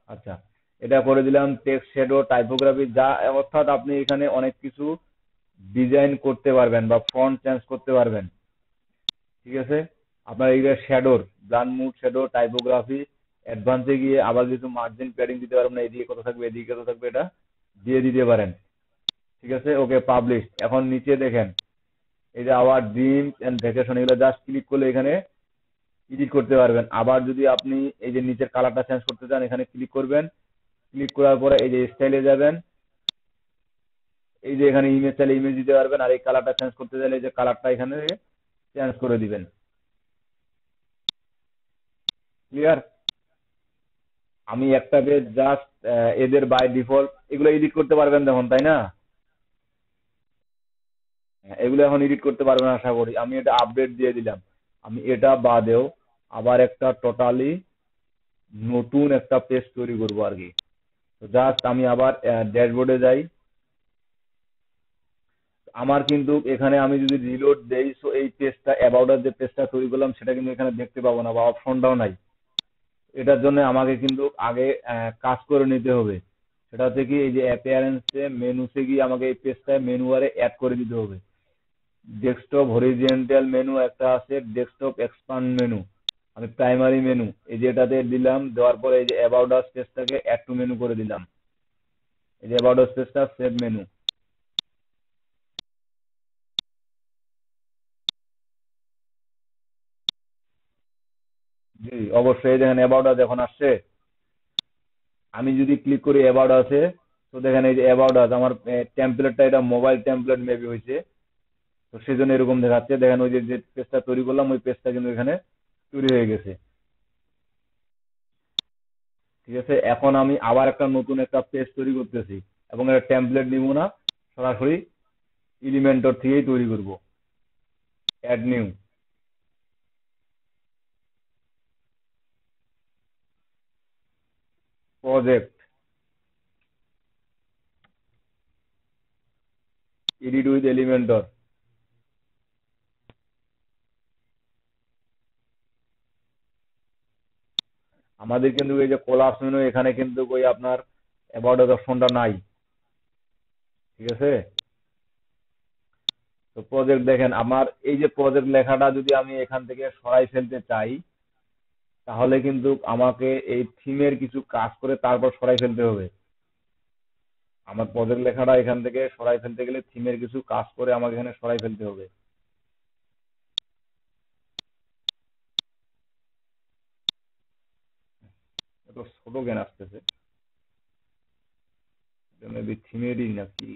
আচ্ছা, এটা করে দিলাম। টেক্সট শ্যাডো টাইপোগ্রাফি যা, অর্থাৎ আপনি এখানে অনেক কিছু ডিজাইন করতে পারবেন বা ফন্ট চেঞ্জ করতে পারবেন। ঠিক আছে, আপনার এই শ্যাডোর ব্লান্ড মুড শ্যাডো টাইপোগ্রাফি অ্যাডভান্সে গিয়ে আবার কিছু মার্জিন প্যাডিং দিতে পারবেন না, এদিকে কত থাকবে এদিকে কত থাকবে এটা দিয়ে দিতে পারেন। ঠিক আছে, ওকে পাবলিশ। এখন নিচে দেখেন এই যে আবার ড্রিমস এন্ড ভ্যাকেশন, এগুলো জাস্ট ক্লিক করলে এখানে এডিট করতে পারবেন। আবার যদি আপনি এই যে নিচের কালারটা চেঞ্জ করতে চান এখানে ক্লিক করবেন, ক্লিক করার পরে এই যে স্টাইলে যাবেন, এই যে এখানে ইমেজ চাইলে ইমেজ দিতে পারবেন, আর এই কালারটা চেঞ্জ করতে চাইলে এই যে কালারটা এখানে চেঞ্জ করে দিবেন। ক্লিয়ার? আমি একটা পেজ জাস্ট এদের বাই ডিফল্ট এগুলো এডিট করতে পারবেন দেখুন, তাই না? এগুলো এখন এডিট করতে পারবেন আশা করি। আমি এটা আপডেট দিয়ে দিলাম। আমি এটা বাদেও আবার একটা টোটালি নতুন একটা পেজ তৈরি করবো আর কি। তো জাস্ট আমি আবার ড্যাশবোর্ডে যাই। আমার কিন্তু এখানে আমি যদি রিলোড দেই, সো এই পেজটা অ্যাবাউট যে পেজটা তৈরি করলাম সেটা কিন্তু এখানে দেখতে পাবো না বা অপশনটাও নাই। এটার জন্য আমাকে কিন্তু আগে কাজ করে নিতে হবে। সেটা হচ্ছে কি, এই যে অ্যাপিয়ারেন্সে মেনুতে গিয়ে আমাকে এই পেজটা মেনু বারে অ্যাড করে দিতে হবে। ডেস্কটপ হরিজেন্টাল মেনু একটা আছে, ডেস্কটপ এক্সপান্ড মেনু, আমি প্রাইমারি মেনু এই যে এটাতে দিলাম। দেওয়ার পরে এই যে অ্যাবাউট আস পেজটাকে অ্যাড টু মেনু করে দিলাম। এই যে অ্যাবাউট আস পেজটা সেভ মেনু। জি অবশ্যই, এই দেখেন অ্যাবাউট আস এখন আসছে। আমি যদি ক্লিক করি অ্যাবাউট আছে, তো দেখেন এই যে অ্যাবাউট আস আমার টেমপ্লেটটা এটা মোবাইল টেমপ্লেট মেবি হয়েছে, তো সেই জন্য এরকম দেখাচ্ছে। দেখেন ওই যে যে পেজটা তৈরি করলাম ওই পেজটা কিন্তু এখানে তৈরি হয়ে গেছে। ঠিক আছে, এখন আমি আবার একটা নতুন একটা পেজ তৈরি করতেছি এবং এটা টেমপ্লেট নিব না, সরাসরি এলিমেন্টর থেকেই তৈরি করব। Add new project, edit with Elementor. আমাদের কিন্তু এই যে কোলাপস মেনু এখানে কিন্তু ওই আপনার অ্যাবাউট অপশনটা নাই। ঠিক আছে, তো প্রজেক্ট দেখেন আমার এই যে প্রজেক্ট লেখাটা যদি আমি এখান থেকে সরাই ফেলতে চাই, তাহলে কিন্তু আমাকে এই থিমের কিছু কাজ করে তারপর সরাই ফেলতে হবে। আমার প্রজেক্ট লেখাটা এখান থেকে সরাই ফেলতে গেলে থিমের কিছু কাজ করে আমাকে এখানে সরাই ফেলতে হবে। এত ছোট জ্ঞান আসতেছে, মেবি থিমেরই নাকি।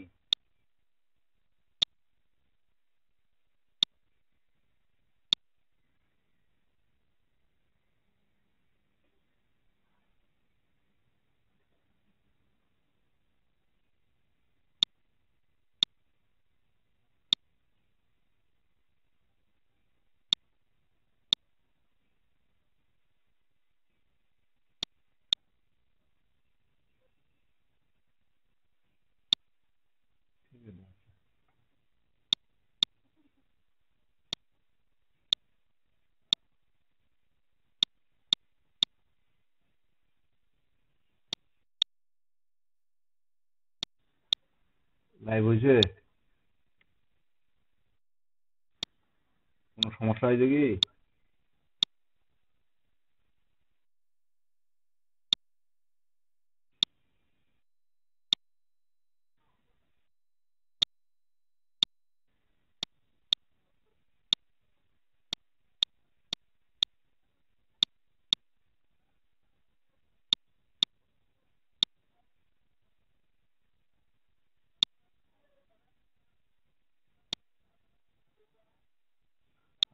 লাইভ হয়েছে? কোনো সমস্যা হয়েছে কি?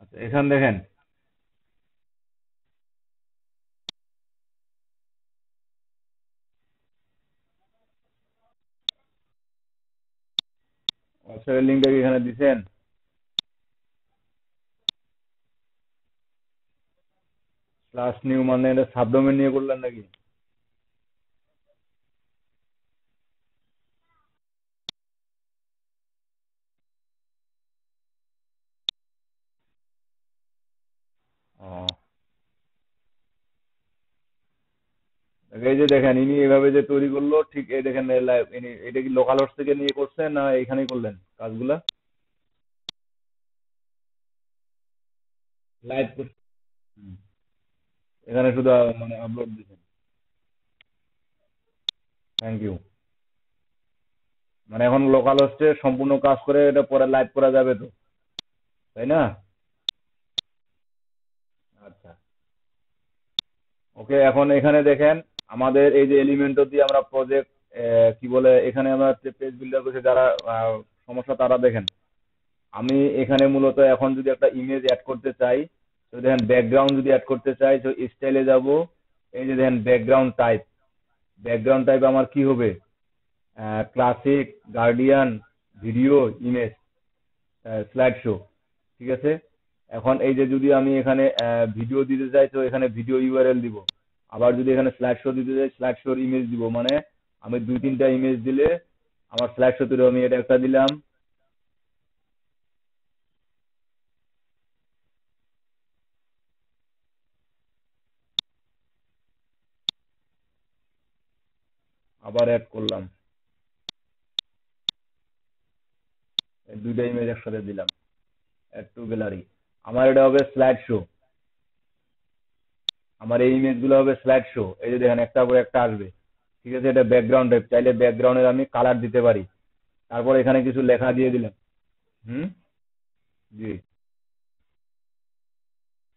আচ্ছা এখানে দেখেন, ওয়েবসাইটের লিঙ্কটা কি এখানে দিছেন? স্ল্যাশ নিউ মানে এটা সাবডোমেন নিয়ে করলেন নাকি? ও এই যে দেখেন ইনি এভাবে যে তৈরি করলো, ঠিক এই দেখেন এটা কি লোকাল হোস্ট থেকে নিয়ে করছেন না এখানেই করলেন কাজগুলা? লাইভ করছেন। হুম। এখানে শুধু মানে আপলোড দিচ্ছেন। Thank you. মানে এখন লোকাল হোস্টে সম্পূর্ণ কাজ করে এটা পরে লাইভ করা যাবে তো, তাই না? আচ্ছা, ওকে। এখন এখানে দেখেন আমাদের এই যে এলিমেন্টর দিয়ে আমরা প্রজেক্ট কি বলে এখানে আমরা পেজ বিল্ডার করছি, যারা সমস্যা তারা দেখেন। আমি এখানে মূলত এখন যদি একটা ইমেজ অ্যাড করতে চাই, তো দেখেন ব্যাকগ্রাউন্ড যদি অ্যাড করতে চাই তো স্টাইলে যাব। এই যে দেখেন ব্যাকগ্রাউন্ড টাইপ, ব্যাকগ্রাউন্ড টাইপ আমার কি হবে? Classic, guardian, video, image, slide show. ঠিক আছে। এখন এই যে যদি আমি এখানে ভিডিও দিতে চাই তো এখানে ভিডিও ইউআরএল দিব। আবার যদি এখানে স্লাইড শো দিতে চাই স্লাইড শোর ইমেজ দিব। মানে আমি দুই তিনটা ইমেজ দিলে আমার স্লাইড শো তৈরি হবে। আমি এটা একটা দিলাম, আবার অ্যাড করলাম, এই দুইটা ইমেজ একসাথে দিলাম, অ্যাড টু গ্যালারি। আমার এটা হবে স্লাইড শো। আমার এই ইমেজগুলো হবে স্লাইড শো। এই যে দেখেন একটা পরে একটা আসবে। ঠিক আছে। এটা ব্যাকগ্রাউন্ড টাইপ, চাইলে ব্যাকগ্রাউন্ডের আমি কালার দিতে পারি। তারপর এখানে কিছু লেখা দিয়ে দিলাম। হুম। জি।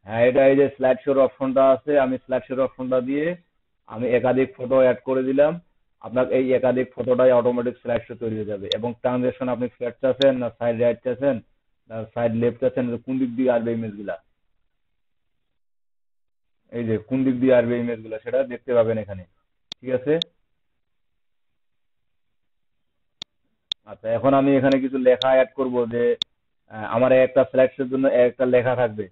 হ্যাঁ, এটা এই যে স্লাইড শোর অপশনটা আছে, আমি স্লাইড শোর অপশনটা দিয়ে আমি একাধিক ফটো অ্যাড করে দিলাম। আপনার এই একাধিক ফটোটাই অটোমেটিক স্লাইড শো তৈরি হয়ে যাবে। এবং ট্রানজেকশন আপনি ফ্ল্যাট চাচ্ছেন না সাইড রাইট চাচ্ছেন না সাইড লেফট চাচ্ছেন, কোন দিক দিয়ে আসবে ইমেজগুলা, এই যে কোন দিক দিয়ে আসবে ইমেজগুলা সেটা দেখতে পাবেন এখানে। ঠিক আছে। আচ্ছা, এখন আমি এখানে কিছু লেখা অ্যাড করব যে আমার একটা স্লাইড শোর জন্য একটা লেখা থাকবে।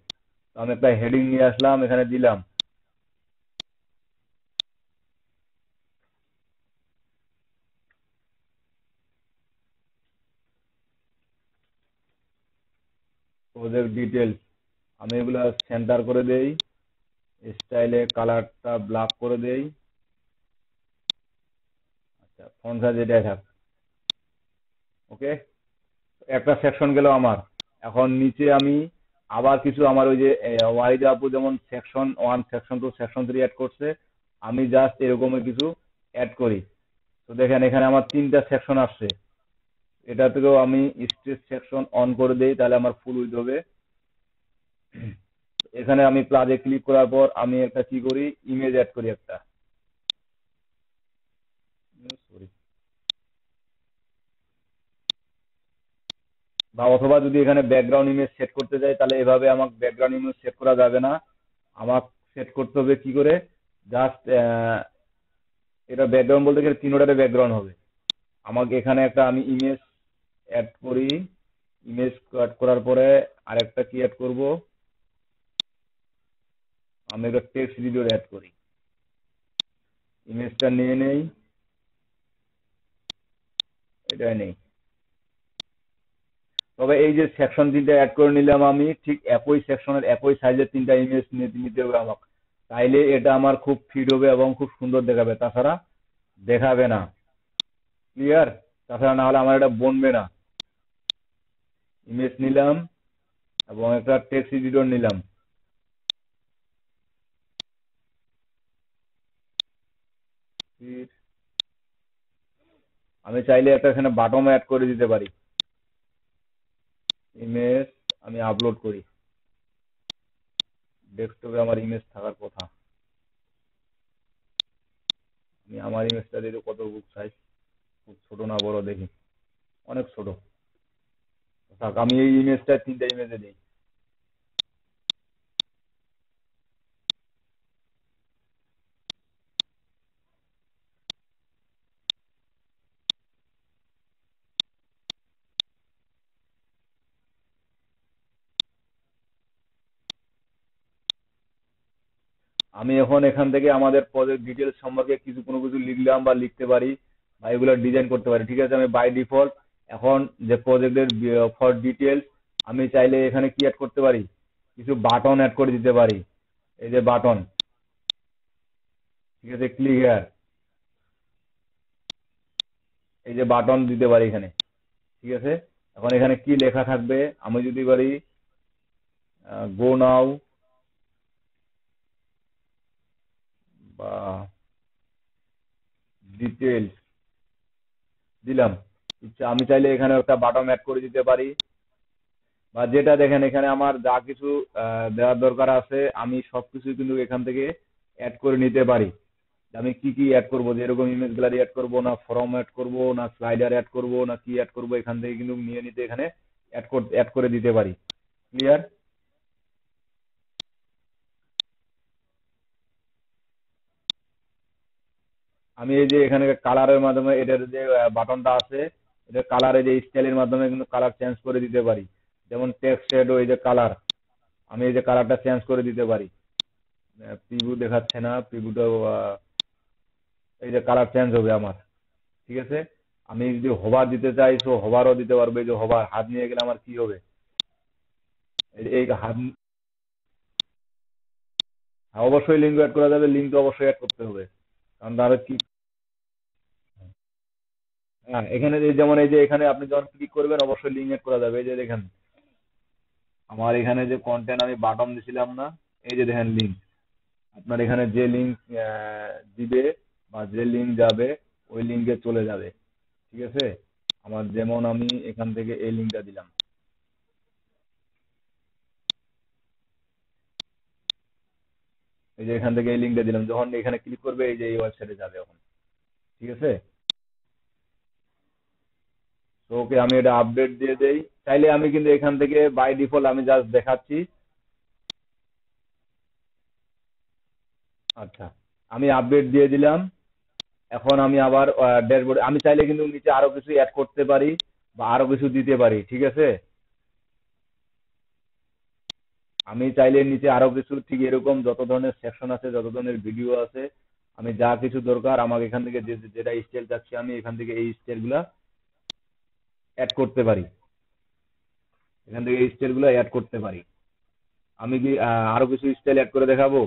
তো আমি একটা হেডিং নিয়ে আসলাম, এখানে দিলাম প্রজেক্ট ডিটেলস। আমি এগুলা সেন্টার করে দেই, স্টাইলে কালারটা ব্ল্যাক করে দেই। আচ্ছা, ফন্ট সাইজ এটাই থাক। ওকে। একটা সেকশন গেল আমার। এখন নিচে আমি আবার কিছু আমার ওই যে ওয়াহিদ আপু যেমন সেকশন 1 সেকশন 2 সেকশন 3 অ্যাড করছে, আমি জাস্ট এরকমের কিছু অ্যাড করি। তো দেখেন এখানে আমার তিনটা সেকশন আসছে। এটা থেকেও আমি স্ট্রেচ সেকশন অন করে দেই, তাহলে আমার ফুল উইথ হবে। এখানে আমি প্লাজে ক্লিক করার পর আমি একটা কি করি, ইমেজ অ্যাড করি একটা। সরি। বা অথবা যদি এখানে ব্যাকগ্রাউন্ড ইমেজ সেট করতে যাই তাহলে এভাবে আমাকে ব্যাকগ্রাউন্ড ইমেজ সেট করা যাবে না। আমাকে সেট করতে হবে কি করে, জাস্ট এটা ব্যাকগ্রাউন্ড বলতে গেলে তিনোটারে ব্যাকগ্রাউন্ড হবে। আমাকে এখানে একটা আমি ইমেজ অ্যাড করি। ইমেজ অ্যাড করার পরে আরেকটা কি অ্যাড করব, আমি একটা টেক্সট এডিটর অ্যাড করি। ইমেজটা নিয়ে নেই, এটাই নেই। তবে এই যে সেকশন তিনটা অ্যাড করে নিলাম আমি, ঠিক একই সেকশনের একই সাইজের তিনটা ইমেজ নিতে হবে আমাকে। তাইলে এটা আমার খুব ফিট হবে এবং খুব সুন্দর দেখাবে, তাছাড়া দেখাবে না। ক্লিয়ার? তাছাড়া না হলে আমার এটা বনবে না। ইমেজ নিলাম এবং একটা টেক্সট এডিটর নিলাম। আমি চাইলে একটা এখানে বাটম অ্যাড করে দিতে পারি। ইমেজ আমি আপলোড করি, ডেস্কটপে আমার ইমেজ থাকার কথা। আমি আমার ইমেজটা দিয়ে কত বুক সাইজ, খুব ছোট না বড় দেখি, অনেক ছোট। থাক, আমি এই ইমেজটা তিনটা ইমেজে দিই। আমি এখন এখান থেকে আমাদের প্রজেক্ট ডিটেলস সম্পর্কে কোনো কিছু লিখলাম বা লিখতে পারি বা এগুলো ডিজাইন করতে পারি। ঠিক আছে। আমি বাই ডিফল্ট এখন যে প্রজেক্টের ফর ডিটেলস, আমি চাইলে এখানে কি অ্যাড করতে পারি, কিছু বাটন অ্যাড করে দিতে পারি। এই যে বাটন, ঠিক আছে, ক্লিয়ার। এই যে বাটন দিতে পারি এখানে, ঠিক আছে। এখন এখানে কি লেখা থাকবে, আমি যদি বলি গো নাও বা ডিটেলস দিলাম। আমি চাইলে এখানে একটা বাটন অ্যাড করে দিতে পারি, বা যেটা দেখেন এখানে আমার যা কিছু দেওয়ার দরকার আছে আমি সবকিছু কিন্তু এখান থেকে অ্যাড করে নিতে পারি। আমি কি কি অ্যাড করবো, যেরকম ইমেজ গ্যালারি অ্যাড করবো না, ফর্ম অ্যাড করবো না, স্লাইডার অ্যাড করবো না, কি অ্যাড করবো এখান থেকে কিন্তু নিয়ে নিতে এখানে অ্যাড করে দিতে পারি। ক্লিয়ার। আমি এই যে এখানে কালারের মাধ্যমে এটার যে বাটনটা আছে, এটা কালারে যে স্টাইলের মাধ্যমে কিন্তু কালার চেঞ্জ করে দিতে পারি। যেমন টেক্সট শ্যাডো, এই যে কালার, আমি এই যে কালারটা চেঞ্জ করে দিতে পারি। প্রিভিউ দেখাচ্ছে না, প্রিভিউটা এই যে কালার চেঞ্জ হবে আমার, ঠিক আছে। আমি যদি হোভার দিতে চাই তো হোভারও দিতে পারবো। এই যে হোভার, হাত নিয়ে গেলে আমার কি হবে, এই হাত, হ্যাঁ, অবশ্যই লিঙ্ক অ্যাড করা যাবে, লিঙ্ক তো অবশ্যই অ্যাড করতে হবে, কারণ তাহলে কি, হ্যাঁ এখানে যেমন এই যে এখানে আপনি যখন ক্লিক করবেন অবশ্যই লিঙ্ক অ্যাড করা যাবে। এই যে দেখেন আমার এখানে যে কন্টেন্ট আমি বাটন দিছিলাম না, এই যে দেখেন লিঙ্ক, আপনার এখানে যে লিঙ্ক দিবে বা যে লিঙ্ক যাবে ওই লিঙ্কে চলে যাবে, ঠিক আছে। আমার যেমন আমি এখান থেকে এই লিঙ্কটা দিলাম, এই যে এখান থেকে এই লিঙ্কটা দিলাম, যখন এখানে ক্লিক করবে এই যে এই ওয়েবসাইটে যাবে এখন, ঠিক আছে। তো ওকে আমি এটা আপডেট দিয়ে দেই। চাইলে আমি কিন্তু এখান থেকে বাই ডিফল্ট আমি জাস্ট দেখাচ্ছি। আচ্ছা, আমি আপডেট দিয়ে দিলাম। এখন আমি আবার ড্যাশবোর্ড, আমি চাইলে কিন্তু নিচে আরো কিছু অ্যাড করতে পারি বা আরো কিছু দিতে পারি, ঠিক আছে। আমি চাইলে নিচে আরো কিছু ঠিক এরকম যত ধরনের সেকশন আছে, যত ধরনের ভিডিও আছে, আমি যা কিছু দরকার আমাকে এখান থেকে যেটা স্টাইল চাচ্ছি আমি এখান থেকে এই স্টাইল গুলা অ্যাড করতে পারি, এখান থেকে এই স্টাইল গুলো অ্যাড করতে পারি। আমি কি আরো কিছু স্টাইল অ্যাড করে দেখাবো?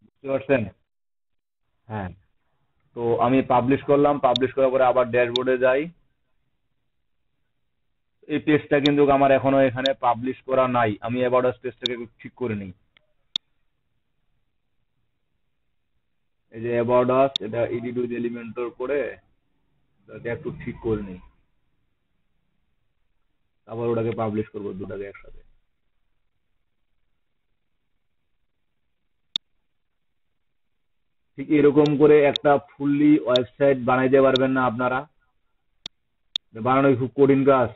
বুঝতে পারছেন? হ্যাঁ। তো আমি পাবলিশ করলাম, পাবলিশ করার পরে আবার ড্যাশবোর্ডে যাই। এই পেজটা কিন্তু আমার এখনো এখানে পাবলিশ করা নাই, আমি অ্যাবাউট আস পেজটাকে ঠিক করে নিই। এই যে অ্যাবাউট আস, এটা এডিট উইথ এলিমেন্টর করে এটাকে একটু ঠিক করে নিই, তারপর ওটাকে পাবলিশ করবো দুটাকে একসাথে। ঠিক এরকম করে একটা ফুললি ওয়েবসাইট বানাইতে পারবেন না আপনারা? বানানো খুব কঠিন কাজ।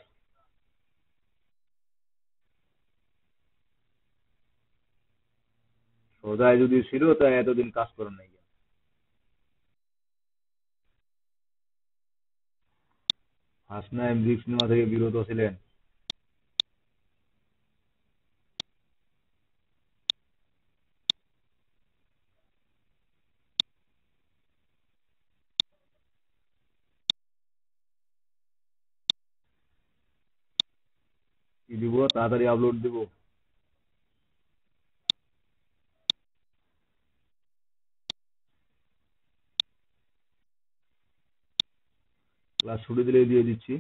সোজায় যদি ছিল তা এতদিন কাজ করেন নাই। হাসনা এমজি সিনেমা থেকে বিরত ছিলেন। কি দিব, তাড়াতাড়ি আপলোড দিব। ক্লাস ছুটি দিলে দিয়ে দিচ্ছি।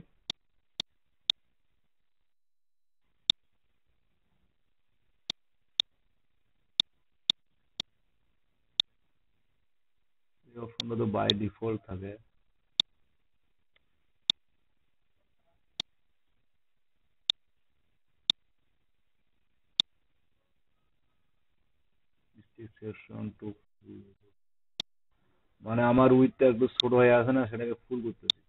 এই অপশনটা তো বাই ডিফল্ট থাকে। সেকশন টু, মানে আমার উইথটা একটু ছোট হয়ে আছে না, সেটাকে ফুল করতেছি।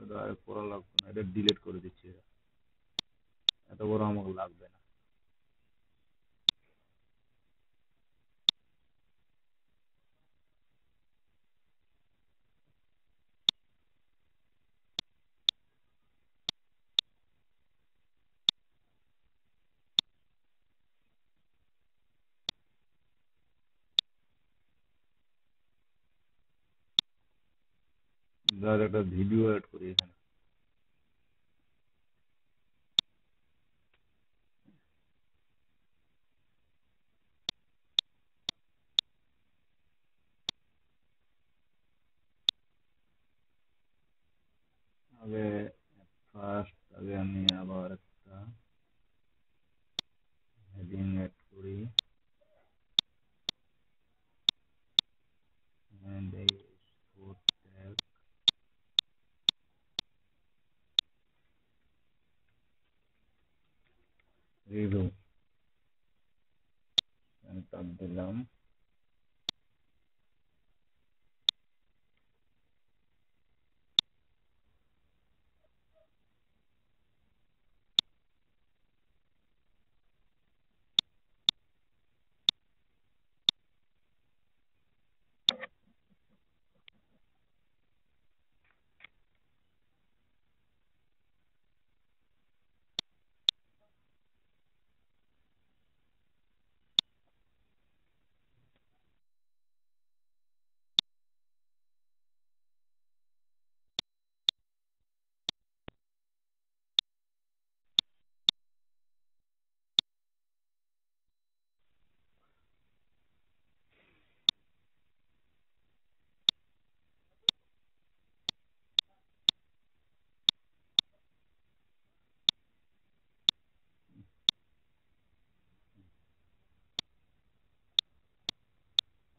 এটা আর করা লাগবে না, এটা ডিলিট করে দিচ্ছি। এত বড় আমাকে লাগবে না। একটা ভিডিও অ্যাড করি এখানে। আগে আগে আমি আবার একটা হেডিং অ্যাড করি and a export tag review tab দিলাম।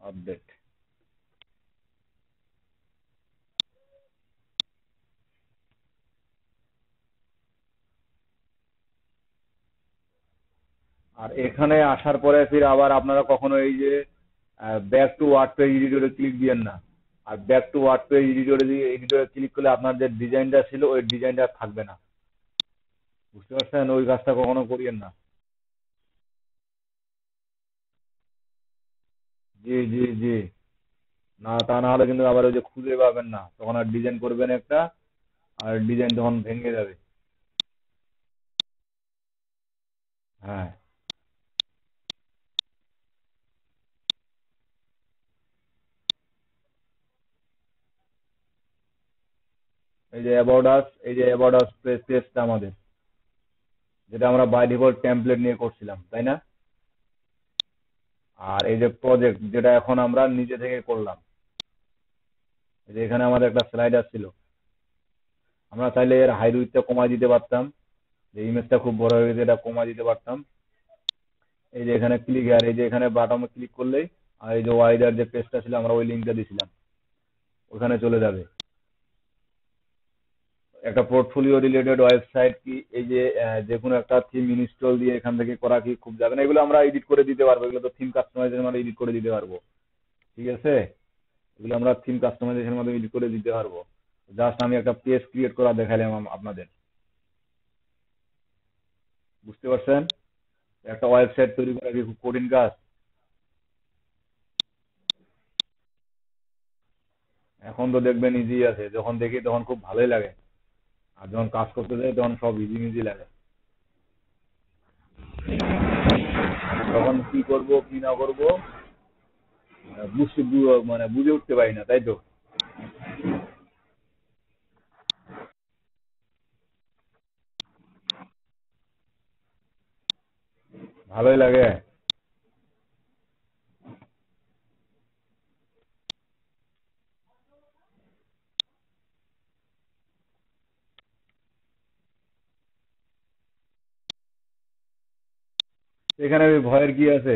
আপডেট। আর এখানে আসার পরে ফির আবার আপনারা কখনো এই যে ব্যাক টু ওয়ার্ড পেজ এডিটরে ক্লিক দিয়েন না। আর ব্যাক টু ওয়ার্ড পেজ এডিটরে ক্লিক করলে আপনার যে ডিজাইনটা ছিল ওই ডিজাইনটা থাকবে না। বুঝতে পারছেন? ওই কাজটা কখনো করিয়েন না। জি জি জি। না, তা না হলে কিন্তু আবার ওই যে খুঁজে পাবেন না, তখন আর ডিজাইন করবেন একটা, আর ডিজাইন তখন ভেঙে যাবে। হ্যাঁ, এই যে অ্যাবাউট আস, এই যে অ্যাবাউট আস পেজটা আমাদের, যেটা আমরা বাই ডিফল্ট টেমপ্লেট নিয়ে করছিলাম, তাই না? আর এই যে প্রজেক্ট, যেটা এখন আমরা নিজে থেকে করলাম, এই যে এখানে আমাদের একটা স্লাইডার ছিল, আমরা চাইলে এর হাইট উইডথটা কমায় দিতে পারতাম, যে ইমেজটা খুব বড় হয়ে গেছে এটা কমায় দিতে পারতাম। এই যে এখানে ক্লিক, আর এই যে এখানে বাটনে ক্লিক করলেই, আর এই যে ওয়াইডার যে পেজটা ছিল আমরা ওই লিঙ্কটা দিয়েছিলাম, ওখানে চলে যাবে। একটা পোর্টফোলিও রিলেটেড ওয়েবসাইট কি, এই যে যে কোনো একটা থিম ইনস্টল দিয়ে এখান থেকে করা কি খুব যাবে না? এগুলো আমরা এডিট করে দিতে পারবো, এগুলো তো থিম কাস্টমাইজের মধ্যে এডিট করে দিতে পারবো। ঠিক আছে, এগুলো আমরা থিম কাস্টমাইজেশনের মধ্যে এডিট করে দিতে পারবো। জাস্ট আমি একটা পেজ ক্রিয়েট করা দেখালাম আপনাদের। বুঝতে পারছেন? একটা ওয়েবসাইট তৈরি করা কি খুব কঠিন কাজ? এখন তো দেখবেন ইজি আছে, যখন দেখি তখন খুব ভালোই লাগে, আর যখন কাজ করতে যাই তখন সব ইজি ইজি লাগে। তখন কি করব কি না করব মানে বুঝে উঠতে পারি না, তাই তো? ভালোই লাগে। এখানে ভয়ের কি আছে?